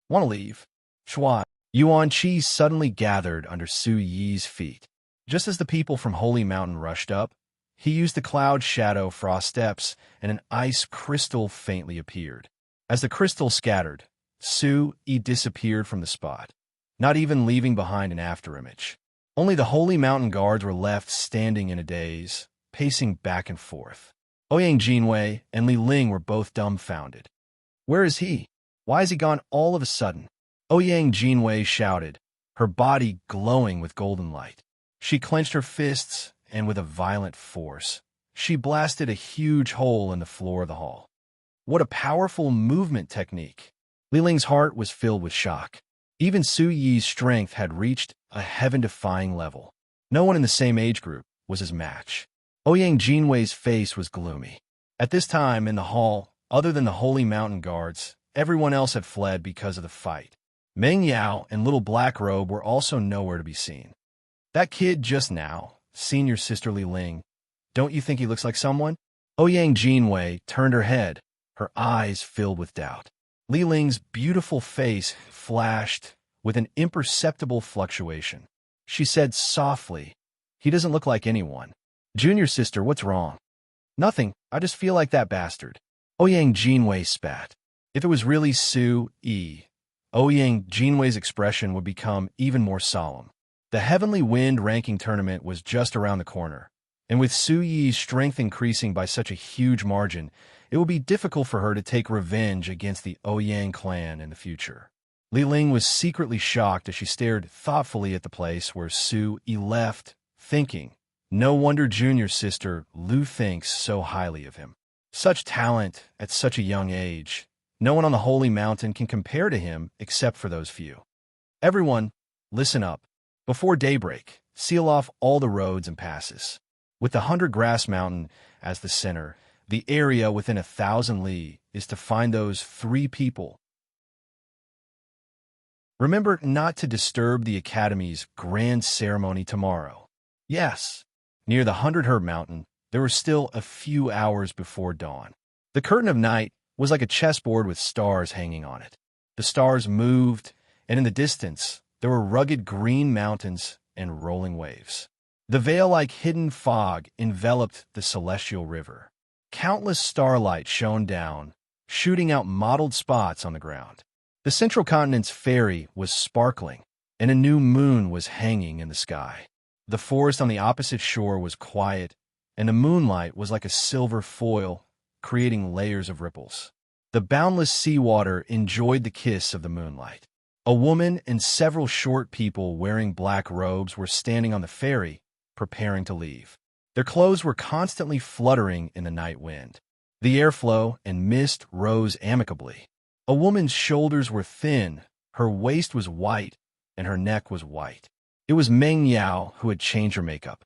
"Want to leave?" Shua. Yuan Qi suddenly gathered under Su Yi's feet. Just as the people from Holy Mountain rushed up, he used the cloud shadow frost steps, and an ice crystal faintly appeared. As the crystal scattered, Su Yi disappeared from the spot, not even leaving behind an afterimage. Only the Holy Mountain guards were left standing in a daze, pacing back and forth. Ouyang Jinwei and Li Ling were both dumbfounded. "Where is he? Why has he gone all of a sudden?" Ouyang Jinwei shouted, her body glowing with golden light. She clenched her fists, and with a violent force, she blasted a huge hole in the floor of the hall. What a powerful movement technique! Li Ling's heart was filled with shock. Even Su Yi's strength had reached a heaven-defying level. No one in the same age group was his match. Ouyang Jinwei's face was gloomy. At this time in the hall, other than the Holy Mountain guards, everyone else had fled because of the fight. Meng Yao and Little Black Robe were also nowhere to be seen. "That kid just now, senior sister Li Ling, don't you think he looks like someone?" Ouyang Jinwei turned her head, her eyes filled with doubt. Li Ling's beautiful face flashed with an imperceptible fluctuation. She said softly, "He doesn't look like anyone." "Junior sister, what's wrong?" "Nothing, I just feel like that bastard." Ouyang Jinwei spat. If it was really Su Yi, Ouyang Jinwei's expression would become even more solemn. The Heavenly Wind ranking tournament was just around the corner, and with Su Yi's strength increasing by such a huge margin, it would be difficult for her to take revenge against the Ouyang clan in the future. Li Ling was secretly shocked as she stared thoughtfully at the place where Su Yi left, thinking, no wonder junior sister Lu thinks so highly of him. Such talent at such a young age. No one on the Holy Mountain can compare to him except for those few. Everyone, listen up. Before daybreak, seal off all the roads and passes. With the 100-Grass Mountain as the center, the area within 1,000 li is to find those 3 people. Remember not to disturb the Academy's grand ceremony tomorrow. Yes, near the 100-Herb Mountain, there were still a few hours before dawn. The curtain of night was like a chessboard with stars hanging on it. The stars moved, and in the distance, there were rugged green mountains and rolling waves. The veil-like hidden fog enveloped the celestial river. Countless starlight shone down, shooting out mottled spots on the ground. The central continent's ferry was sparkling, and a new moon was hanging in the sky. The forest on the opposite shore was quiet, and the moonlight was like a silver foil, creating layers of ripples. The boundless seawater enjoyed the kiss of the moonlight. A woman and several short people wearing black robes were standing on the ferry, preparing to leave. Their clothes were constantly fluttering in the night wind. The airflow and mist rose amicably. A woman's shoulders were thin, her waist was white, and her neck was white. It was Meng Yao who had changed her makeup.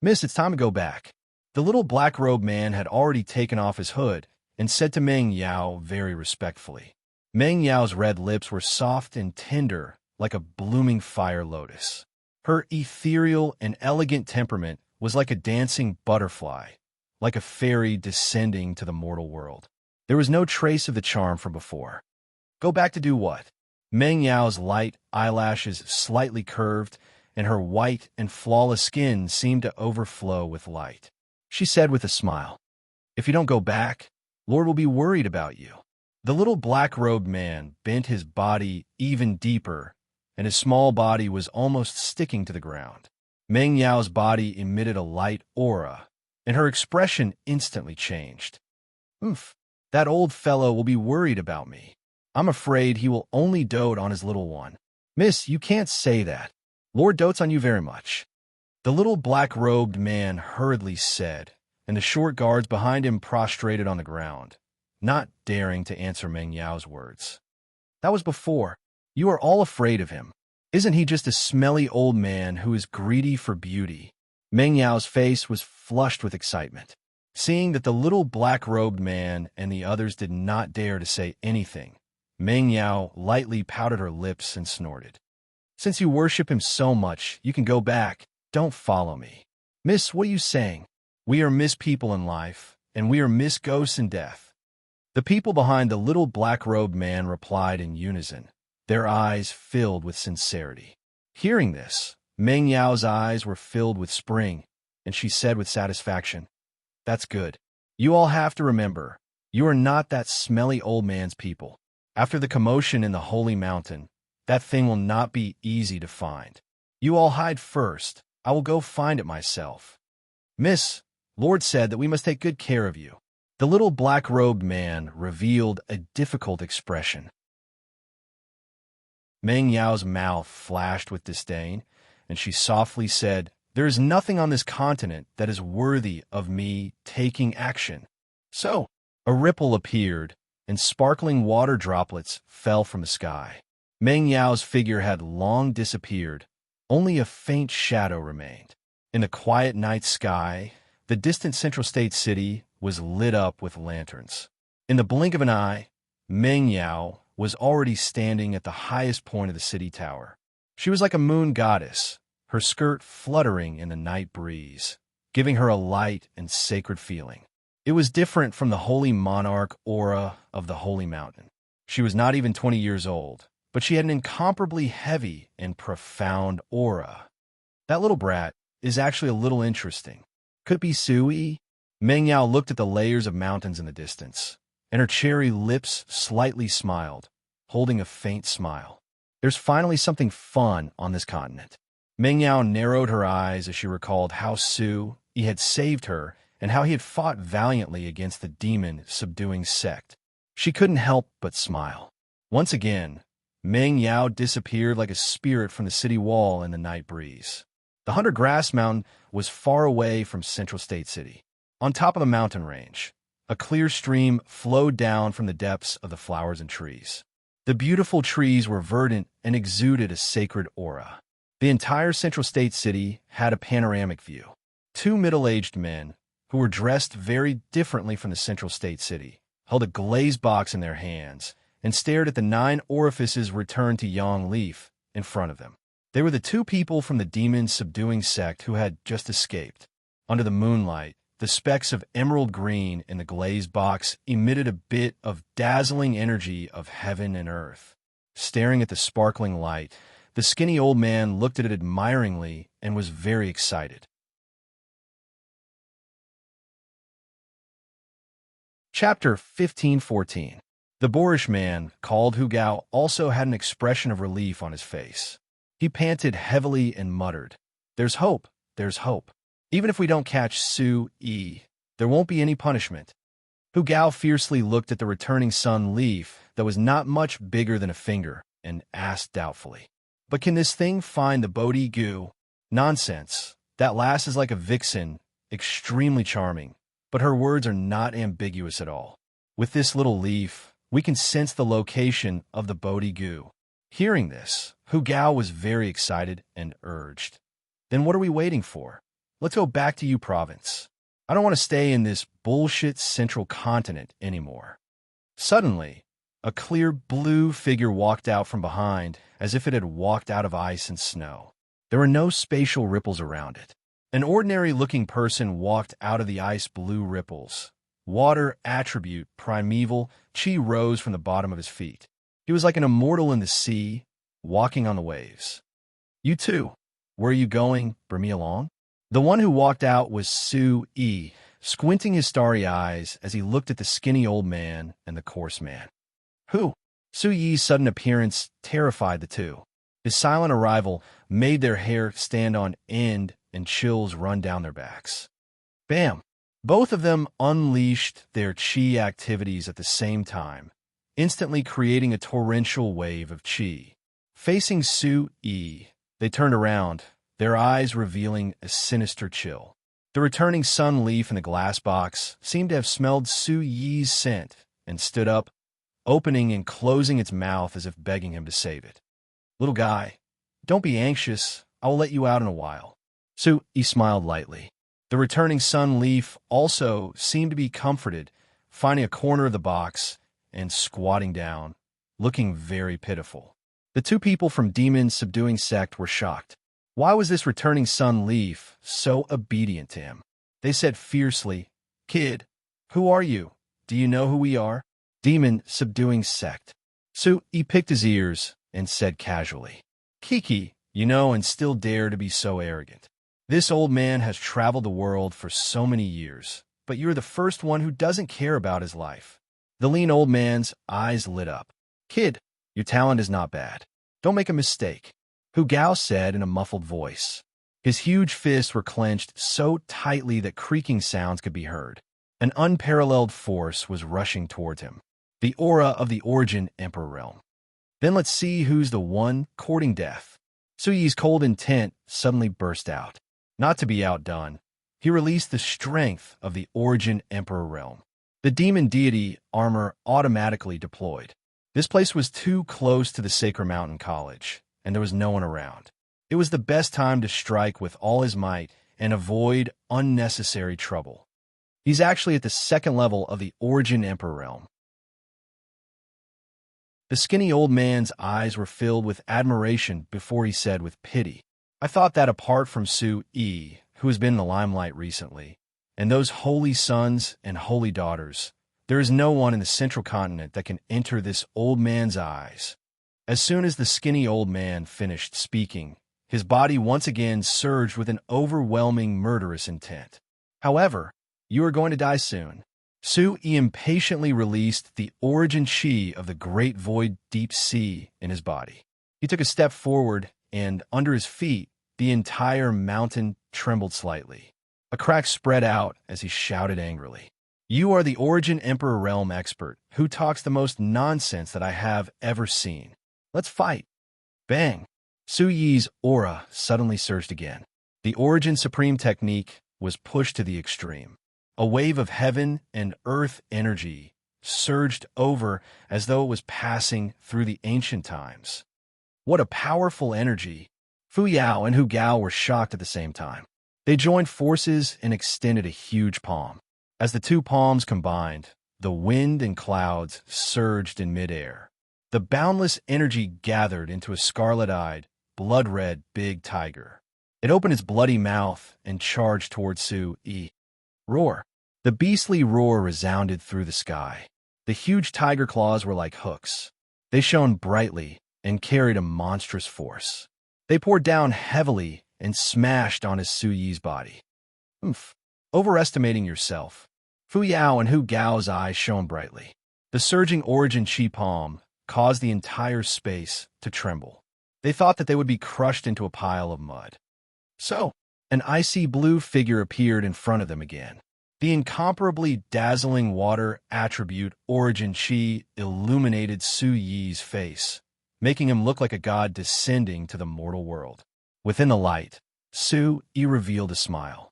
"Miss, it's time to go back." The little black-robed man had already taken off his hood and said to Meng Yao very respectfully. Meng Yao's red lips were soft and tender like a blooming fire lotus. Her ethereal and elegant temperament was like a dancing butterfly, like a fairy descending to the mortal world. There was no trace of the charm from before. Go back to do what? Meng Yao's light eyelashes slightly curved, and her white and flawless skin seemed to overflow with light. She said with a smile, "If you don't go back, Lord will be worried about you." The little black-robed man bent his body even deeper, and his small body was almost sticking to the ground. Meng Yao's body emitted a light aura, and her expression instantly changed. "Oof. That old fellow will be worried about me. I'm afraid he will only dote on his little one." "Miss, you can't say that. Lord dotes on you very much," the little black-robed man hurriedly said, and the short guards behind him prostrated on the ground, not daring to answer Meng Yao's words. "That was before. You are all afraid of him. Isn't he just a smelly old man who is greedy for beauty?" Meng Yao's face was flushed with excitement. Seeing that the little black-robed man and the others did not dare to say anything, Meng Yao lightly pouted her lips and snorted. "Since you worship him so much, you can go back. Don't follow me." "Miss, what are you saying? We are Miss People in life, and we are Miss Ghosts in death." The people behind the little black-robed man replied in unison, their eyes filled with sincerity. Hearing this, Meng Yao's eyes were filled with spring, and she said with satisfaction, "That's good. You all have to remember, you are not that smelly old man's people. After the commotion in the Holy Mountain, that thing will not be easy to find. You all hide first. I will go find it myself." "Miss, Lord said that we must take good care of you." The little black-robed man revealed a difficult expression. Meng Yao's mouth flashed with disdain, and she softly said, "There is nothing on this continent that is worthy of me taking action." So, a ripple appeared, and sparkling water droplets fell from the sky. Meng Yao's figure had long disappeared. Only a faint shadow remained. In the quiet night sky, the distant Central State City was lit up with lanterns. In the blink of an eye, Meng Yao was already standing at the highest point of the city tower. She was like a moon goddess, her skirt fluttering in the night breeze, giving her a light and sacred feeling. It was different from the holy monarch aura of the Holy Mountain. She was not even 20 years old, but she had an incomparably heavy and profound aura. That little brat is actually a little interesting. Could it be Sui? Meng Yao looked at the layers of mountains in the distance, and her cherry lips slightly smiled, holding a faint smile. There's finally something fun on this continent. Meng Yao narrowed her eyes as she recalled how Su Yi had saved her and how he had fought valiantly against the demon-subduing sect. She couldn't help but smile. Once again, Meng Yao disappeared like a spirit from the city wall in the night breeze. The 100 Grass Mountain was far away from Central State City. On top of the mountain range, a clear stream flowed down from the depths of the flowers and trees. The beautiful trees were verdant and exuded a sacred aura. The entire Central State City had a panoramic view. Two middle-aged men, who were dressed very differently from the Central State City, held a glazed box in their hands and stared at the 9 orifices returned to Yang Leaf in front of them. They were the 2 people from the demon-subduing sect who had just escaped. Under the moonlight, the specks of emerald green in the glazed box emitted a bit of dazzling energy of heaven and earth. Staring at the sparkling light, the skinny old man looked at it admiringly and was very excited. Chapter 1514. The boorish man, called Hu Gao, also had an expression of relief on his face. He panted heavily and muttered, "There's hope, there's hope. Even if we don't catch Su Yi, there won't be any punishment." Hu Gao fiercely looked at the returning sun leaf that was not much bigger than a finger and asked doubtfully, "But can this thing find the Bodhi Gu?" "Nonsense. That lass is like a vixen, extremely charming, but her words are not ambiguous at all. With this little leaf, we can sense the location of the Bodhi Gu." Hearing this, Hu Gao was very excited and urged, "Then what are we waiting for? Let's go back to Yu Province. I don't want to stay in this bullshit central continent anymore." Suddenly, a clear blue figure walked out from behind as if it had walked out of ice and snow. There were no spatial ripples around it. An ordinary-looking person walked out of the ice-blue ripples. Water attribute primeval, chi rose from the bottom of his feet. He was like an immortal in the sea, walking on the waves. "You too. Where are you going? Bring me along?" The one who walked out was Su Yi, squinting his starry eyes as he looked at the skinny old man and the coarse man. "Who?" Su Yi's sudden appearance terrified the two. His silent arrival made their hair stand on end and chills run down their backs. Bam! Both of them unleashed their chi activities at the same time, instantly creating a torrential wave of chi. Facing Su Yi, they turned around, their eyes revealing a sinister chill. The returning sun leaf in the glass box seemed to have smelled Su Yi's scent and stood up, opening and closing its mouth as if begging him to save it. "Little guy, don't be anxious. I will let you out in a while." Su Yi smiled lightly. The returning sun leaf also seemed to be comforted, finding a corner of the box and squatting down, looking very pitiful. The 2 people from demon-subduing sect were shocked. Why was this returning sun leaf so obedient to him? They said fiercely, "Kid, who are you? Do you know who we are?" "Demon-subduing sect." Su Yi picked his ears and said casually, "Kiki, you know, and still dare to be so arrogant. This old man has traveled the world for so many years, but you're the first one who doesn't care about his life." The lean old man's eyes lit up. "Kid, your talent is not bad. Don't make a mistake," Hu Gao said in a muffled voice. His huge fists were clenched so tightly that creaking sounds could be heard. An unparalleled force was rushing towards him, the aura of the Origin Emperor realm. "Then let's see who's the one courting death." Su Yi's cold intent suddenly burst out. Not to be outdone, he released the strength of the Origin Emperor realm. The demon deity armor automatically deployed. This place was too close to the Sacred Mountain College, and there was no one around. It was the best time to strike with all his might and avoid unnecessary trouble. He's actually at the 2nd level of the Origin Emperor realm. The skinny old man's eyes were filled with admiration before he said with pity, "I thought that apart from Su Yi, who has been in the limelight recently, and those holy sons and holy daughters, there is no one in the central continent that can enter this old man's eyes." As soon as the skinny old man finished speaking, his body once again surged with an overwhelming murderous intent. "However, you are going to die soon." Su Yi impatiently released the origin chi of the great void deep sea in his body. He took a step forward, and under his feet, the entire mountain trembled slightly. A crack spread out as he shouted angrily. You are the Origin Emperor Realm expert who talks the most nonsense that I have ever seen. Let's fight. Bang! Su Yi's aura suddenly surged again. The Origin Supreme technique was pushed to the extreme. A wave of heaven and earth energy surged over as though it was passing through the ancient times. What a powerful energy! Fu Yao and Hu Gao were shocked at the same time. They joined forces and extended a huge palm. As the two palms combined, the wind and clouds surged in midair. The boundless energy gathered into a scarlet-eyed, blood-red big tiger. It opened its bloody mouth and charged toward Su Yi. Roar! The beastly roar resounded through the sky. The huge tiger claws were like hooks. They shone brightly and carried a monstrous force. They poured down heavily and smashed on his Su Yi's body. Oomph! Overestimating yourself. Fu Yao and Hu Gao's eyes shone brightly. The surging Origin Chi palm caused the entire space to tremble. They thought that they would be crushed into a pile of mud. So, an icy blue figure appeared in front of them again. The incomparably dazzling water attribute Origin Chi illuminated Su Yi's face, making him look like a god descending to the mortal world. Within the light, Su Yi revealed a smile.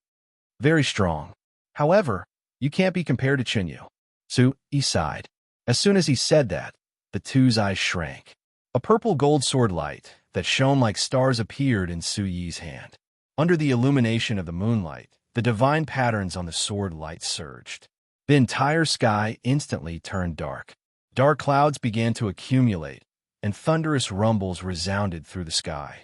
Very strong. However, you can't be compared to Chinyu. Su Yi sighed. As soon as he said that, the two's eyes shrank. A purple gold sword light that shone like stars appeared in Su Yi's hand. Under the illumination of the moonlight, the divine patterns on the sword light surged. The entire sky instantly turned dark. Dark clouds began to accumulate, and thunderous rumbles resounded through the sky.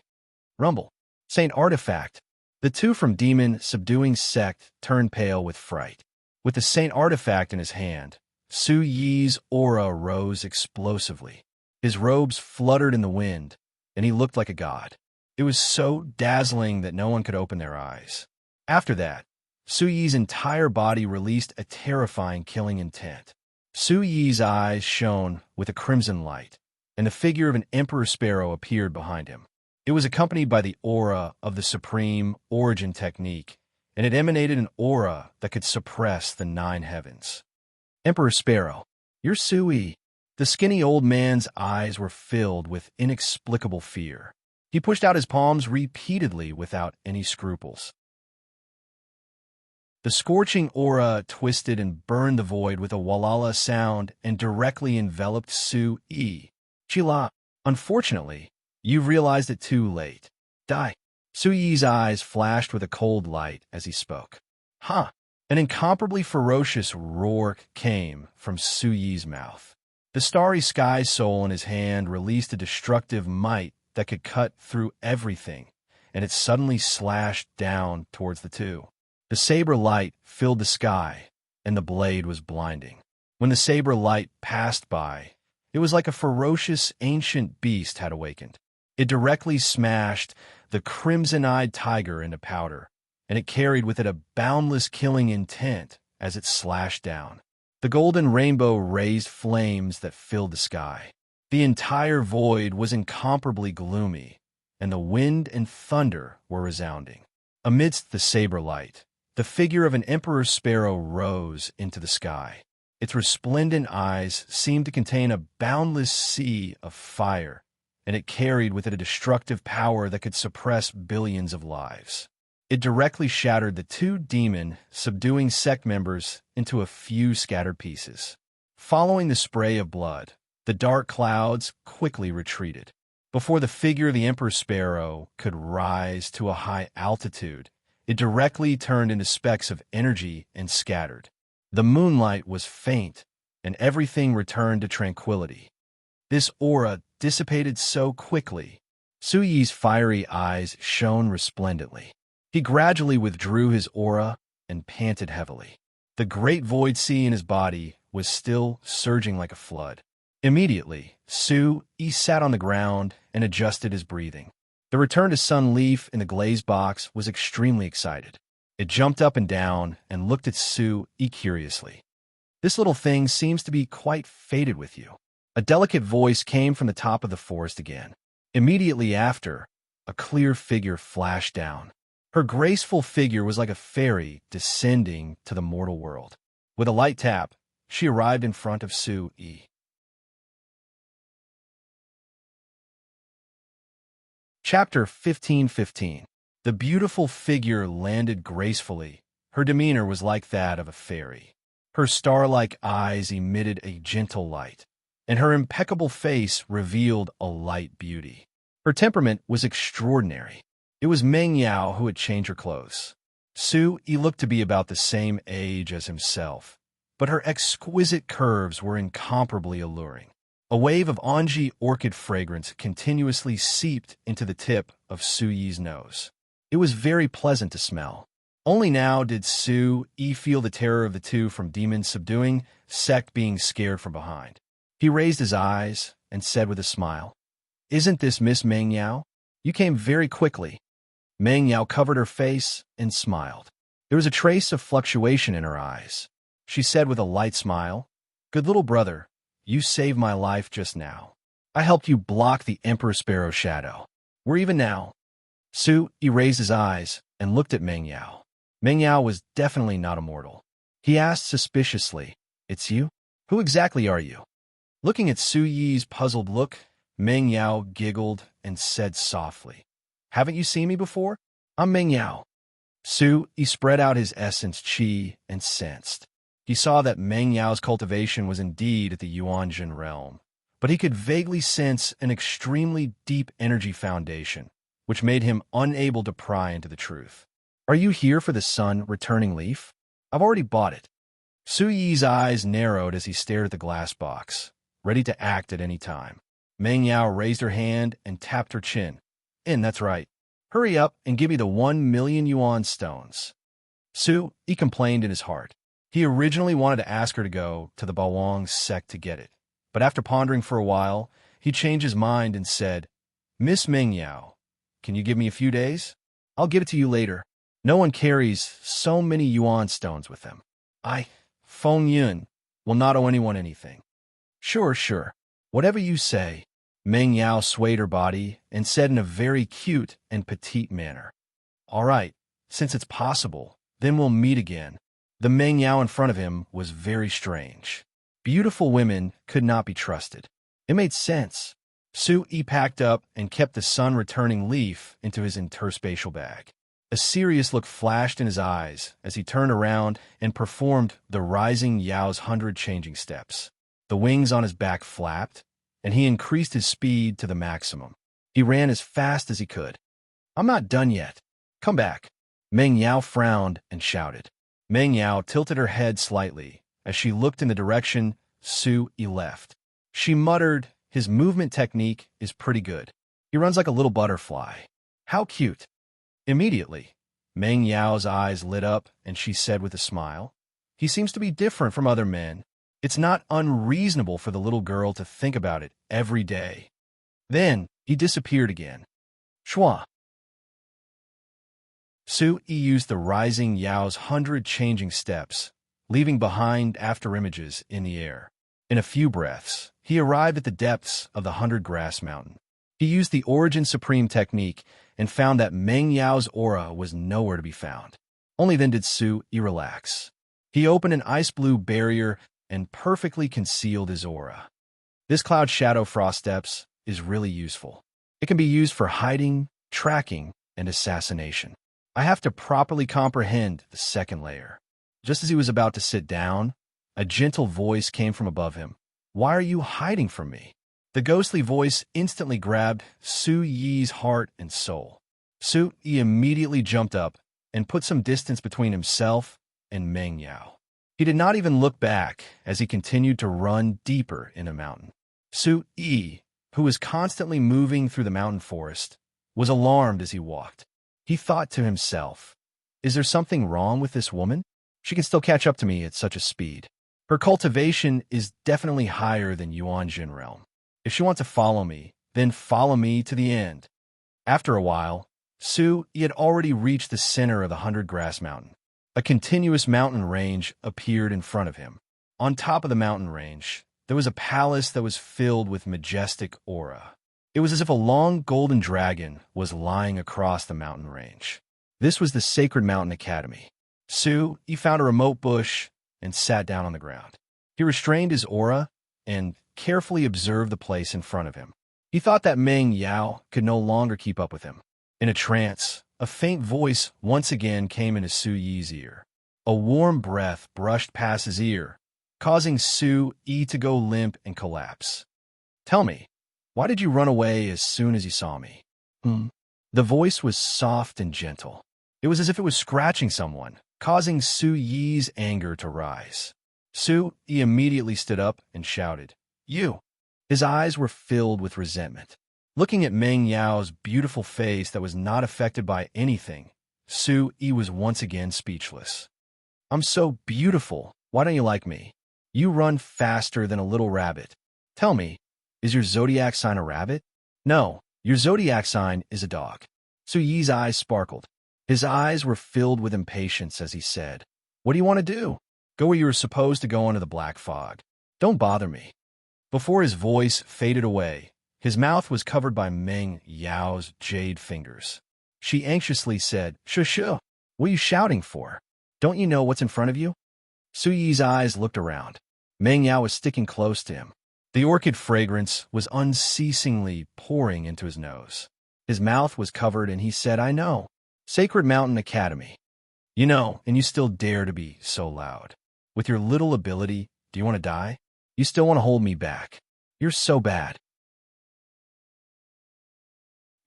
Rumble. Saint Artifact. The two from Demon Subduing Sect turned pale with fright. With the Saint Artifact in his hand, Su Yi's aura rose explosively. His robes fluttered in the wind, and he looked like a god. It was so dazzling that no one could open their eyes. After that, Su Yi's entire body released a terrifying killing intent. Su Yi's eyes shone with a crimson light, and the figure of an emperor sparrow appeared behind him. It was accompanied by the aura of the supreme Origin technique, and it emanated an aura that could suppress the 9 heavens. Emperor Sparrow, you're Su Yi. The skinny old man's eyes were filled with inexplicable fear. He pushed out his palms repeatedly without any scruples. The scorching aura twisted and burned the void with a walala sound and directly enveloped Su Yi. Chila, unfortunately, you've realized it too late. Die. Su Yi's eyes flashed with a cold light as he spoke. Huh! An incomparably ferocious roar came from Su Yi's mouth. The starry sky soul in his hand released a destructive might that could cut through everything, and it suddenly slashed down towards the two. The saber light filled the sky, and the blade was blinding. When the saber light passed by, it was like a ferocious ancient beast had awakened. It directly smashed the crimson-eyed tiger into powder, and it carried with it a boundless killing intent as it slashed down. The golden rainbow raised flames that filled the sky. The entire void was incomparably gloomy, and the wind and thunder were resounding. Amidst the saber light, the figure of an emperor sparrow rose into the sky. Its resplendent eyes seemed to contain a boundless sea of fire, and it carried with it a destructive power that could suppress billions of lives. It directly shattered the 2 demon subduing sect members into a few scattered pieces. Following the spray of blood, the dark clouds quickly retreated. Before the figure of the Emperor Sparrow could rise to a high altitude, it directly turned into specks of energy and scattered. The moonlight was faint, and everything returned to tranquility. This aura dissipated so quickly. Su Yi's fiery eyes shone resplendently. He gradually withdrew his aura and panted heavily. The great void sea in his body was still surging like a flood. Immediately, Su Yi sat on the ground and adjusted his breathing. The return to Sun Leaf in the glazed box was extremely excited. It jumped up and down and looked at Su Yi curiously. This little thing seems to be quite fated with you. A delicate voice came from the top of the forest again. Immediately after, a clear figure flashed down. Her graceful figure was like a fairy descending to the mortal world. With a light tap, she arrived in front of Su-yi. Chapter 15:15. The beautiful figure landed gracefully. Her demeanor was like that of a fairy. Her star-like eyes emitted a gentle light, and her impeccable face revealed a light beauty. Her temperament was extraordinary. It was Meng Yao who had changed her clothes. Su-yi looked to be about the same age as himself, but her exquisite curves were incomparably alluring. A wave of Anji orchid fragrance continuously seeped into the tip of Su-yi's nose. It was very pleasant to smell. Only now did Su-yi feel the terror of the two from demons subduing, sect being scared from behind. He raised his eyes and said with a smile, "Isn't this Miss Meng Yao? You came very quickly." Meng Yao covered her face and smiled. There was a trace of fluctuation in her eyes. She said with a light smile, "Good little brother, you saved my life just now. I helped you block the Emperor Sparrow shadow. We're even now." Su-yi raised his eyes and looked at Meng Yao. Meng Yao was definitely not immortal. He asked suspiciously, "It's you? Who exactly are you?" Looking at Su-yi's puzzled look, Meng Yao giggled and said softly, "Haven't you seen me before? I'm Meng Yao." Su-yi spread out his essence qi and sensed. He saw that Meng Yao's cultivation was indeed at the Yuanjin realm, but he could vaguely sense an extremely deep energy foundation, which made him unable to pry into the truth. "Are you here for the sun returning leaf? I've already bought it." Su-yi's eyes narrowed as he stared at the glass box, ready to act at any time. Meng Yao raised her hand and tapped her chin. That's right. Hurry up and give me the 1,000,000 yuan stones." Su-yi complained in his heart. He originally wanted to ask her to go to the Bawang sect to get it, but after pondering for a while, he changed his mind and said, "Miss Meng Yao, can you give me a few days? I'll give it to you later. No one carries so many yuan stones with them. I, Feng Yun, will not owe anyone anything." Sure. Whatever you say." Meng Yao swayed her body and said in a very cute and petite manner, "All right, since it's possible, then we'll meet again." The Meng Yao in front of him was very strange. Beautiful women could not be trusted. It made sense. Su-yi packed up and kept the sun-returning leaf into his interspatial bag. A serious look flashed in his eyes as he turned around and performed the rising Yao's 100 changing steps. The wings on his back flapped, and he increased his speed to the maximum. He ran as fast as he could. "I'm not done yet. Come back." Meng Yao frowned and shouted. Meng Yao tilted her head slightly as she looked in the direction Su-yi left. She muttered, "His movement technique is pretty good. He runs like a little butterfly. How cute." Immediately, Meng Yao's eyes lit up and she said with a smile, "He seems to be different from other men. It's not unreasonable for the little girl to think about it every day." Then he disappeared again. Schwa. Su-yi used the rising Yao's 100 changing steps, leaving behind after images in the air. In a few breaths, he arrived at the depths of the 100-grass mountain. He used the Origin Supreme technique and found that Meng Yao's aura was nowhere to be found. Only then did Su-yi relax. He opened an ice-blue barrier and perfectly concealed his aura. This cloud shadow frost steps is really useful. It can be used for hiding, tracking, and assassination. I have to properly comprehend the second layer. Just as he was about to sit down, a gentle voice came from above him. "Why are you hiding from me?" The ghostly voice instantly grabbed Su-yi's heart and soul. Su-yi immediately jumped up and put some distance between himself and Meng Yao. He did not even look back as he continued to run deeper in a mountain. Su-yi, who was constantly moving through the mountain forest, was alarmed as he walked. He thought to himself, "Is there something wrong with this woman? She can still catch up to me at such a speed. Her cultivation is definitely higher than Yuanjin realm. If she wants to follow me, then follow me to the end." After a while, Su-yi had already reached the center of the 100-grass mountain. A continuous mountain range appeared in front of him. On top of the mountain range, there was a palace that was filled with majestic aura. It was as if a long golden dragon was lying across the mountain range. This was the Sacred Mountain Academy. He found a remote bush and sat down on the ground. He restrained his aura and carefully observed the place in front of him. He thought that Meng Yao could no longer keep up with him. In a trance, a faint voice once again came into Su Yi's ear. A warm breath brushed past his ear, causing Su Yi to go limp and collapse. "Tell me, why did you run away as soon as you saw me?" The voice was soft and gentle. It was as if it was scratching someone, causing Su Yi's anger to rise. Su Yi immediately stood up and shouted, "You!" His eyes were filled with resentment. Looking at Meng Yao's beautiful face that was not affected by anything, Su Yi was once again speechless. "I'm so beautiful. Why don't you like me? You run faster than a little rabbit. Tell me, is your zodiac sign a rabbit?" "No, your zodiac sign is a dog." Su Yi's eyes sparkled. His eyes were filled with impatience as he said, "What do you want to do? Go where you were supposed to go into the black fog. Don't bother me." Before his voice faded away, his mouth was covered by Meng Yao's jade fingers. She anxiously said, "Shush, what are you shouting for? Don't you know what's in front of you?" Su Yi's eyes looked around. Meng Yao was sticking close to him. The orchid fragrance was unceasingly pouring into his nose. His mouth was covered and he said, "I know. Sacred Mountain Academy. You know, and you still dare to be so loud. With your little ability, do you want to die? You still want to hold me back. You're so bad."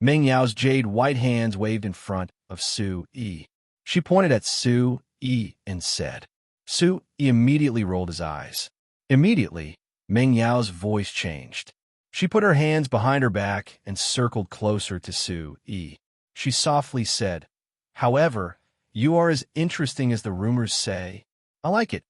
Meng Yao's jade white hands waved in front of Su Yi. She pointed at Su Yi and said, Su Yi immediately rolled his eyes. Immediately, Meng Yao's voice changed. She put her hands behind her back and circled closer to Su Yi. She softly said, "However, you are as interesting as the rumors say. I like it."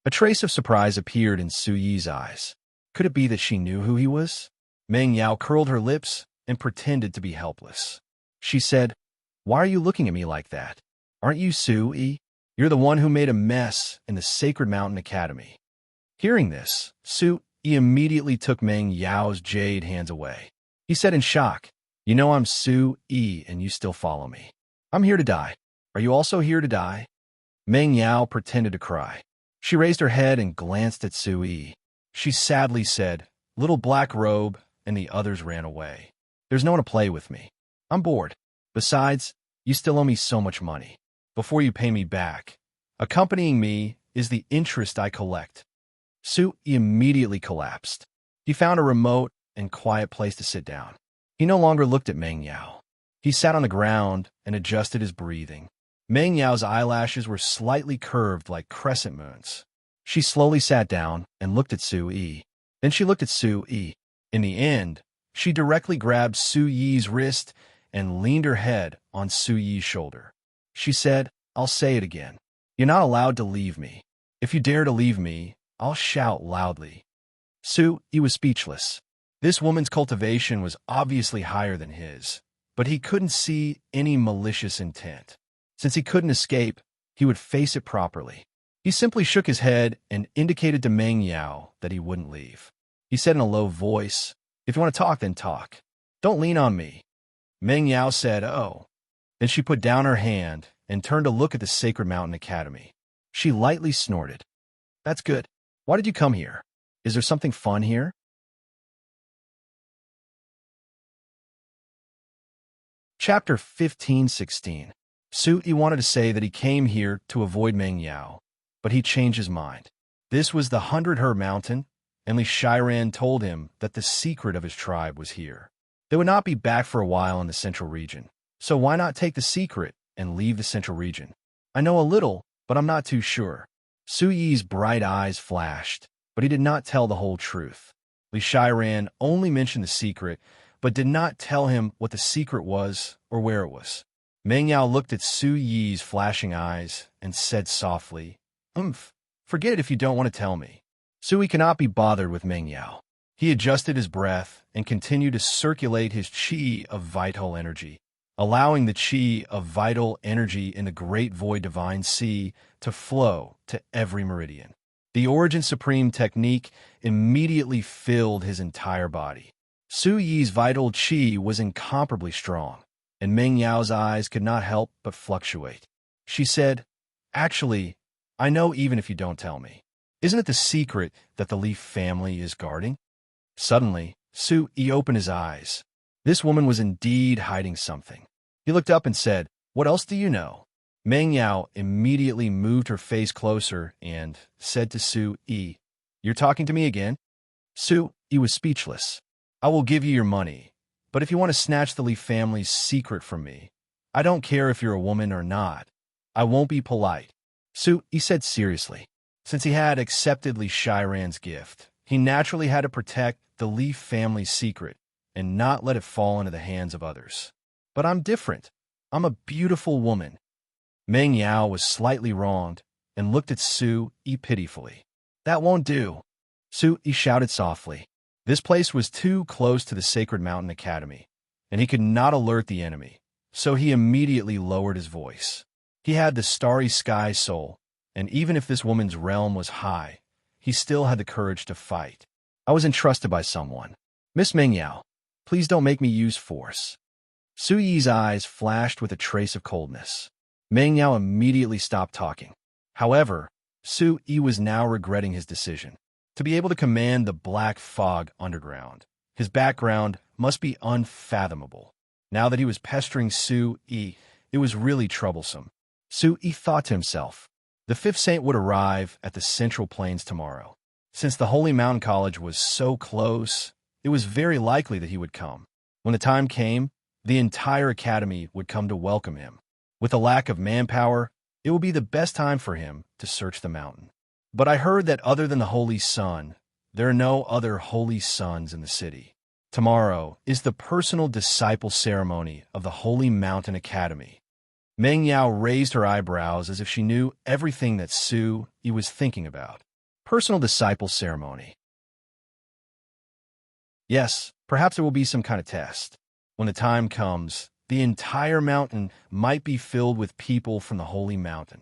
A trace of surprise appeared in Su Yi's eyes. Could it be that she knew who he was? Meng Yao curled her lips and pretended to be helpless. She said, "Why are you looking at me like that? Aren't you Su Yi? You're the one who made a mess in the Sacred Mountain Academy." Hearing this, Su Yi immediately took Meng Yao's jade hands away. He said in shock, "You know I'm Su Yi and you still follow me. I'm here to die. Are you also here to die?" Meng Yao pretended to cry. She raised her head and glanced at Su Yi. She sadly said, "Little black robe," and the others ran away. "There's no one to play with me. I'm bored. Besides, you still owe me so much money. Before you pay me back, accompanying me is the interest I collect." Su Yi immediately collapsed. He found a remote and quiet place to sit down. He no longer looked at Meng Yao. He sat on the ground and adjusted his breathing. Meng Yao's eyelashes were slightly curved like crescent moons. She slowly sat down and looked at Su Yi. Then she looked at Su Yi. In the end, she directly grabbed Su Yi's wrist and leaned her head on Su Yi's shoulder. She said, "I'll say it again. You're not allowed to leave me. If you dare to leave me, I'll shout loudly." Su Yi was speechless. This woman's cultivation was obviously higher than his, but he couldn't see any malicious intent. Since he couldn't escape, he would face it properly. He simply shook his head and indicated to Meng Yao that he wouldn't leave. He said in a low voice, "If you want to talk, then talk. Don't lean on me." Meng Yao said, "Oh." Then she put down her hand and turned to look at the Sacred Mountain Academy. She lightly snorted. "That's good. Why did you come here? Is there something fun here?" Chapter 15:16. Su Yi wanted to say that he came here to avoid Meng Yao, but he changed his mind. This was the 100 Mountain, and Li Shiran told him that the secret of his tribe was here. They would not be back for a while in the central region, so why not take the secret and leave the central region? "I know a little, but I'm not too sure." Su Yi's bright eyes flashed, but he did not tell the whole truth. Li Shiran only mentioned the secret, but did not tell him what the secret was or where it was. Meng Yao looked at Su Yi's flashing eyes and said softly, Forget it if you don't want to tell me." Su Yi cannot be bothered with Meng Yao. He adjusted his breath and continued to circulate his qi of vital energy, allowing the qi of vital energy in the Great Void Divine Sea to flow to every meridian. The Origin Supreme technique immediately filled his entire body. Su Yi's vital qi was incomparably strong, and Meng Yao's eyes could not help but fluctuate. She said, "Actually, I know even if you don't tell me. Isn't it the secret that the Leaf family is guarding?" Suddenly, Su Yi opened his eyes. This woman was indeed hiding something. He looked up and said, "What else do you know?" Meng Yao immediately moved her face closer and said to Su Yi, "You're talking to me again?" Su Yi was speechless. "I will give you your money, but if you want to snatch the Leaf family's secret from me, I don't care if you're a woman or not. I won't be polite." Su Yi said seriously. Since he had accepted Li Shiran's gift, he naturally had to protect the Leaf family's secret and not let it fall into the hands of others. "But I'm different. I'm a beautiful woman." Meng Yao was slightly wronged and looked at Su Yi pitifully. "That won't do," Su Yi shouted softly. This place was too close to the Sacred Mountain Academy, and he could not alert the enemy, so he immediately lowered his voice. He had the starry sky soul, and even if this woman's realm was high, he still had the courage to fight. "I was entrusted by someone. Miss Meng Yao, please don't make me use force." Su Yi's eyes flashed with a trace of coldness. Meng Yao immediately stopped talking. However, Su Yi was now regretting his decision. To be able to command the black fog underground, his background must be unfathomable. Now that he was pestering Su Yi, it was really troublesome. Su Yi thought to himself, the fifth saint would arrive at the Central Plains tomorrow. Since the Holy Mountain College was so close, it was very likely that he would come. When the time came, the entire academy would come to welcome him. With a lack of manpower, it would be the best time for him to search the mountain. But I heard that other than the Holy Sun, there are no other Holy Sons in the city. Tomorrow is the personal disciple ceremony of the Holy Mountain Academy. Meng Yao raised her eyebrows as if she knew everything that Su Yi was thinking about. Personal disciple ceremony. Yes, perhaps there will be some kind of test. When the time comes, the entire mountain might be filled with people from the Holy Mountain.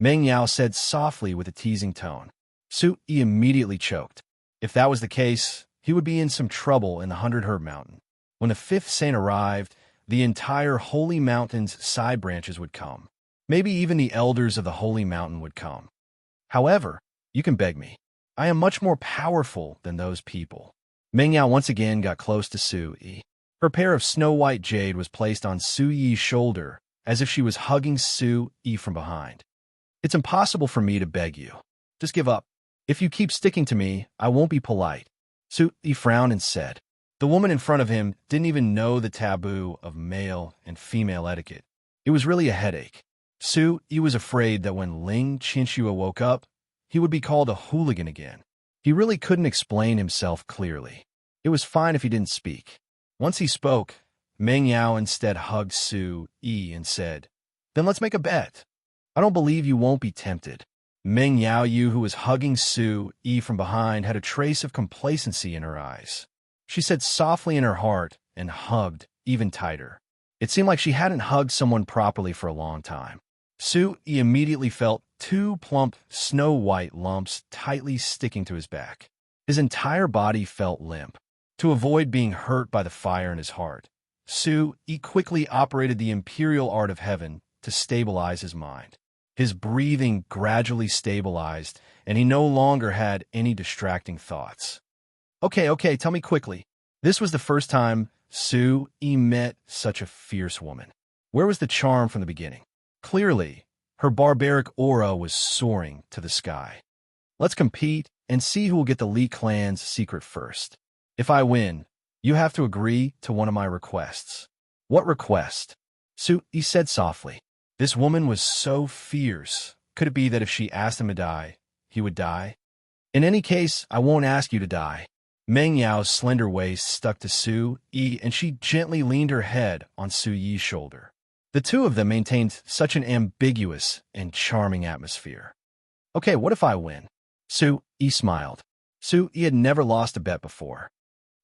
Meng Yao said softly with a teasing tone. Su Yi immediately choked. If that was the case, he would be in some trouble in the 100 Herb Mountain. When the fifth saint arrived, the entire Holy Mountain's side branches would come. Maybe even the elders of the Holy Mountain would come. However, you can beg me. I am much more powerful than those people. Meng Yao once again got close to Su Yi. Her pair of snow-white jade was placed on Su Yi's shoulder as if she was hugging Su Yi from behind. It's impossible for me to beg you. Just give up. If you keep sticking to me, I won't be polite. Su Yi frowned and said. The woman in front of him didn't even know the taboo of male and female etiquette. It was really a headache. Su Yi was afraid that when Ling Qinxue woke up, he would be called a hooligan again. He really couldn't explain himself clearly. It was fine if he didn't speak. Once he spoke, Meng Yao instead hugged Su Yi and said, "Then let's make a bet. I don't believe you won't be tempted." Meng Yao, who was hugging Su Yi from behind, had a trace of complacency in her eyes. She said softly in her heart and hugged even tighter. It seemed like she hadn't hugged someone properly for a long time. Su Yi immediately felt two plump, snow-white lumps tightly sticking to his back. His entire body felt limp. To avoid being hurt by the fire in his heart, Su Yi quickly operated the imperial art of heaven to stabilize his mind. His breathing gradually stabilized, and he no longer had any distracting thoughts. Okay, tell me quickly. This was the first time Su Yi met such a fierce woman. Where was the charm from the beginning? Clearly, her barbaric aura was soaring to the sky. Let's compete and see who will get the Li clan's secret first. If I win, you have to agree to one of my requests. What request? Su Yi said softly. This woman was so fierce. Could it be that if she asked him to die, he would die? In any case, I won't ask you to die. Meng Yao's slender waist stuck to Su Yi, and she gently leaned her head on Su Yi's shoulder. The two of them maintained such an ambiguous and charming atmosphere. Okay, what if I win? Su Yi smiled. Su Yi had never lost a bet before.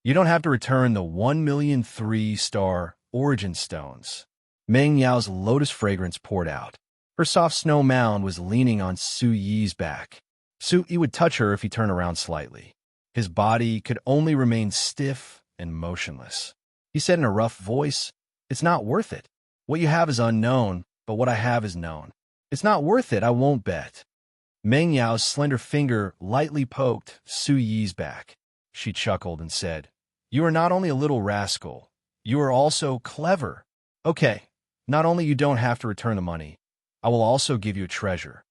You don't have to return the 1,000,000 3-star origin stones. Meng Yao's lotus fragrance poured out. Her soft snow mound was leaning on Su Yi's back. Su Yi would touch her if he turned around slightly. His body could only remain stiff and motionless. He said in a rough voice, "It's not worth it. What you have is unknown, but what I have is known. It's not worth it, I won't bet." Meng Yao's slender finger lightly poked Su Yi's back. She chuckled and said, "You are not only a little rascal, you are also clever. Okay, not only you don't have to return the money, I will also give you a treasure.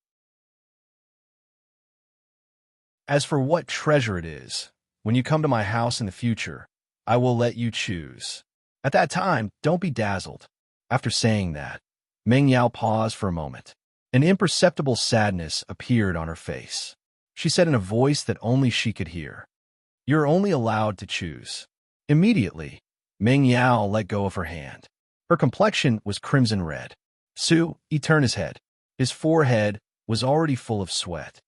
As for what treasure it is, when you come to my house in the future, I will let you choose. At that time, don't be dazzled." After saying that, Meng Yao paused for a moment. An imperceptible sadness appeared on her face. She said in a voice that only she could hear, "You're only allowed to choose." Immediately, Meng Yao let go of her hand. Her complexion was crimson red. Su Yi turned his head. His forehead was already full of sweat.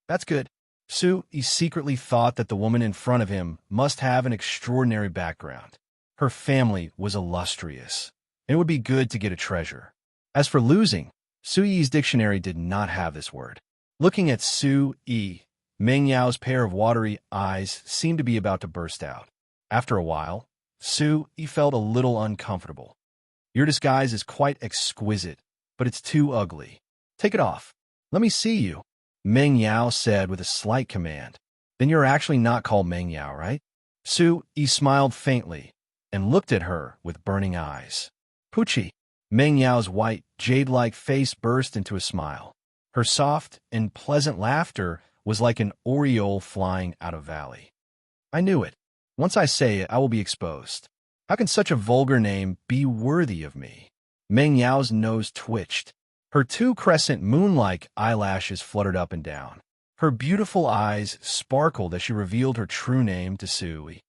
That's good." Su Yi secretly thought that the woman in front of him must have an extraordinary background. Her family was illustrious, and it would be good to get a treasure. As for losing, Su Yi's dictionary did not have this word. Looking at Su Yi, Meng Yao's pair of watery eyes seemed to be about to burst out. After a while, Su Yi felt a little uncomfortable. "Your disguise is quite exquisite, but it's too ugly. Take it off. Let me see you," Meng Yao said with a slight command. "Then you're actually not called Meng Yao, right?" Su Yi smiled faintly and looked at her with burning eyes. "Pucci." Meng Yao's white, jade-like face burst into a smile. Her soft and pleasant laughter was like an aureole flying out of valley. "I knew it. Once I say it, I will be exposed. How can such a vulgar name be worthy of me?" Meng Yao's nose twitched. Her two crescent moon-like eyelashes fluttered up and down. Her beautiful eyes sparkled as she revealed her true name to Su Yi.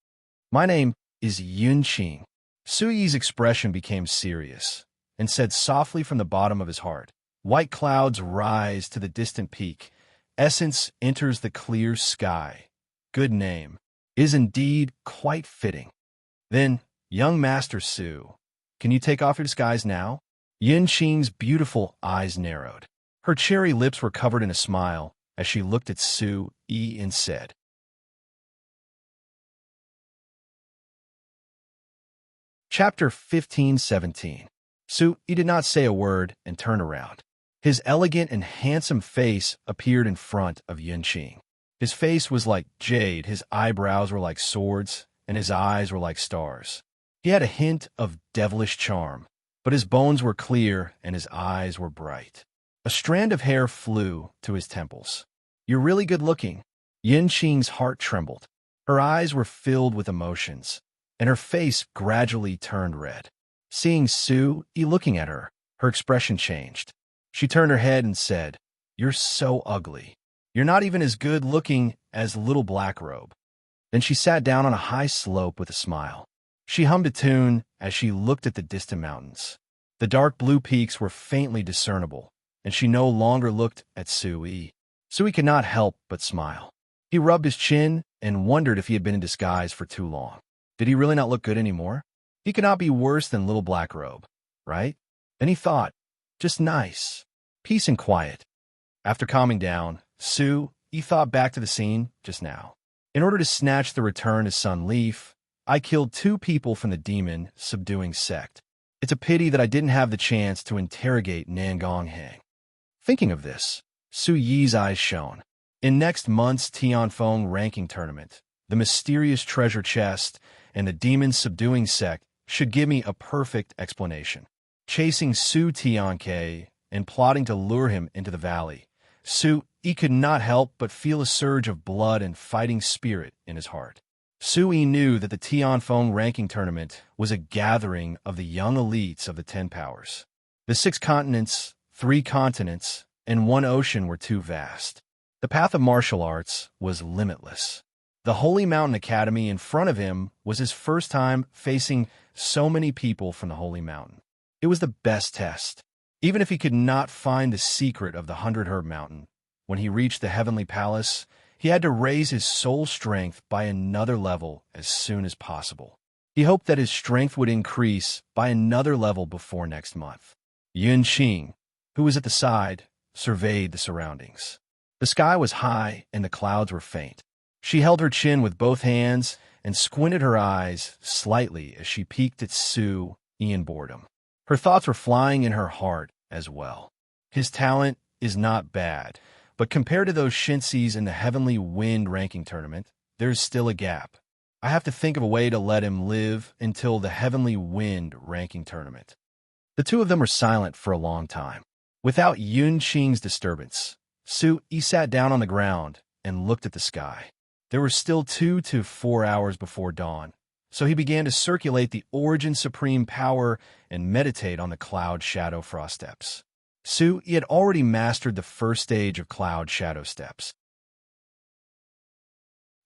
"My name is Yunqing." Su Yi's expression became serious and said softly from the bottom of his heart, "White clouds rise to the distant peak. Essence enters the clear sky. Good name. Is indeed quite fitting." "Then, young Master Su, can you take off your disguise now?" Yunqing's beautiful eyes narrowed. Her cherry lips were covered in a smile as she looked at Su Yi and said, Chapter 15-17. Su Yi did not say a word and turned around. His elegant and handsome face appeared in front of Yunqing. His face was like jade, his eyebrows were like swords, and his eyes were like stars. He had a hint of devilish charm, but his bones were clear and his eyes were bright. A strand of hair flew to his temples. "You're really good looking." Yunqing's heart trembled. Her eyes were filled with emotions, and her face gradually turned red. Seeing Su Yi looking at her, her expression changed. She turned her head and said, "You're so ugly. You're not even as good looking as Little Black Robe." Then she sat down on a high slope with a smile. She hummed a tune as she looked at the distant mountains. The dark blue peaks were faintly discernible, and she no longer looked at Su Yi. Su Yi could not help but smile. He rubbed his chin and wondered if he had been in disguise for too long. Did he really not look good anymore? He could not be worse than Little Black Robe, right? Then he thought, just nice. Peace and quiet. After calming down, Su Yi thought back to the scene just now. In order to snatch the return to Sun Leaf, I killed 2 people from the demon subduing sect. It's a pity that I didn't have the chance to interrogate Nangong Hang. Thinking of this, Su Yi's eyes shone. In next month's Tianfeng ranking tournament, the mysterious treasure chest and the demon subduing sect should give me a perfect explanation. Chasing Su Tianke and plotting to lure him into the valley, Su Yi could not help but feel a surge of blood and fighting spirit in his heart. Su Yi knew that the Tianfeng ranking tournament was a gathering of the young elites of the 10 powers. The 6 continents, 3 continents, and 1 ocean were too vast. The path of martial arts was limitless. The Holy Mountain Academy in front of him was his first time facing so many people from the Holy Mountain. It was the best test. Even if he could not find the secret of the 100 Herb Mountain, when he reached the Heavenly Palace, he had to raise his soul strength by another level as soon as possible. He hoped that his strength would increase by another level before next month. Yunqing, who was at the side, surveyed the surroundings. The sky was high and the clouds were faint. She held her chin with both hands and squinted her eyes slightly as she peeked at Su in boredom. Her thoughts were flying in her heart as well. His talent is not bad, but compared to those Shinseis in the Heavenly Wind ranking tournament, there's still a gap. I have to think of a way to let him live until the Heavenly Wind ranking tournament. The two of them were silent for a long time. Without Yunqing's disturbance, Su Yi sat down on the ground and looked at the sky. There were still 2 to 4 hours before dawn, so he began to circulate the Origin Supreme Power and meditate on the Cloud Shadow Frost Steps. Su Yi had already mastered the first stage of Cloud Shadow Steps.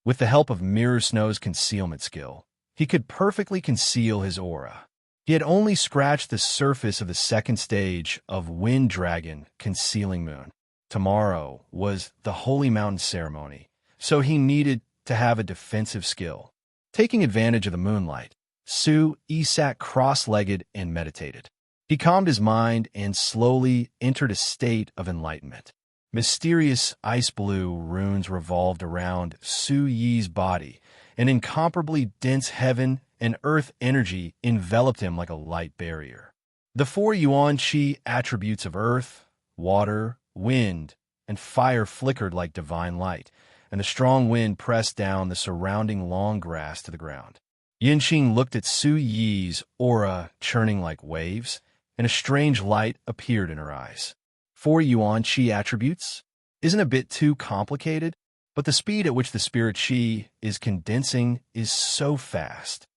With the help of Mirror Snow's concealment skill, he could perfectly conceal his aura. He had only scratched the surface of the second stage of Wind Dragon Concealing Moon. Tomorrow was the Holy Mountain Ceremony, so he needed to have a defensive skill. Taking advantage of the moonlight, Su Yi sat cross-legged and meditated. He calmed his mind and slowly entered a state of enlightenment. Mysterious ice blue runes revolved around Su Yi's body, and incomparably dense heaven and earth energy enveloped him like a light barrier. The 4 Yuan Qi attributes of earth, water, wind, and fire flickered like divine light, and the strong wind pressed down the surrounding long grass to the ground. Yinqing looked at Su Yi's aura churning like waves, and a strange light appeared in her eyes. 4 Yuan Qi attributes? Isn't a bit too complicated? But the speed at which the spirit Qi is condensing is so fast.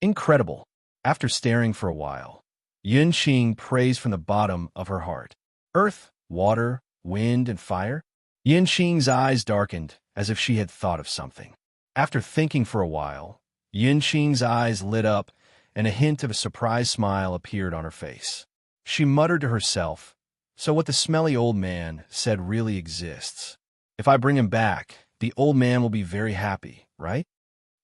Incredible. After staring for a while, Yunqing praised from the bottom of her heart. Earth, water, wind, and fire? Yunqing's eyes darkened as if she had thought of something. After thinking for a while, Yunqing's eyes lit up and a hint of a surprised smile appeared on her face. She muttered to herself, "So what the smelly old man said really exists. If I bring him back, the old man will be very happy, right?"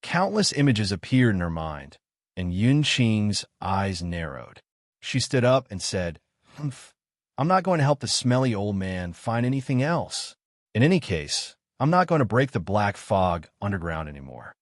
Countless images appeared in her mind, and Yunqing's eyes narrowed. She stood up and said, "Humph, I'm not going to help the smelly old man find anything else. In any case, I'm not going to break the black fog underground anymore."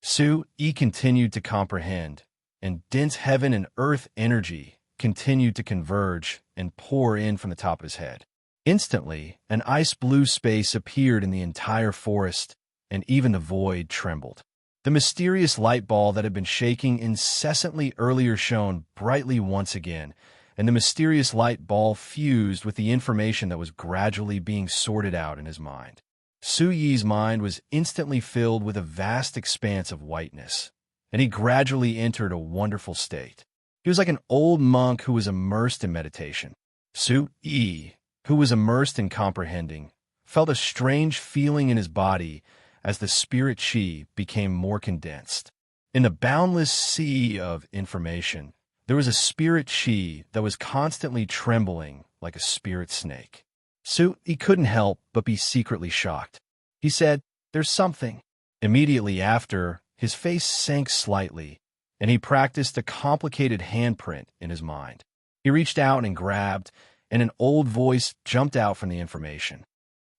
Su Yi continued to comprehend, and dense heaven and earth energy continued to converge and pour in from the top of his head. Instantly, an ice-blue space appeared in the entire forest, and even the void trembled. The mysterious light ball that had been shaking incessantly earlier shone brightly once again, and the mysterious light ball fused with the information that was gradually being sorted out in his mind. Su Yi's mind was instantly filled with a vast expanse of whiteness, and he gradually entered a wonderful state. He was like an old monk who was immersed in meditation. Su Yi, who was immersed in comprehending, felt a strange feeling in his body as the spirit Qi became more condensed. In the boundless sea of information, there was a spirit Qi that was constantly trembling like a spirit snake. Su Yi couldn't help but be secretly shocked. He said, "There's something." Immediately after, his face sank slightly, and he practiced a complicated handprint in his mind. He reached out and grabbed, and an old voice jumped out from the information.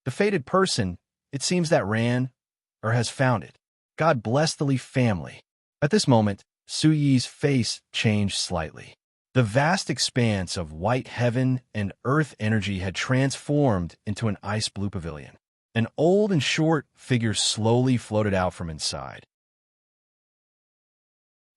"The fated person, it seems that ran, or has found it. God bless the Li family." At this moment, Su Yi's face changed slightly. The vast expanse of white heaven and earth energy had transformed into an ice-blue pavilion. An old and short figure slowly floated out from inside.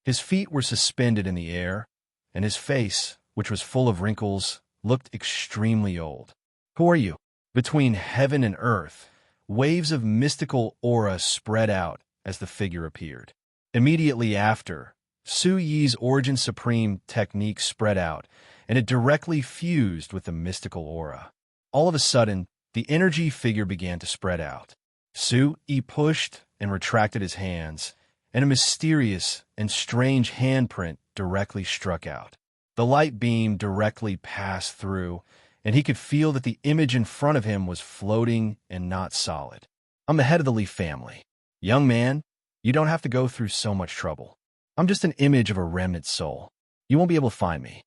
His feet were suspended in the air, and his face, which was full of wrinkles, looked extremely old. "Who are you?" Between heaven and earth, waves of mystical aura spread out as the figure appeared. Immediately after, Su Yi's Origin Supreme technique spread out, and it directly fused with the mystical aura. All of a sudden, the energy figure began to spread out. Su Yi pushed and retracted his hands, and a mysterious and strange handprint directly struck out. The light beam directly passed through, and he could feel that the image in front of him was floating and not solid. "I'm the head of the Li family. Young man, you don't have to go through so much trouble. I'm just an image of a remnant soul. You won't be able to find me."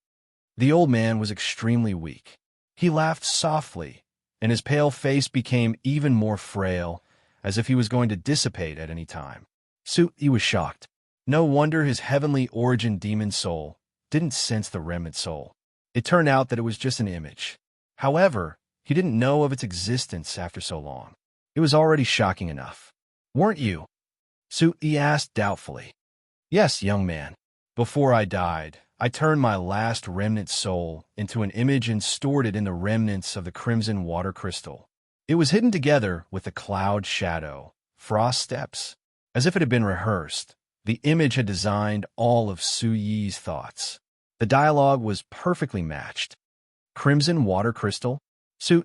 The old man was extremely weak. He laughed softly, and his pale face became even more frail, as if he was going to dissipate at any time. He was shocked. No wonder his heavenly origin demon soul didn't sense the remnant soul. It turned out that it was just an image. However, he didn't know of its existence after so long. It was already shocking enough. Weren't you? He asked doubtfully. Yes, young man. Before I died, I turned my last remnant soul into an image and stored it in the remnants of the crimson water crystal. It was hidden together with the cloud shadow, frost steps. As if it had been rehearsed, the image had designed all of Su Yi's thoughts. The dialogue was perfectly matched. Crimson water crystal?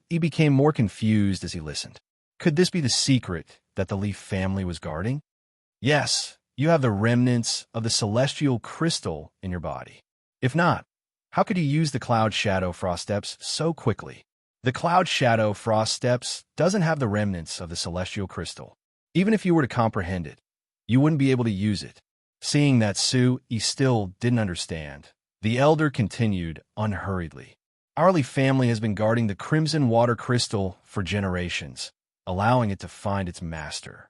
He became more confused as he listened. Could this be the secret that the Leaf family was guarding? Yes, you have the remnants of the celestial crystal in your body. If not, how could you use the cloud shadow frost steps so quickly? The cloud shadow frost steps doesn't have the remnants of the celestial crystal. Even if you were to comprehend it, you wouldn't be able to use it. Seeing that He still didn't understand, the elder continued unhurriedly. Our Leaf family has been guarding the crimson water crystal for generations, allowing it to find its master.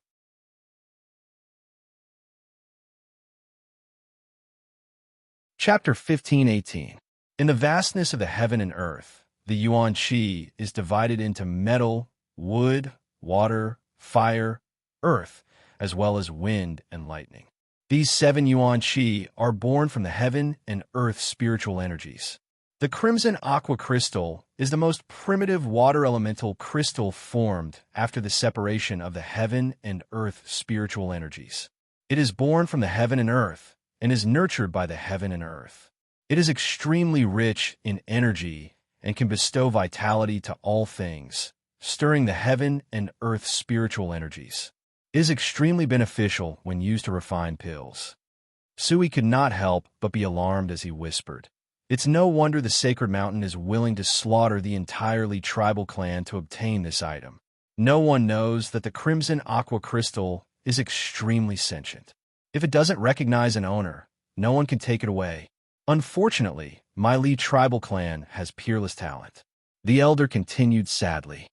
Chapter 15:18. In the vastness of the heaven and earth, the Yuan Qi is divided into metal, wood, water, fire, earth, as well as wind and lightning. These 7 Yuan Qi are born from the heaven and earth spiritual energies. The crimson aqua crystal is the most primitive water elemental crystal formed after the separation of the heaven and earth spiritual energies. It is born from the heaven and earth and is nurtured by the heaven and earth. It is extremely rich in energy and can bestow vitality to all things, stirring the heaven and earth spiritual energies. It is extremely beneficial when used to refine pills. Sui could not help but be alarmed as he whispered. It's no wonder the sacred mountain is willing to slaughter the entirely tribal clan to obtain this item. No one knows that the crimson aqua crystal is extremely sentient. If it doesn't recognize an owner, no one can take it away. Unfortunately, my Li tribal clan has peerless talent. The elder continued sadly.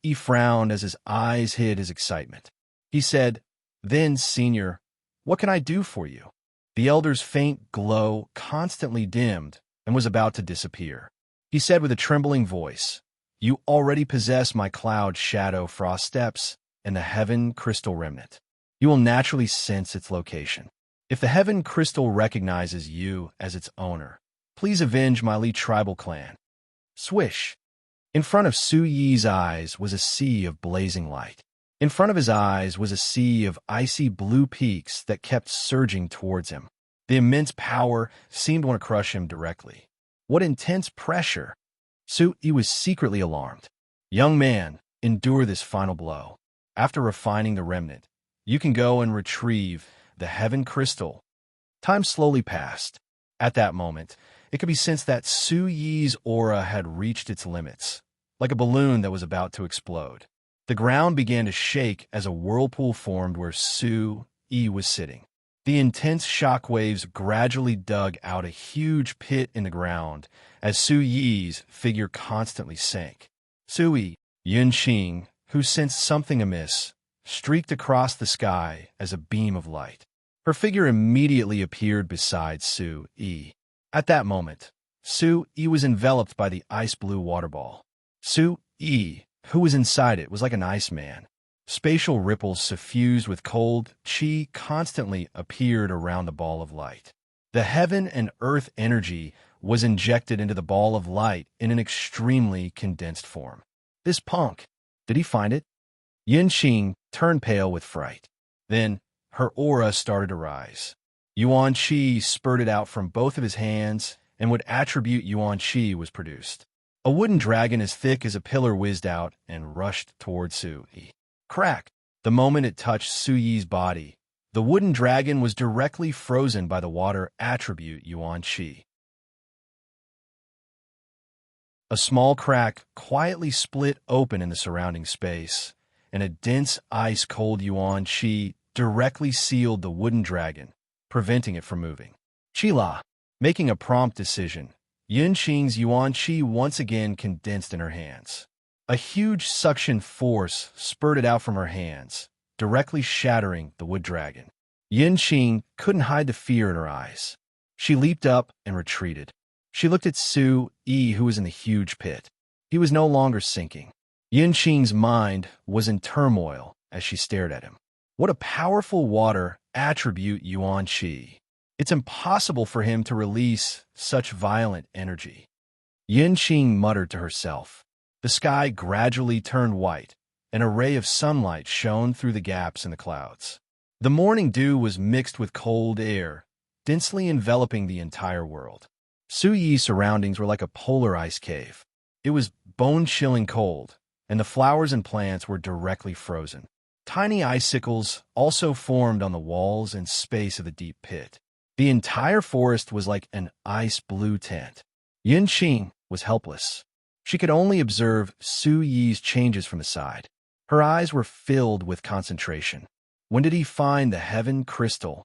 He frowned as his eyes hid his excitement. He said, "Then, senior, what can I do for you?" The elder's faint glow constantly dimmed and was about to disappear. He said with a trembling voice, "You already possess my cloud shadow frost steps and the heaven crystal remnant. You will naturally sense its location. If the heaven crystal recognizes you as its owner, please avenge my Li tribal clan." Swish! In front of Su Yi's eyes was a sea of blazing light. In front of his eyes was a sea of icy blue peaks that kept surging towards him. The immense power seemed to want to crush him directly. What intense pressure! He was secretly alarmed. "Young man, endure this final blow. After refining the remnant, you can go and retrieve the heaven crystal." Time slowly passed. At that moment, it could be sensed that Su Yi's aura had reached its limits, like a balloon that was about to explode. The ground began to shake as a whirlpool formed where Su Yi was sitting. The intense shock waves gradually dug out a huge pit in the ground as Su Yi's figure constantly sank. Sui Yunqing, who sensed something amiss, streaked across the sky as a beam of light. Her figure immediately appeared beside Su Yi. At that moment, Su Yi was enveloped by the ice-blue water ball. Su Yi, who was inside it, was like an iceman. Spatial ripples suffused with cold qi constantly appeared around the ball of light. The heaven and earth energy was injected into the ball of light in an extremely condensed form. This punk, did he find it? Yunqing turned pale with fright. Then, her aura started to rise. Yuan Qi spurted out from both of his hands, and what attribute Yuan Qi was produced. A wooden dragon as thick as a pillar whizzed out and rushed toward Su Yi. Crack! The moment it touched Su Yi's body, the wooden dragon was directly frozen by the water attribute Yuan Qi. A small crack quietly split open in the surrounding space, and a dense ice-cold Yuan Qi directly sealed the wooden dragon, preventing it from moving. Qila, making a prompt decision, Yunqing's Yuan Qi once again condensed in her hands. A huge suction force spurted out from her hands, directly shattering the wood dragon. Yinqing couldn't hide the fear in her eyes. She leaped up and retreated. She looked at Su Yi, who was in the huge pit. He was no longer sinking. Yinqing's mind was in turmoil as she stared at him. What a powerful water attribute Yuan Qi. It's impossible for him to release such violent energy. Yinqing muttered to herself. The sky gradually turned white. An ray of sunlight shone through the gaps in the clouds. The morning dew was mixed with cold air, densely enveloping the entire world. Su Yi's surroundings were like a polar ice cave. It was bone-chilling cold, and the flowers and plants were directly frozen. Tiny icicles also formed on the walls and space of the deep pit. The entire forest was like an ice-blue tent. Yinqing was helpless. She could only observe Su Yi's changes from the side. Her eyes were filled with concentration. When did he find the heaven crystal?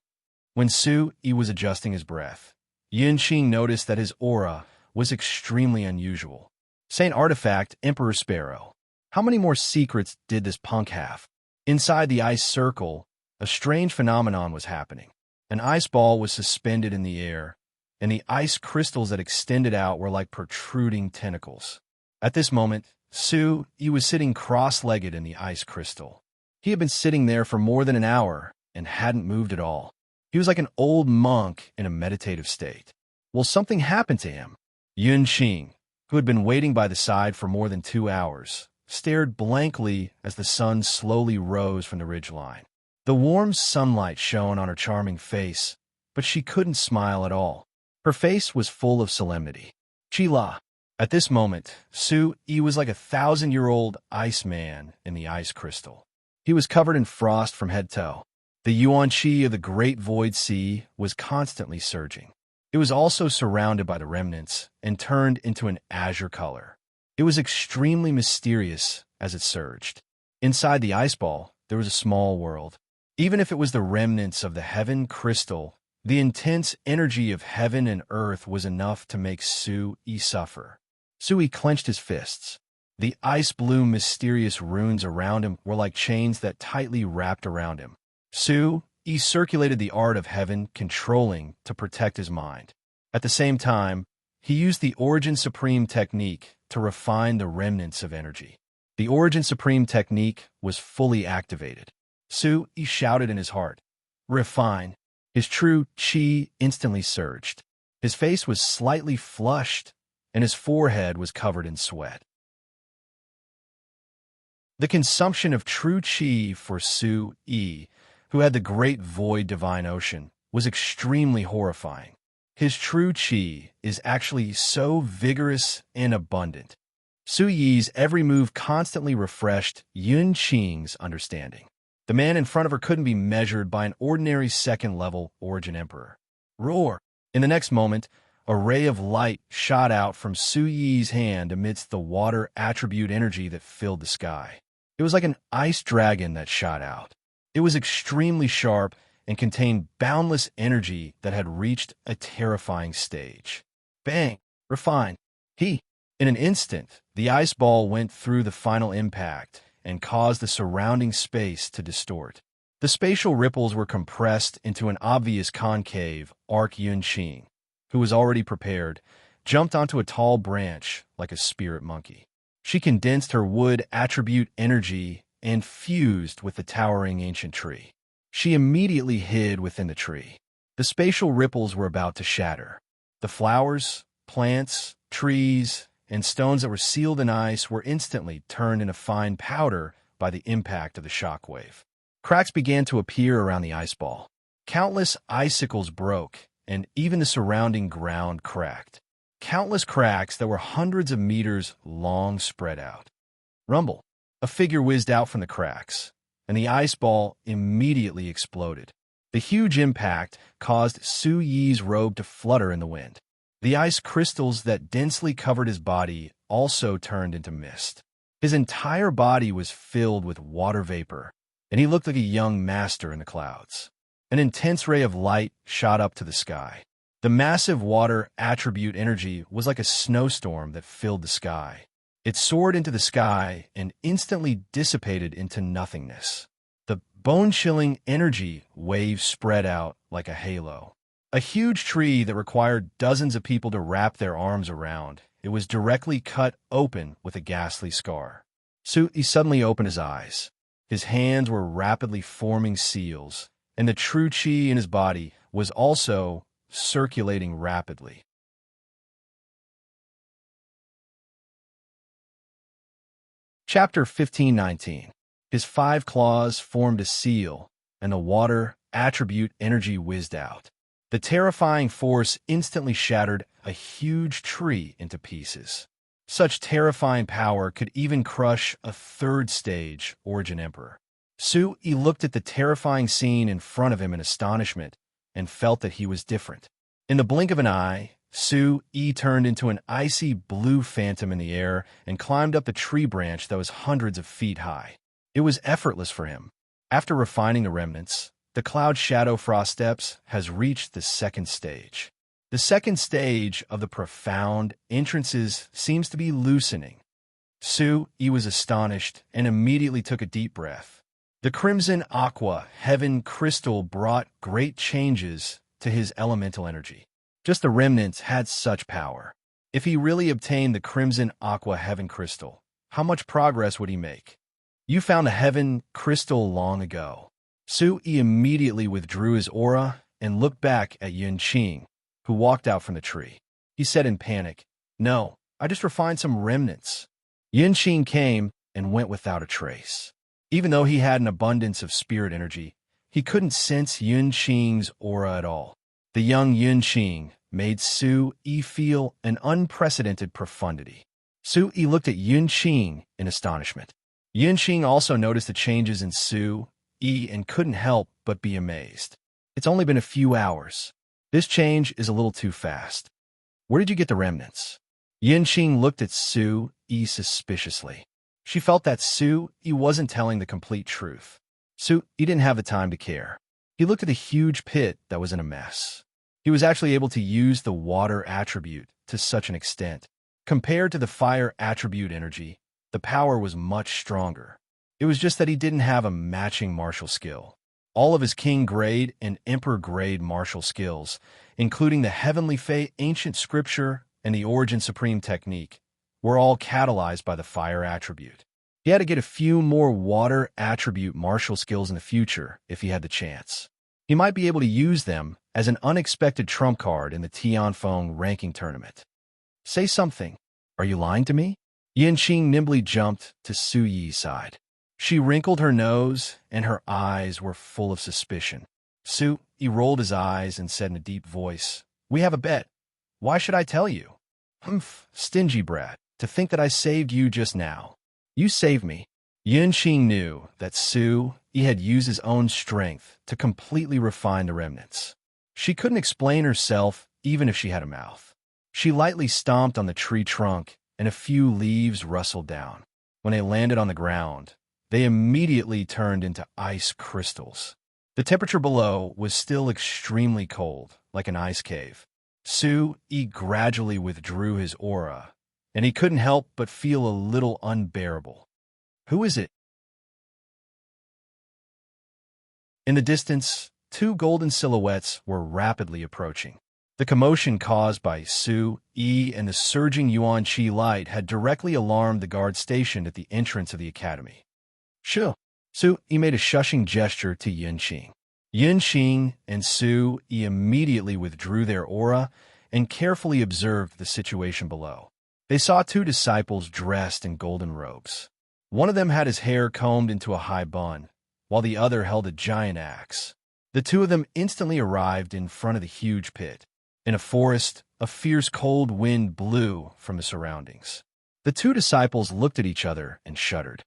When Su Yi was adjusting his breath, Yinqing noticed that his aura was extremely unusual. Saint Artifact, Emperor Sparrow. How many more secrets did this punk have? Inside the ice circle, a strange phenomenon was happening. An ice ball was suspended in the air, and the ice crystals that extended out were like protruding tentacles. At this moment, Su Yi was sitting cross-legged in the ice crystal. He had been sitting there for more than an hour and hadn't moved at all. He was like an old monk in a meditative state. Well, something happened to him. Yinqing, who had been waiting by the side for more than 2 hours, stared blankly as the sun slowly rose from the ridgeline. The warm sunlight shone on her charming face, but she couldn't smile at all. Her face was full of solemnity. Chila. At this moment, Su Yi was like a 1,000-year-old iceman in the ice crystal. He was covered in frost from head to toe. The Yuan Qi of the great void sea was constantly surging. It was also surrounded by the remnants and turned into an azure color. It was extremely mysterious as it surged. Inside the ice ball, there was a small world. Even if it was the remnants of the heaven crystal, the intense energy of heaven and earth was enough to make Su Yi suffer. Su Yi clenched his fists. The ice-blue mysterious runes around him were like chains that tightly wrapped around him. Su Yi circulated the art of heaven, controlling to protect his mind. At the same time, he used the Origin Supreme technique to refine the remnants of energy. The Origin Supreme technique was fully activated. Su Yi shouted in his heart, "Refine." His true qi instantly surged. His face was slightly flushed, and his forehead was covered in sweat. The consumption of true qi for Su Yi, who had the great void divine ocean, was extremely horrifying. His true qi is actually so vigorous and abundant. Su Yi's every move constantly refreshed Yinqing's understanding. The man in front of her couldn't be measured by an ordinary second-level Origin Emperor. Roar! In the next moment, a ray of light shot out from Su Yi's hand amidst the water attribute energy that filled the sky. It was like an ice dragon that shot out. It was extremely sharp and contained boundless energy that had reached a terrifying stage. Bang! Refine! In an instant, the ice ball went through the final impact and caused the surrounding space to distort. The spatial ripples were compressed into an obvious concave arc. Yinqing, who was already prepared, jumped onto a tall branch like a spirit monkey. She condensed her wood attribute energy and fused with the towering ancient tree. She immediately hid within the tree. The spatial ripples were about to shatter. The flowers, plants, trees, and stones that were sealed in ice were instantly turned into fine powder by the impact of the shockwave. Cracks began to appear around the ice ball. Countless icicles broke, and even the surrounding ground cracked. Countless cracks that were hundreds of meters long spread out. Rumble! A figure whizzed out from the cracks, and the ice ball immediately exploded. The huge impact caused Su Yi's robe to flutter in the wind. The ice crystals that densely covered his body also turned into mist. His entire body was filled with water vapor, and he looked like a young master in the clouds. An intense ray of light shot up to the sky. The massive water attribute energy was like a snowstorm that filled the sky. It soared into the sky and instantly dissipated into nothingness. The bone-chilling energy waves spread out like a halo. A huge tree that required dozens of people to wrap their arms around. It was directly cut open with a ghastly scar. He suddenly opened his eyes. His hands were rapidly forming seals, and the true chi in his body was also circulating rapidly. Chapter 15:19. His 5 claws formed a seal, and the water attribute energy whizzed out. The terrifying force instantly shattered a huge tree into pieces. Such terrifying power could even crush a 3rd stage Origin Emperor. He looked at the terrifying scene in front of him in astonishment and felt that he was different. In the blink of an eye, Yi turned into an icy blue phantom in the air and climbed up the tree branch that was hundreds of feet high. It was effortless for him. After refining the remnants, the Cloud Shadow Frost Steps has reached the 2nd stage. The 2nd stage of the profound entrances seems to be loosening. Yi was astonished and immediately took a deep breath. The crimson aqua heaven crystal brought great changes to his elemental energy. Just the remnants had such power. If he really obtained the crimson aqua heaven crystal, how much progress would he make? You found the heaven crystal long ago. Yi immediately withdrew his aura and looked back at Yunqing, who walked out from the tree. He said in panic, "No, I just refined some remnants." Yunqing came and went without a trace. Even though he had an abundance of spirit energy, he couldn't sense Yunqing's aura at all. The young Yunqing made Yi feel an unprecedented profundity. Yi looked at Yunqing in astonishment. Yunqing also noticed the changes in Yi and couldn't help but be amazed. It's only been a few hours. This change is a little too fast. Where did you get the remnants? Yunqing looked at Yi suspiciously. She felt that Yi wasn't telling the complete truth. Yi didn't have the time to care. He looked at the huge pit that was in a mess. He was actually able to use the water attribute to such an extent. Compared to the fire attribute energy, the power was much stronger. It was just that he didn't have a matching martial skill. All of his king grade and emperor grade martial skills, including the heavenly fate ancient scripture and the origin supreme technique, were all catalyzed by the fire attribute. He had to get a few more water attribute martial skills in the future if he had the chance. He might be able to use them as an unexpected trump card in the Tianfeng ranking tournament. Say something. Are you lying to me? Yunqing nimbly jumped to Yi's side. She wrinkled her nose, and her eyes were full of suspicion. Yi rolled his eyes and said in a deep voice, "We have a bet. Why should I tell you?" "Humph, stingy brat, to think that I saved you just now." "You saved me." Yunqing knew that Yi had used his own strength to completely refine the remnants. She couldn't explain herself even if she had a mouth. She lightly stomped on the tree trunk, and a few leaves rustled down. When they landed on the ground, they immediately turned into ice crystals. The temperature below was still extremely cold, like an ice cave. Yi gradually withdrew his aura, and he couldn't help but feel a little unbearable. Who is it? In the distance, 2 golden silhouettes were rapidly approaching. The commotion caused by Yi and the surging yuan qi light had directly alarmed the guard stationed at the entrance of the academy. "Sure." Yi made a shushing gesture to Yunqing. Yunqing and Yi immediately withdrew their aura and carefully observed the situation below. They saw 2 disciples dressed in golden robes. One of them had his hair combed into a high bun, while the other held a giant axe. The 2 of them instantly arrived in front of the huge pit. In a forest, a fierce cold wind blew from the surroundings. The 2 disciples looked at each other and shuddered.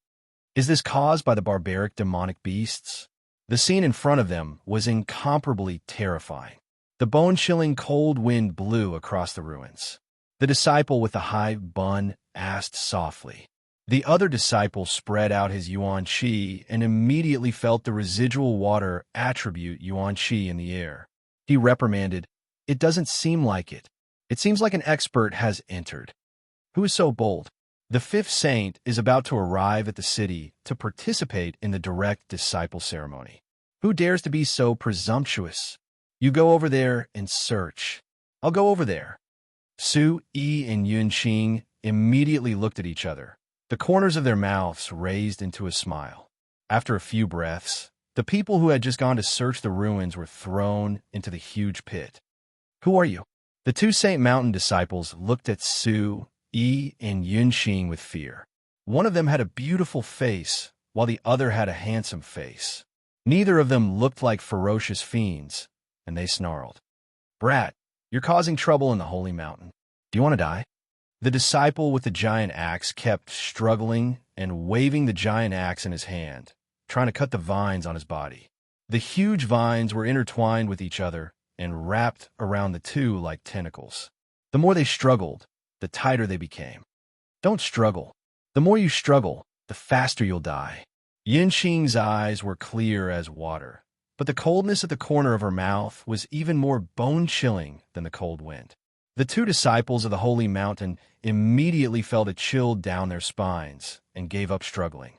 Is this caused by the barbaric demonic beasts? The scene in front of them was incomparably terrifying. The bone-chilling cold wind blew across the ruins. The disciple with the high bun asked softly. The other disciple spread out his yuan qi and immediately felt the residual water attribute yuan qi in the air. He reprimanded, "It doesn't seem like it. It seems like an expert has entered." "Who is so bold?" The fifth saint is about to arrive at the city to participate in the direct disciple ceremony. Who dares to be so presumptuous? You go over there and search. I'll go over there. Su Yi and Yunqing immediately looked at each other. The corners of their mouths raised into a smile. After a few breaths, the people who had just gone to search the ruins were thrown into the huge pit. Who are you? The two Saint Mountain disciples looked at Su Yi and Yunqing with fear. One of them had a beautiful face, while the other had a handsome face. Neither of them looked like ferocious fiends, and they snarled. Brat, you're causing trouble in the holy mountain. Do you want to die? The disciple with the giant axe kept struggling and waving the giant axe in his hand, trying to cut the vines on his body. The huge vines were intertwined with each other and wrapped around the two like tentacles. The more they struggled, the tighter they became. Don't struggle. The more you struggle, the faster you'll die. Yunqing's eyes were clear as water, but the coldness at the corner of her mouth was even more bone-chilling than the cold wind. The two disciples of the holy mountain immediately felt a chill down their spines and gave up struggling.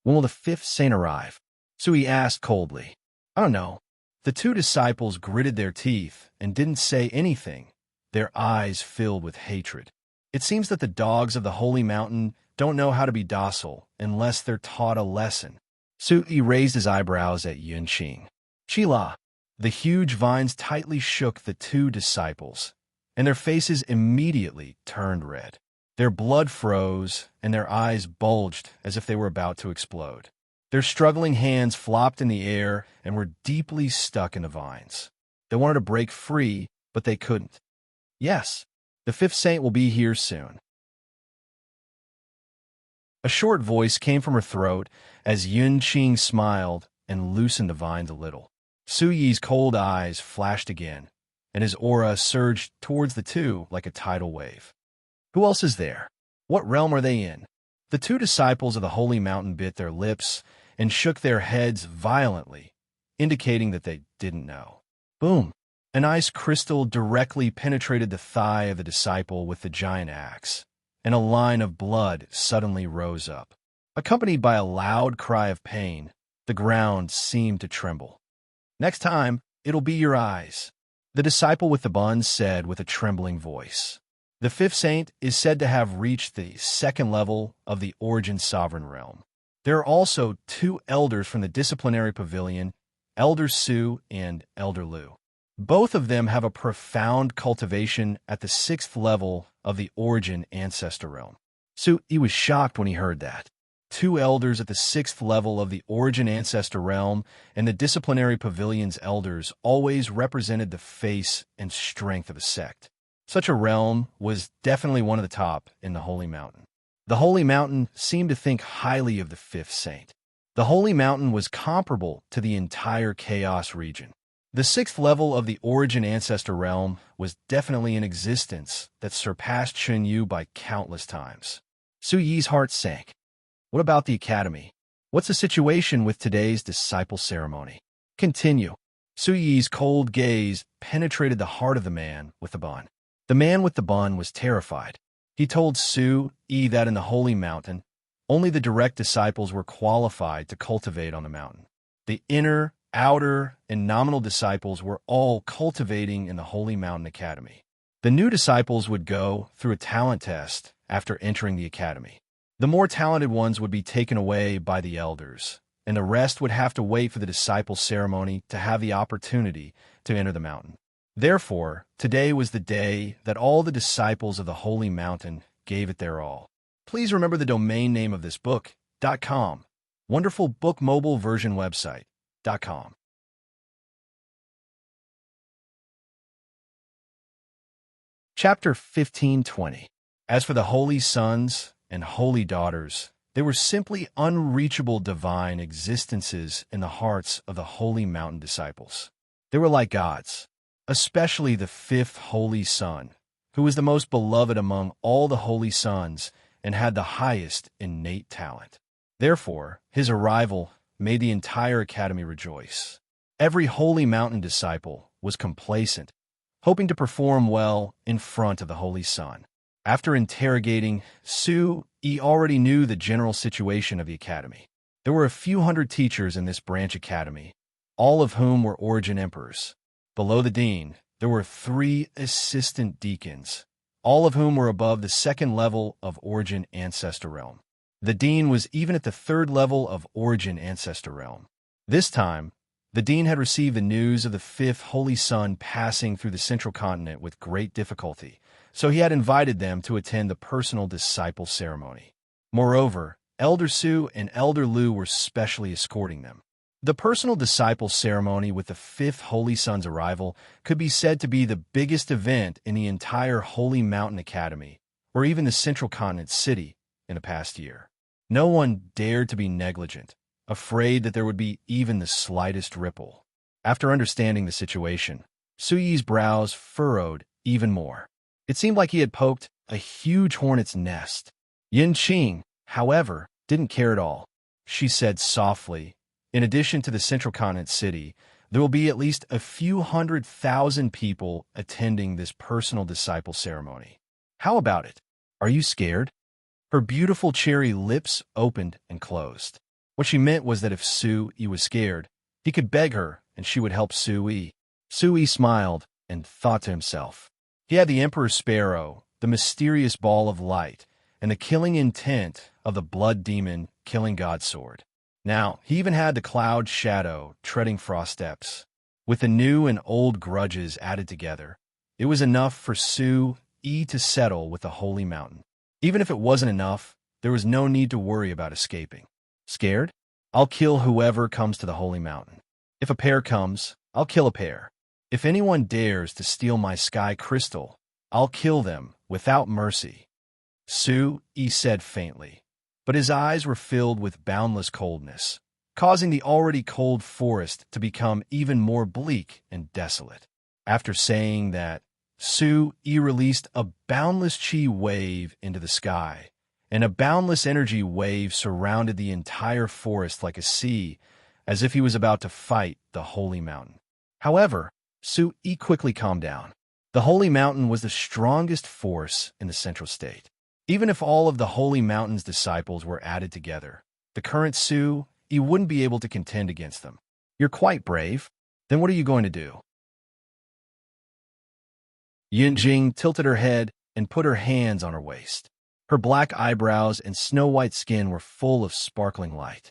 When will the fifth saint arrive? Sui asked coldly. I don't know. The two disciples gritted their teeth and didn't say anything, their eyes filled with hatred. It seems that the dogs of the holy mountain don't know how to be docile unless they're taught a lesson. Sui raised his eyebrows at Yunqing. Chila. The huge vines tightly shook the two disciples, and their faces immediately turned red. Their blood froze, and their eyes bulged as if they were about to explode. Their struggling hands flopped in the air and were deeply stuck in the vines. They wanted to break free, but they couldn't. Yes, the fifth saint will be here soon. A short voice came from her throat as Yunqing smiled and loosened the vines a little. Su Yi's cold eyes flashed again, and his aura surged towards the two like a tidal wave. Who else is there? What realm are they in? The two disciples of the holy mountain bit their lips and shook their heads violently, indicating that they didn't know. Boom! An ice crystal directly penetrated the thigh of the disciple with the giant axe, and a line of blood suddenly rose up. Accompanied by a loud cry of pain, the ground seemed to tremble. Next time, it'll be your eyes, the disciple with the bun said with a trembling voice. The fifth saint is said to have reached the second level of the Origin Sovereign Realm. There are also two elders from the disciplinary pavilion, Elder Su and Elder Lu. Both of them have a profound cultivation at the sixth level of the Origin Ancestor Realm. Su Yi was shocked when he heard that. Two elders at the sixth level of the Origin Ancestor Realm and the disciplinary pavilion's elders always represented the face and strength of a sect. Such a realm was definitely one of the top in the Holy Mountain. The Holy Mountain seemed to think highly of the fifth saint. The Holy Mountain was comparable to the entire Chaos region. The sixth level of the Origin Ancestor Realm was definitely an existence that surpassed Chunyu by countless times. Su Yi's heart sank. What about the Academy? What's the situation with today's disciple ceremony? Continue. Su Yi's cold gaze penetrated the heart of the man with the bun. The man with the bun was terrified. He told Su Yi that in the Holy Mountain, only the direct disciples were qualified to cultivate on the mountain. The inner, outer, and nominal disciples were all cultivating in the Holy Mountain Academy. The new disciples would go through a talent test after entering the academy. The more talented ones would be taken away by the elders, and the rest would have to wait for the disciple ceremony to have the opportunity to enter the mountain. Therefore, today was the day that all the disciples of the Holy Mountain gave it their all. Please remember the domain name of this book, .com. Wonderful book mobile version website, .com. Chapter 1520. As for the holy sons and holy daughters, they were simply unreachable divine existences in the hearts of the Holy Mountain disciples. They were like gods, especially the fifth holy son, who was the most beloved among all the holy sons and had the highest innate talent. Therefore, his arrival made the entire academy rejoice. Every Holy Mountain disciple was complacent, hoping to perform well in front of the Holy Son. After interrogating, Su Yi already knew the general situation of the academy. There were a few hundred teachers in this branch academy, all of whom were Origin Emperors. Below the dean, there were 3 assistant deacons, all of whom were above the 2nd level of Origin Ancestor Realm. The dean was even at the 3rd level of Origin Ancestor Realm. This time, the dean had received the news of the 5th Holy Sun passing through the central continent with great difficulty, so he had invited them to attend the personal disciple ceremony. Moreover, Elder Su and Elder Lu were specially escorting them. The personal disciple ceremony with the 5th Holy Sun's arrival could be said to be the biggest event in the entire Holy Mountain Academy, or even the central continent city, in the past year. No one dared to be negligent, afraid that there would be even the slightest ripple. After understanding the situation, Su Yi's brows furrowed even more. It seemed like he had poked a huge hornet's nest. Yin Qing, however, didn't care at all. She said softly, "In addition to the central continent city, there will be at least a few 100,000 people attending this personal disciple ceremony. How about it? Are you scared?" Her beautiful cherry lips opened and closed. What she meant was that if Su Yi was scared, he could beg her and she would help Su Yi. Su Yi smiled and thought to himself. He had the Emperor's Sparrow, the mysterious ball of light, and the killing intent of the blood demon killing God's sword. Now, he even had the cloud shadow treading frost steps. With the new and old grudges added together, it was enough for Su Yi to settle with the Holy Mountain. Even if it wasn't enough, there was no need to worry about escaping. Scared? I'll kill whoever comes to the Holy Mountain. If a pair comes, I'll kill a pair. If anyone dares to steal my sky crystal, I'll kill them without mercy. Su Yi said faintly, but his eyes were filled with boundless coldness, causing the already cold forest to become even more bleak and desolate. After saying that, Su Yi released a boundless chi wave into the sky, and a boundless energy wave surrounded the entire forest like a sea, as if he was about to fight the Holy Mountain. However, Su Yi quickly calmed down. The Holy Mountain was the strongest force in the Central State. Even if all of the Holy Mountain's disciples were added together, the current Su Yi wouldn't be able to contend against them. You're quite brave. Then what are you going to do? Yunjing tilted her head and put her hands on her waist. Her black eyebrows and snow-white skin were full of sparkling light.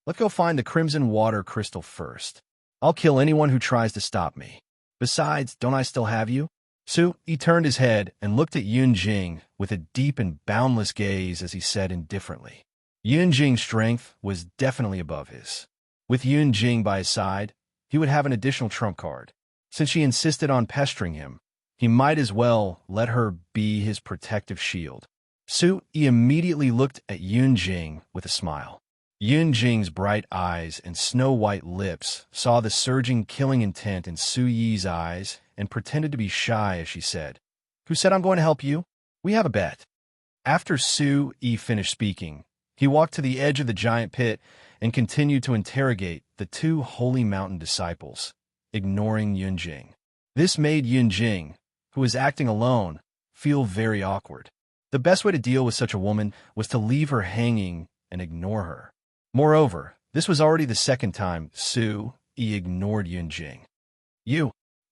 Let's go find the crimson water crystal first. I'll kill anyone who tries to stop me. Besides, don't I still have you? Su Yi turned his head and looked at Yunjing with a deep and boundless gaze as he said indifferently. Yunjing's strength was definitely above his. With Yunjing by his side, he would have an additional trump card. Since she insisted on pestering him, he might as well let her be his protective shield. Su Yi immediately looked at Yunjing with a smile. Yunjing's bright eyes and snow-white lips saw the surging killing intent in Su Yi's eyes and pretended to be shy as she said, "Who said I'm going to help you? We have a bet." After Su Yi finished speaking, he walked to the edge of the giant pit and continued to interrogate the 2 Holy Mountain disciples, ignoring Yunjing. This made Yunjing, who was acting alone, feel very awkward. The best way to deal with such a woman was to leave her hanging and ignore her. Moreover, this was already the 2nd time Su Yi ignored Yunjing.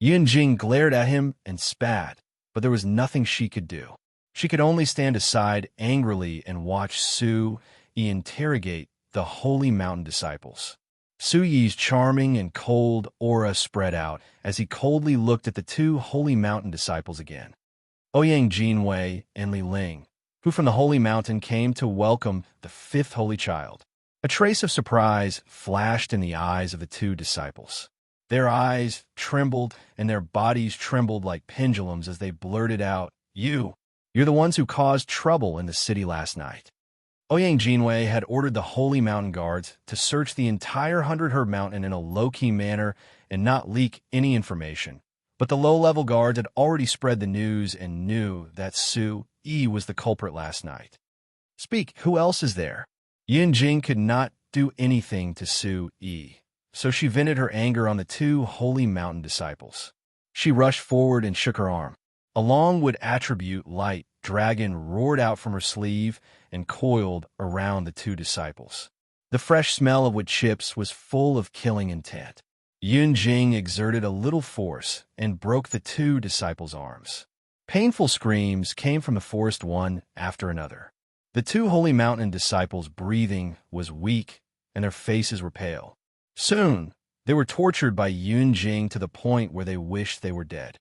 Yunjing glared at him and spat, but there was nothing she could do. She could only stand aside angrily and watch Su Yi interrogate the Holy Mountain disciples. Su Yi's charming and cold aura spread out as he coldly looked at the 2 Holy Mountain disciples again. Ouyang Jinwei and Li Ling, who from the Holy Mountain came to welcome the 5th Holy Child. A trace of surprise flashed in the eyes of the 2 disciples. Their eyes trembled and their bodies trembled like pendulums as they blurted out, You're the ones who caused trouble in the city last night." Ouyang Jinwei had ordered the Holy Mountain Guards to search the entire 100 Mountain in a low-key manner and not leak any information. But the low-level guards had already spread the news and knew that Su Yi was the culprit last night. "Speak, who else is there?" Yunjing could not do anything to Su Yi, so she vented her anger on the 2 Holy Mountain disciples. She rushed forward and shook her arm. A longwood attribute light dragon roared out from her sleeve and coiled around the two disciples. The fresh smell of wood chips was full of killing intent. Yunjing exerted a little force and broke the two disciples' arms. Painful screams came from the forest one after another. The two Holy Mountain disciples' breathing was weak and their faces were pale. Soon, they were tortured by Yunjing to the point where they wished they were dead.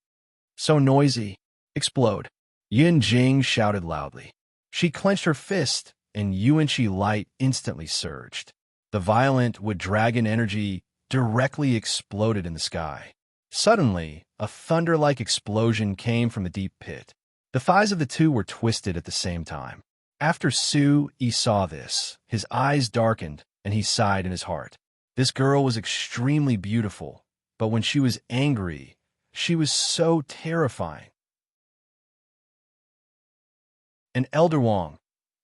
"So noisy! Explode!" Yunjing shouted loudly. She clenched her fist, and Yuanqi light instantly surged. The violent wood dragon energy directly exploded in the sky. Suddenly, a thunder-like explosion came from the deep pit. The thighs of the two were twisted at the same time. After Su Yi saw this, his eyes darkened, and he sighed in his heart. This girl was extremely beautiful, but when she was angry, she was so terrifying. And Elder Wang.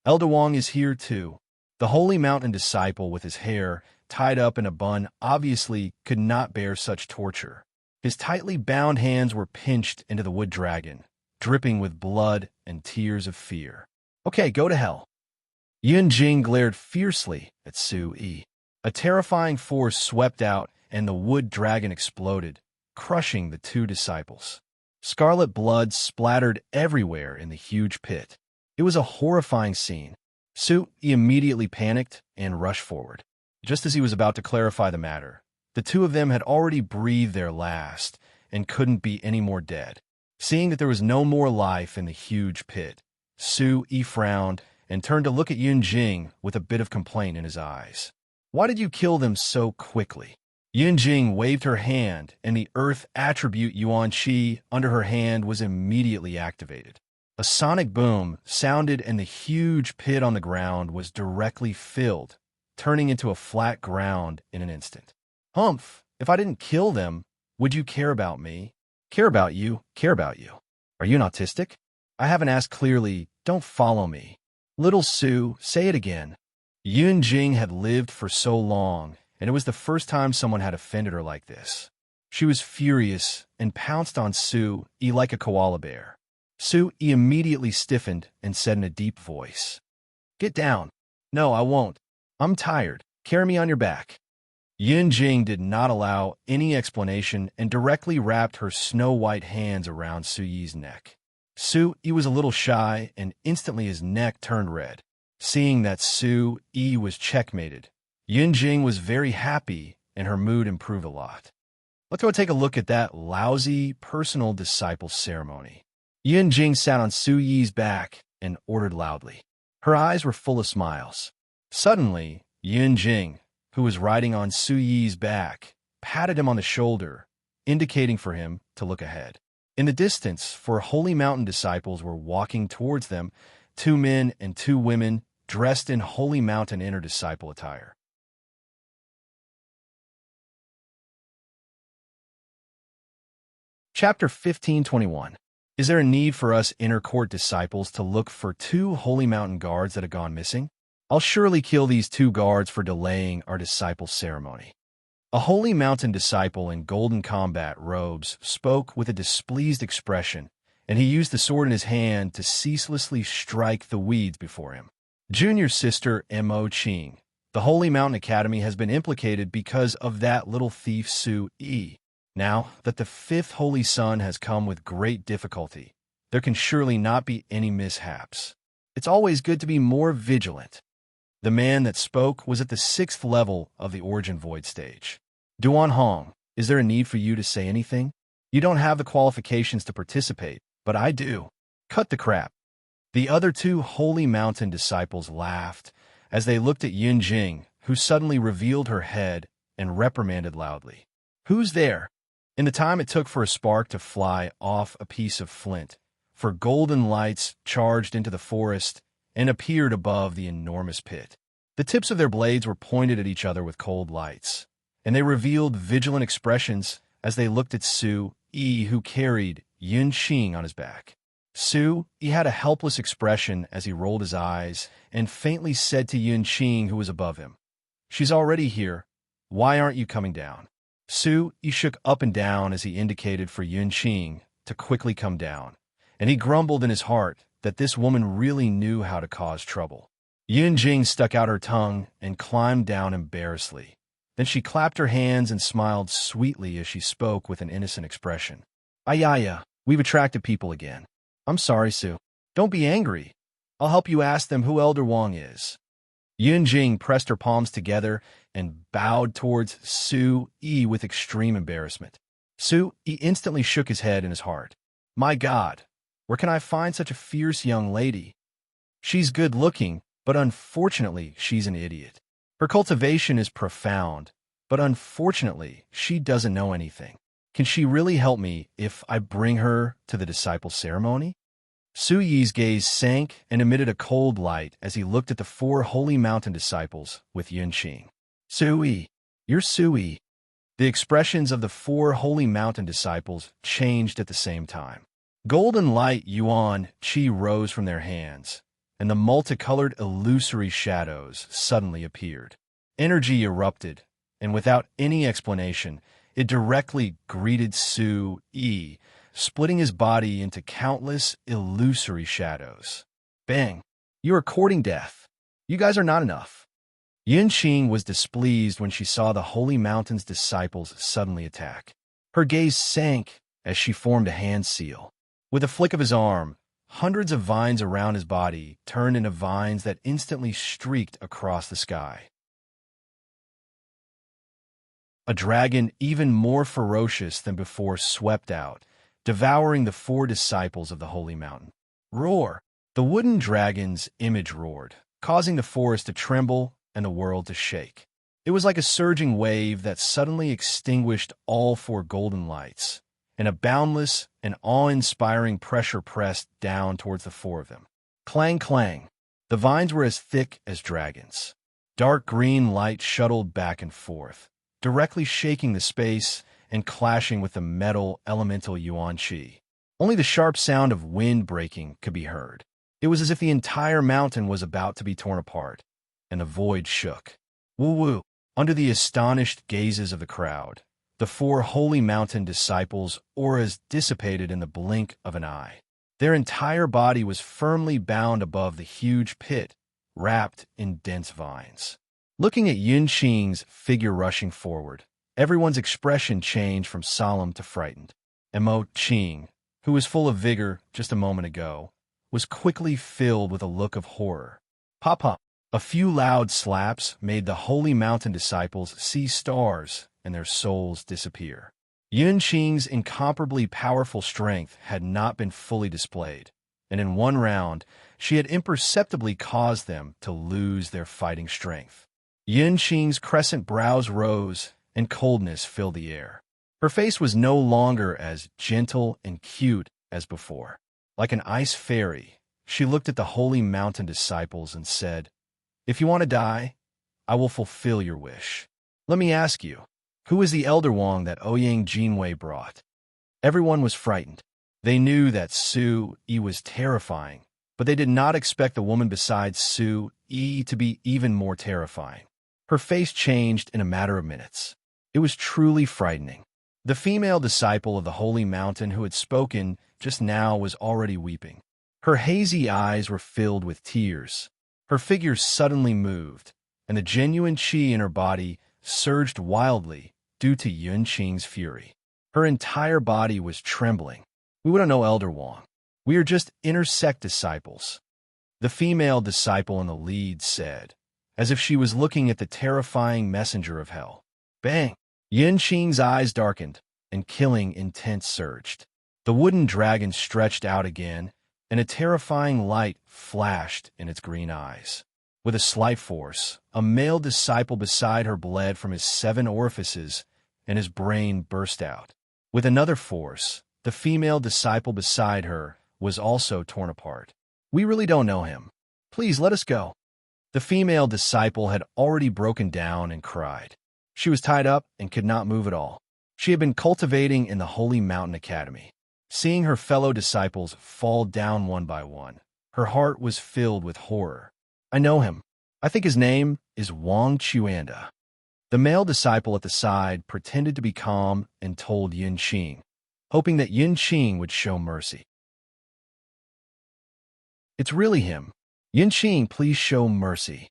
Elder Wang is here too. The Holy Mountain disciple with his hair tied up in a bun obviously could not bear such torture. His tightly bound hands were pinched into the wood dragon, dripping with blood and tears of fear. "Okay, go to hell." Yunjing glared fiercely at Su Yi. A terrifying force swept out, and the wood dragon exploded, crushing the two disciples. Scarlet blood splattered everywhere in the huge pit. It was a horrifying scene. Su Yi immediately panicked and rushed forward. Just as he was about to clarify the matter, the two of them had already breathed their last and couldn't be any more dead. Seeing that there was no more life in the huge pit, Su Yi frowned and turned to look at Yunjing with a bit of complaint in his eyes. "Why did you kill them so quickly?" Yunjing waved her hand, and the earth attribute Yuanqi under her hand was immediately activated. A sonic boom sounded, and the huge pit on the ground was directly filled, turning into a flat ground in an instant. "Humph, if I didn't kill them, would you care about me? Care about you, care about you. Are you an autistic? I haven't asked clearly, don't follow me." "Little Su, say it again." Yunjing had lived for so long, and it was the first time someone had offended her like this. She was furious and pounced on Su Yi like a koala bear. Su Yi immediately stiffened and said in a deep voice, "Get down." "No, I won't. I'm tired. Carry me on your back." Yunjing did not allow any explanation and directly wrapped her snow-white hands around Su Yi's neck. Su Yi was a little shy, and instantly his neck turned red. Seeing that Su Yi was checkmated, Yunjing was very happy, and her mood improved a lot. "Let's go take a look at that lousy personal disciple ceremony." Yunjing sat on Su Yi's back and ordered loudly. Her eyes were full of smiles. Suddenly, Yunjing, who was riding on Su Yi's back, patted him on the shoulder, indicating for him to look ahead. In the distance, 4 Holy Mountain disciples were walking towards them, 2 men and 2 women dressed in Holy Mountain inner disciple attire. Chapter 15:21. Is there a need for us inner court disciples to look for 2 Holy Mountain guards that have gone missing? I'll surely kill these 2 guards for delaying our disciple ceremony. A Holy Mountain disciple in golden combat robes spoke with a displeased expression, and he used the sword in his hand to ceaselessly strike the weeds before him. Junior sister Mo Qing, the Holy Mountain Academy has been implicated because of that little thief Su Yi. Now that the 5th Holy Sun has come with great difficulty, there can surely not be any mishaps. It's always good to be more vigilant. The man that spoke was at the 6th level of the Origin Void stage. Duan Hong, is there a need for you to say anything? You don't have the qualifications to participate, but I do. Cut the crap. The other 2 Holy Mountain disciples laughed as they looked at Yunjing, who suddenly revealed her head and reprimanded loudly. "Who's there?" In the time it took for a spark to fly off a piece of flint, for golden lights charged into the forest and appeared above the enormous pit. The tips of their blades were pointed at each other with cold lights, and they revealed vigilant expressions as they looked at Su Yi, who carried Yunqing on his back. Su Yi had a helpless expression as he rolled his eyes and faintly said to Yunqing, who was above him, "She's already here. Why aren't you coming down?" Su Yi shook up and down as he indicated for Yunqing to quickly come down, and he grumbled in his heart that this woman really knew how to cause trouble. Yunjing stuck out her tongue and climbed down embarrassedly. Then she clapped her hands and smiled sweetly as she spoke with an innocent expression. Ayaya, we've attracted people again. I'm sorry, Sue. Don't be angry. I'll help you ask them who Elder Wong is. Yunjing pressed her palms together and bowed towards Sue Yi with extreme embarrassment. Sue Yi instantly shook his head in his heart. My God, where can I find such a fierce young lady? She's good-looking, but unfortunately she's an idiot. Her cultivation is profound, but unfortunately she doesn't know anything. Can she really help me if I bring her to the disciple ceremony? Su Yi's gaze sank and emitted a cold light as he looked at the 4 holy mountain disciples with Yunqing. Su Yi, you're Su Yi. The expressions of the 4 holy mountain disciples changed at the same time. Golden light yuan qi rose from their hands, and the multicolored illusory shadows suddenly appeared. Energy erupted, and without any explanation, it directly greeted Su Yi, splitting his body into countless illusory shadows. Bang! You are courting death. You guys are not enough. Yunqing was displeased when she saw the Holy Mountain's disciples suddenly attack. Her gaze sank as she formed a hand seal. With a flick of his arm, hundreds of vines around his body turned into vines that instantly streaked across the sky. A dragon even more ferocious than before swept out, devouring the 4 disciples of the Holy Mountain. Roar! The wooden dragon's image roared, causing the forest to tremble and the world to shake. It was like a surging wave that suddenly extinguished all 4 golden lights, and a boundless and awe-inspiring pressure pressed down towards the 4 of them. Clang, clang! The vines were as thick as dragons. Dark green light shuttled back and forth, directly shaking the space and clashing with the metal elemental yuan qi. Only the sharp sound of wind breaking could be heard. It was as if the entire mountain was about to be torn apart, and the void shook. Woo-woo! Under the astonished gazes of the crowd, the 4 holy mountain disciples' auras dissipated in the blink of an eye. Their entire body was firmly bound above the huge pit, wrapped in dense vines. Looking at Yunqing's figure rushing forward, everyone's expression changed from solemn to frightened. Emo Qing, who was full of vigor just a moment ago, was quickly filled with a look of horror. Pop-pop! A few loud slaps made the holy mountain disciples see stars and their souls disappear. Yunqing's incomparably powerful strength had not been fully displayed, and in one round, she had imperceptibly caused them to lose their fighting strength. Yunqing's crescent brows rose, and coldness filled the air. Her face was no longer as gentle and cute as before. Like an ice fairy, she looked at the holy mountain disciples and said, "If you want to die, I will fulfill your wish. Let me ask you, who is the Elder Wong that Ouyang Jinwei brought?" Everyone was frightened. They knew that Su Yi was terrifying, but they did not expect a woman besides Su Yi to be even more terrifying. Her face changed in a matter of minutes. It was truly frightening. The female disciple of the Holy Mountain who had spoken just now was already weeping. Her hazy eyes were filled with tears. Her figure suddenly moved, and the genuine qi in her body surged wildly due to Yunqing's fury. Her entire body was trembling. "We wouldn't know Elder Wong. We are just intersect disciples," the female disciple in the lead said, as if she was looking at the terrifying messenger of hell. Bang! Yunqing's eyes darkened, and killing intent surged. The wooden dragon stretched out again, and a terrifying light flashed in its green eyes. With a slight force, a male disciple beside her bled from his 7 orifices, and his brain burst out. With another force, the female disciple beside her was also torn apart. "We really don't know him. Please let us go." The female disciple had already broken down and cried. She was tied up and could not move at all. She had been cultivating in the Holy Mountain Academy. Seeing her fellow disciples fall down one by one, her heart was filled with horror. "I know him. I think his name is Wang Chuanda." The male disciple at the side pretended to be calm and told Yunqing, hoping that Yunqing would show mercy. It's really him. Yunqing, please show mercy.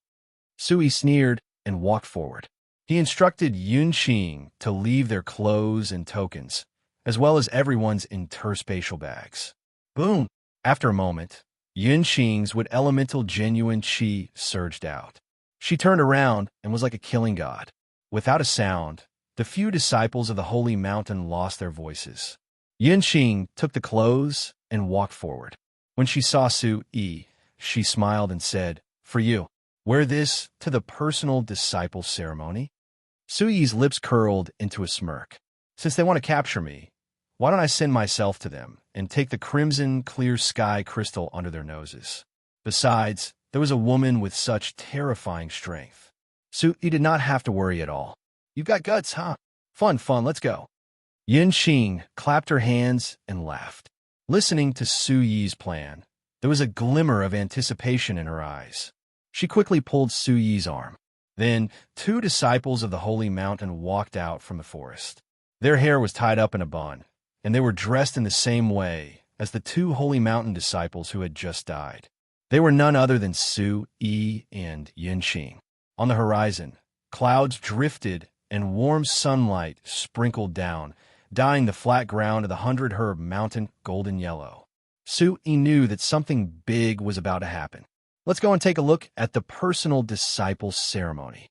Sui sneered and walked forward. He instructed Yunqing to leave their clothes and tokens, as well as everyone's interspatial bags. Boom! After a moment, Yunqing's with elemental genuine qi surged out. She turned around and was like a killing god. Without a sound, the few disciples of the holy mountain lost their voices. Yunqing took the clothes and walked forward. When she saw Sui, she smiled and said, "For you, wear this to the personal disciple ceremony." Sui's lips curled into a smirk. Since they want to capture me, why don't I send myself to them and take the crimson clear sky crystal under their noses? Besides, there was a woman with such terrifying strength. Sui did not have to worry at all. You've got guts, huh? Fun, let's go. Yunqing clapped her hands and laughed. Listening to Sui's plan, there was a glimmer of anticipation in her eyes. She quickly pulled Sui's arm. Then, two disciples of the holy mountain walked out from the forest. Their hair was tied up in a bun, and they were dressed in the same way as the two holy mountain disciples who had just died. They were none other than Sui and Yunqing. On the horizon, clouds drifted and warm sunlight sprinkled down, dyeing the flat ground of the 100-herb mountain golden yellow. Sui knew that something big was about to happen. Let's go and take a look at the personal disciple ceremony.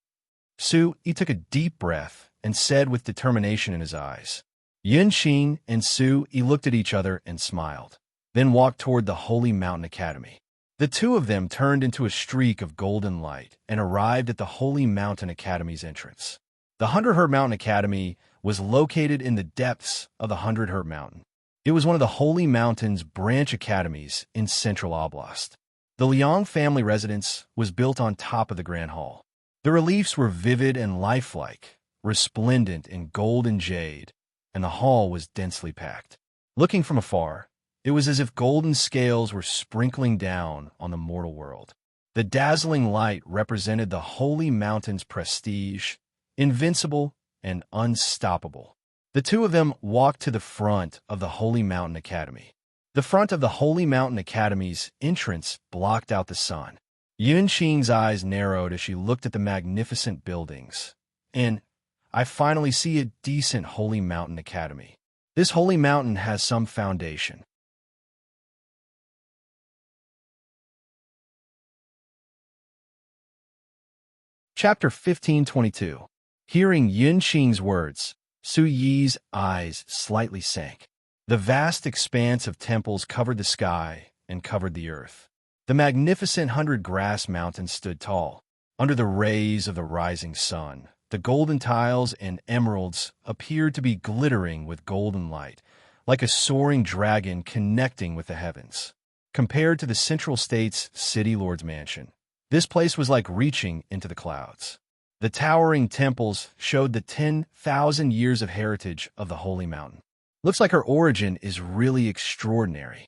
Sui took a deep breath and said with determination in his eyes. Yunqing and Sui looked at each other and smiled, then walked toward the Holy Mountain Academy. The two of them turned into a streak of golden light and arrived at the Holy Mountain Academy's entrance. The 100-herb Mountain Academy was located in the depths of the 100-herb Mountain. It was one of the Holy Mountain's branch academies in Central Oblast. The Liang family residence was built on top of the Grand Hall. The reliefs were vivid and lifelike, resplendent in gold and jade, and the hall was densely packed. Looking from afar, it was as if golden scales were sprinkling down on the mortal world. The dazzling light represented the Holy Mountain's prestige, invincible and unstoppable. The two of them walked to the front of the Holy Mountain Academy. The front of the Holy Mountain Academy's entrance blocked out the sun. Yunqing's eyes narrowed as she looked at the magnificent buildings. And I finally see a decent Holy Mountain Academy. This Holy Mountain has some foundation. Chapter 1522. Hearing Yunqing's words, Sui's eyes slightly sank. The vast expanse of temples covered the sky and covered the earth. The magnificent 100-grass mountains stood tall. Under the rays of the rising sun, the golden tiles and emeralds appeared to be glittering with golden light, like a soaring dragon connecting with the heavens. Compared to the Central State's City Lord's mansion, this place was like reaching into the clouds. The towering temples showed the 10,000 years of heritage of the Holy Mountain. Looks like her origin is really extraordinary.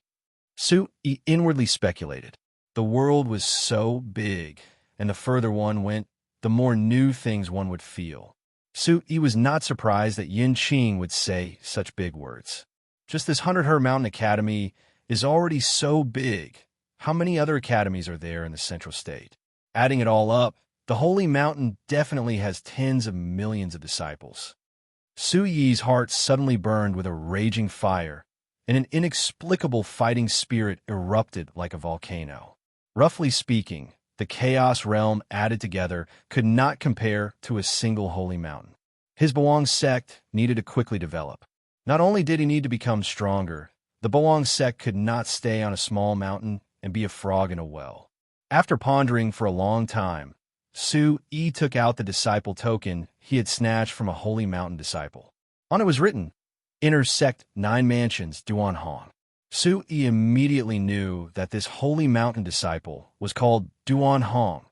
Sui inwardly speculated. The world was so big, and the further one went, the more new things one would feel. Sui was not surprised that Yunqing would say such big words. Just this 100-herb Mountain Academy is already so big. How many other academies are there in the Central State? Adding it all up, the Holy Mountain definitely has tens of millions of disciples. Sui's heart suddenly burned with a raging fire, and an inexplicable fighting spirit erupted like a volcano. Roughly speaking, the Chaos Realm added together could not compare to a single holy mountain. His Boang sect needed to quickly develop. Not only did he need to become stronger, the Boang sect could not stay on a small mountain and be a frog in a well. After pondering for a long time, Sui took out the disciple token he had snatched from a holy mountain disciple. On it was written, "Intersect 9 mansions, Duan Hong." Sui immediately knew that this holy mountain disciple was called Duan Hong,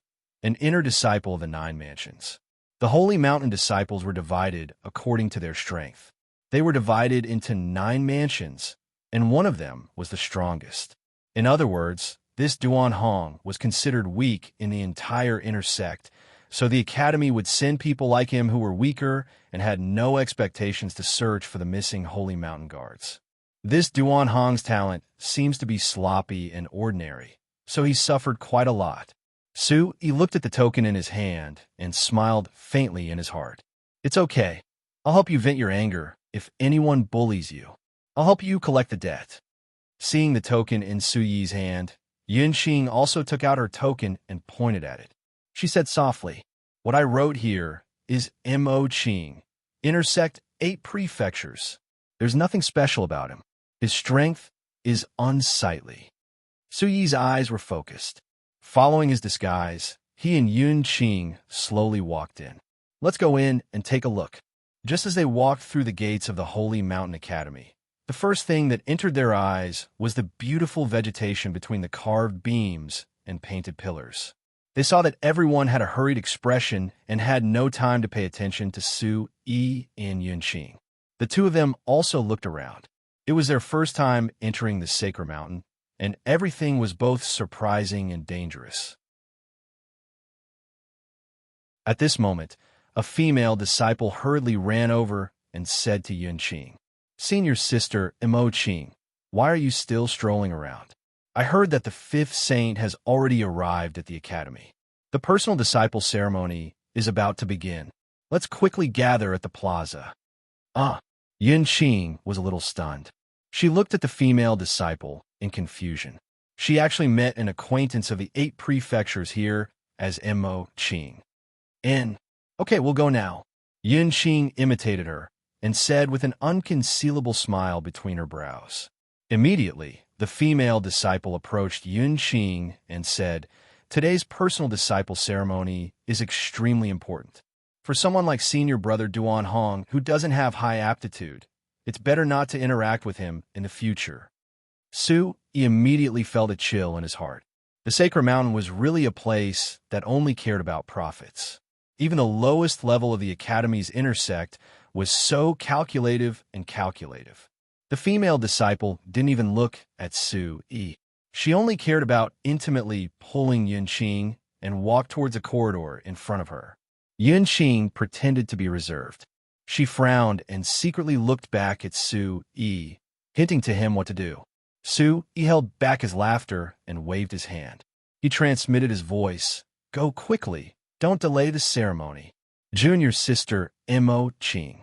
an inner disciple of the 9 mansions. The holy mountain disciples were divided according to their strength. They were divided into 9 mansions, and one of them was the strongest. In other words, this Duan Hong was considered weak in the entire inner sect, so the academy would send people like him who were weaker and had no expectations to search for the missing holy mountain guards. This Duan Hong's talent seems to be sloppy and ordinary, so he suffered quite a lot. He looked at the token in his hand and smiled faintly in his heart. It's okay. I'll help you vent your anger if anyone bullies you. I'll help you collect the debt. Seeing the token in Su Yi's hand, Yunqing also took out her token and pointed at it. She said softly, "What I wrote here is Mo Qing. Intersect 8 prefectures. There's nothing special about him. His strength is unsightly." Su Yi's eyes were focused. Following his disguise, he and Yunqing slowly walked in. "Let's go in and take a look." Just as they walked through the gates of the Holy Mountain Academy, the first thing that entered their eyes was the beautiful vegetation between the carved beams and painted pillars. They saw that everyone had a hurried expression and had no time to pay attention to Su Yi and Yunqing. The two of them also looked around. It was their first time entering the Sacred Mountain, and everything was both surprising and dangerous. At this moment, a female disciple hurriedly ran over and said to Yunqing, "Senior sister Mo Qing, why are you still strolling around? I heard that the 5th saint has already arrived at the academy. The personal disciple ceremony is about to begin. Let's quickly gather at the plaza." Yunqing was a little stunned. She looked at the female disciple in confusion. She actually met an acquaintance of the 8 prefectures here as Mo Qing. "Okay, we'll go now." Yunqing imitated her and said with an unconcealable smile between her brows. Immediately, the female disciple approached Yunqing and said, "Today's personal disciple ceremony is extremely important. For someone like senior brother Duan Hong who doesn't have high aptitude, it's better not to interact with him in the future." Su immediately felt a chill in his heart. The Sacred Mountain was really a place that only cared about profits. Even the lowest level of the Academy's intersect was so calculative and calculative. The female disciple didn't even look at Su Yi. She only cared about intimately pulling Yunqing and walked towards a corridor in front of her. Yunqing pretended to be reserved. She frowned and secretly looked back at Su Yi, hinting to him what to do. Su Yi held back his laughter and waved his hand. He transmitted his voice, "Go quickly. Don't delay the ceremony. Junior sister Mo Qing."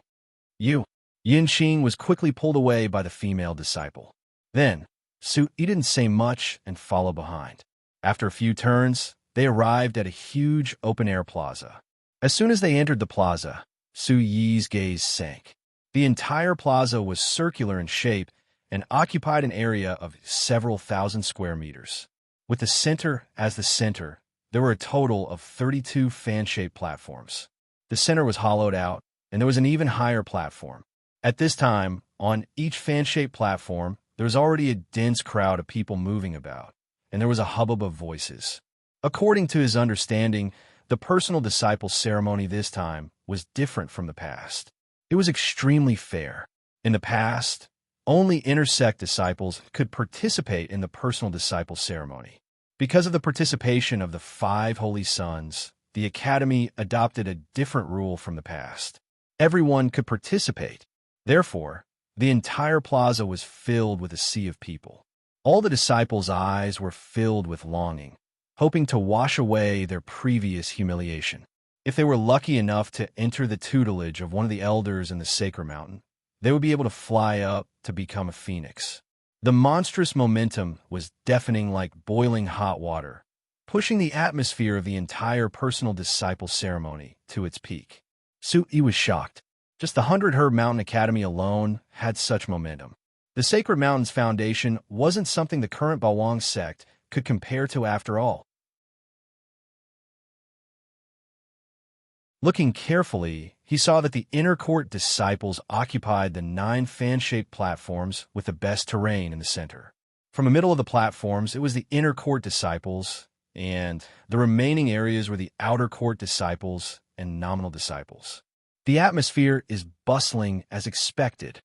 Yunqing was quickly pulled away by the female disciple. Then, Su Yi didn't say much and followed behind. After a few turns, they arrived at a huge open-air plaza. As soon as they entered the plaza, Su Yi's gaze sank. The entire plaza was circular in shape and occupied an area of several thousand square meters. With the center as the center, there were a total of 32 fan-shaped platforms. The center was hollowed out, and there was an even higher platform. At this time, on each fan-shaped platform, there was already a dense crowd of people moving about, and there was a hubbub of voices. According to his understanding, the personal disciple ceremony this time was different from the past. It was extremely fair. In the past, only intersect disciples could participate in the personal disciple ceremony. Because of the participation of the 5 holy sons, the Academy adopted a different rule from the past. Everyone could participate. Therefore, the entire plaza was filled with a sea of people. All the disciples' eyes were filled with longing, hoping to wash away their previous humiliation. If they were lucky enough to enter the tutelage of one of the elders in the Sacred Mountain, they would be able to fly up to become a phoenix. The monstrous momentum was deafening like boiling hot water, pushing the atmosphere of the entire personal disciple ceremony to its peak. Su Yi was shocked. Just the 100-Herb Mountain Academy alone had such momentum. The Sacred Mountain's foundation wasn't something the current Bawang sect could compare to after all. Looking carefully, he saw that the inner court disciples occupied the 9 fan-shaped platforms with the best terrain in the center. From the middle of the platforms, it was the inner court disciples, and the remaining areas were the outer court disciples and nominal disciples. The atmosphere is bustling as expected.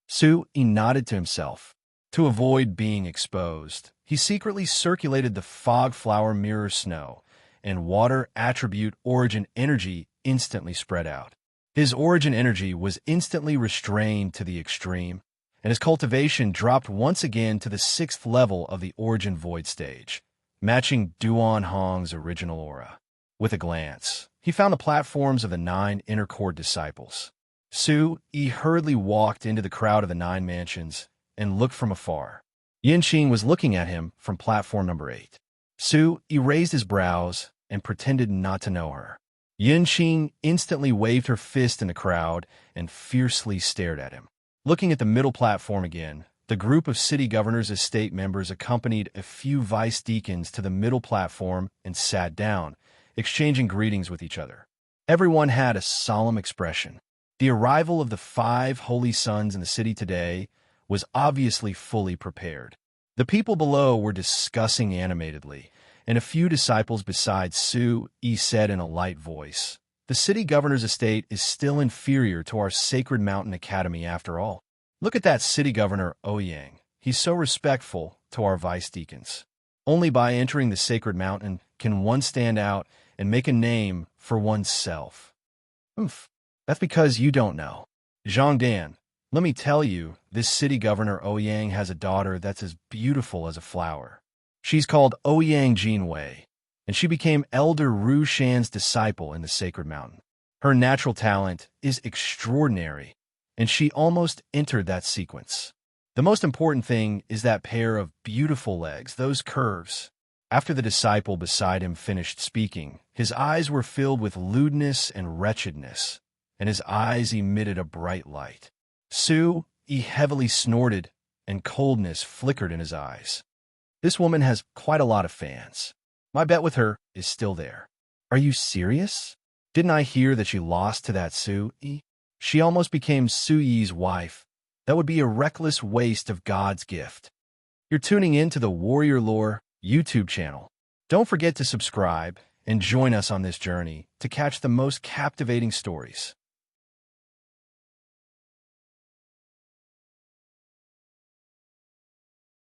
Su Yi nodded to himself. To avoid being exposed, he secretly circulated the fog flower mirror snow, and water attribute origin energy instantly spread out. His origin energy was instantly restrained to the extreme, and his cultivation dropped once again to the 6th level of the origin void stage, matching Duan Hong's original aura. With a glance, he found the platforms of the 9 inner court disciples. Su Yi hurriedly walked into the crowd of the 9 mansions and looked from afar. Yinqing was looking at him from platform number 8. Su Yi raised his brows and pretended not to know her. Yinqing instantly waved her fist in the crowd and fiercely stared at him. Looking at the middle platform again, the group of city governor's estate members accompanied a few vice deacons to the middle platform and sat down, exchanging greetings with each other. Everyone had a solemn expression. The arrival of the 5 holy sons in the city today was obviously fully prepared. The people below were discussing animatedly, and a few disciples besides Su Yi said in a light voice, "The city governor's estate is still inferior to our Sacred Mountain Academy after all. Look at that city governor Ouyang. He's so respectful to our vice deacons. Only by entering the Sacred Mountain can one stand out and make a name for oneself." Oof, that's because you don't know. Zhongdan, let me tell you, this city governor Ouyang has a daughter that's as beautiful as a flower. She's called Ouyang Jinwei, and she became Elder Ru Shan's disciple in the Sacred Mountain. Her natural talent is extraordinary, and she almost entered that sequence. The most important thing is that pair of beautiful legs, those curves. After the disciple beside him finished speaking, his eyes were filled with lewdness and wretchedness, and his eyes emitted a bright light. Su Yi heavily snorted, and coldness flickered in his eyes. This woman has quite a lot of fans. My bet with her is still there. Are you serious? Didn't I hear that she lost to that Su Yi? She almost became Su Yi's wife. That would be a reckless waste of God's gift. You're tuning in to the Warrior Lore YouTube channel. Don't forget to subscribe and join us on this journey to catch the most captivating stories.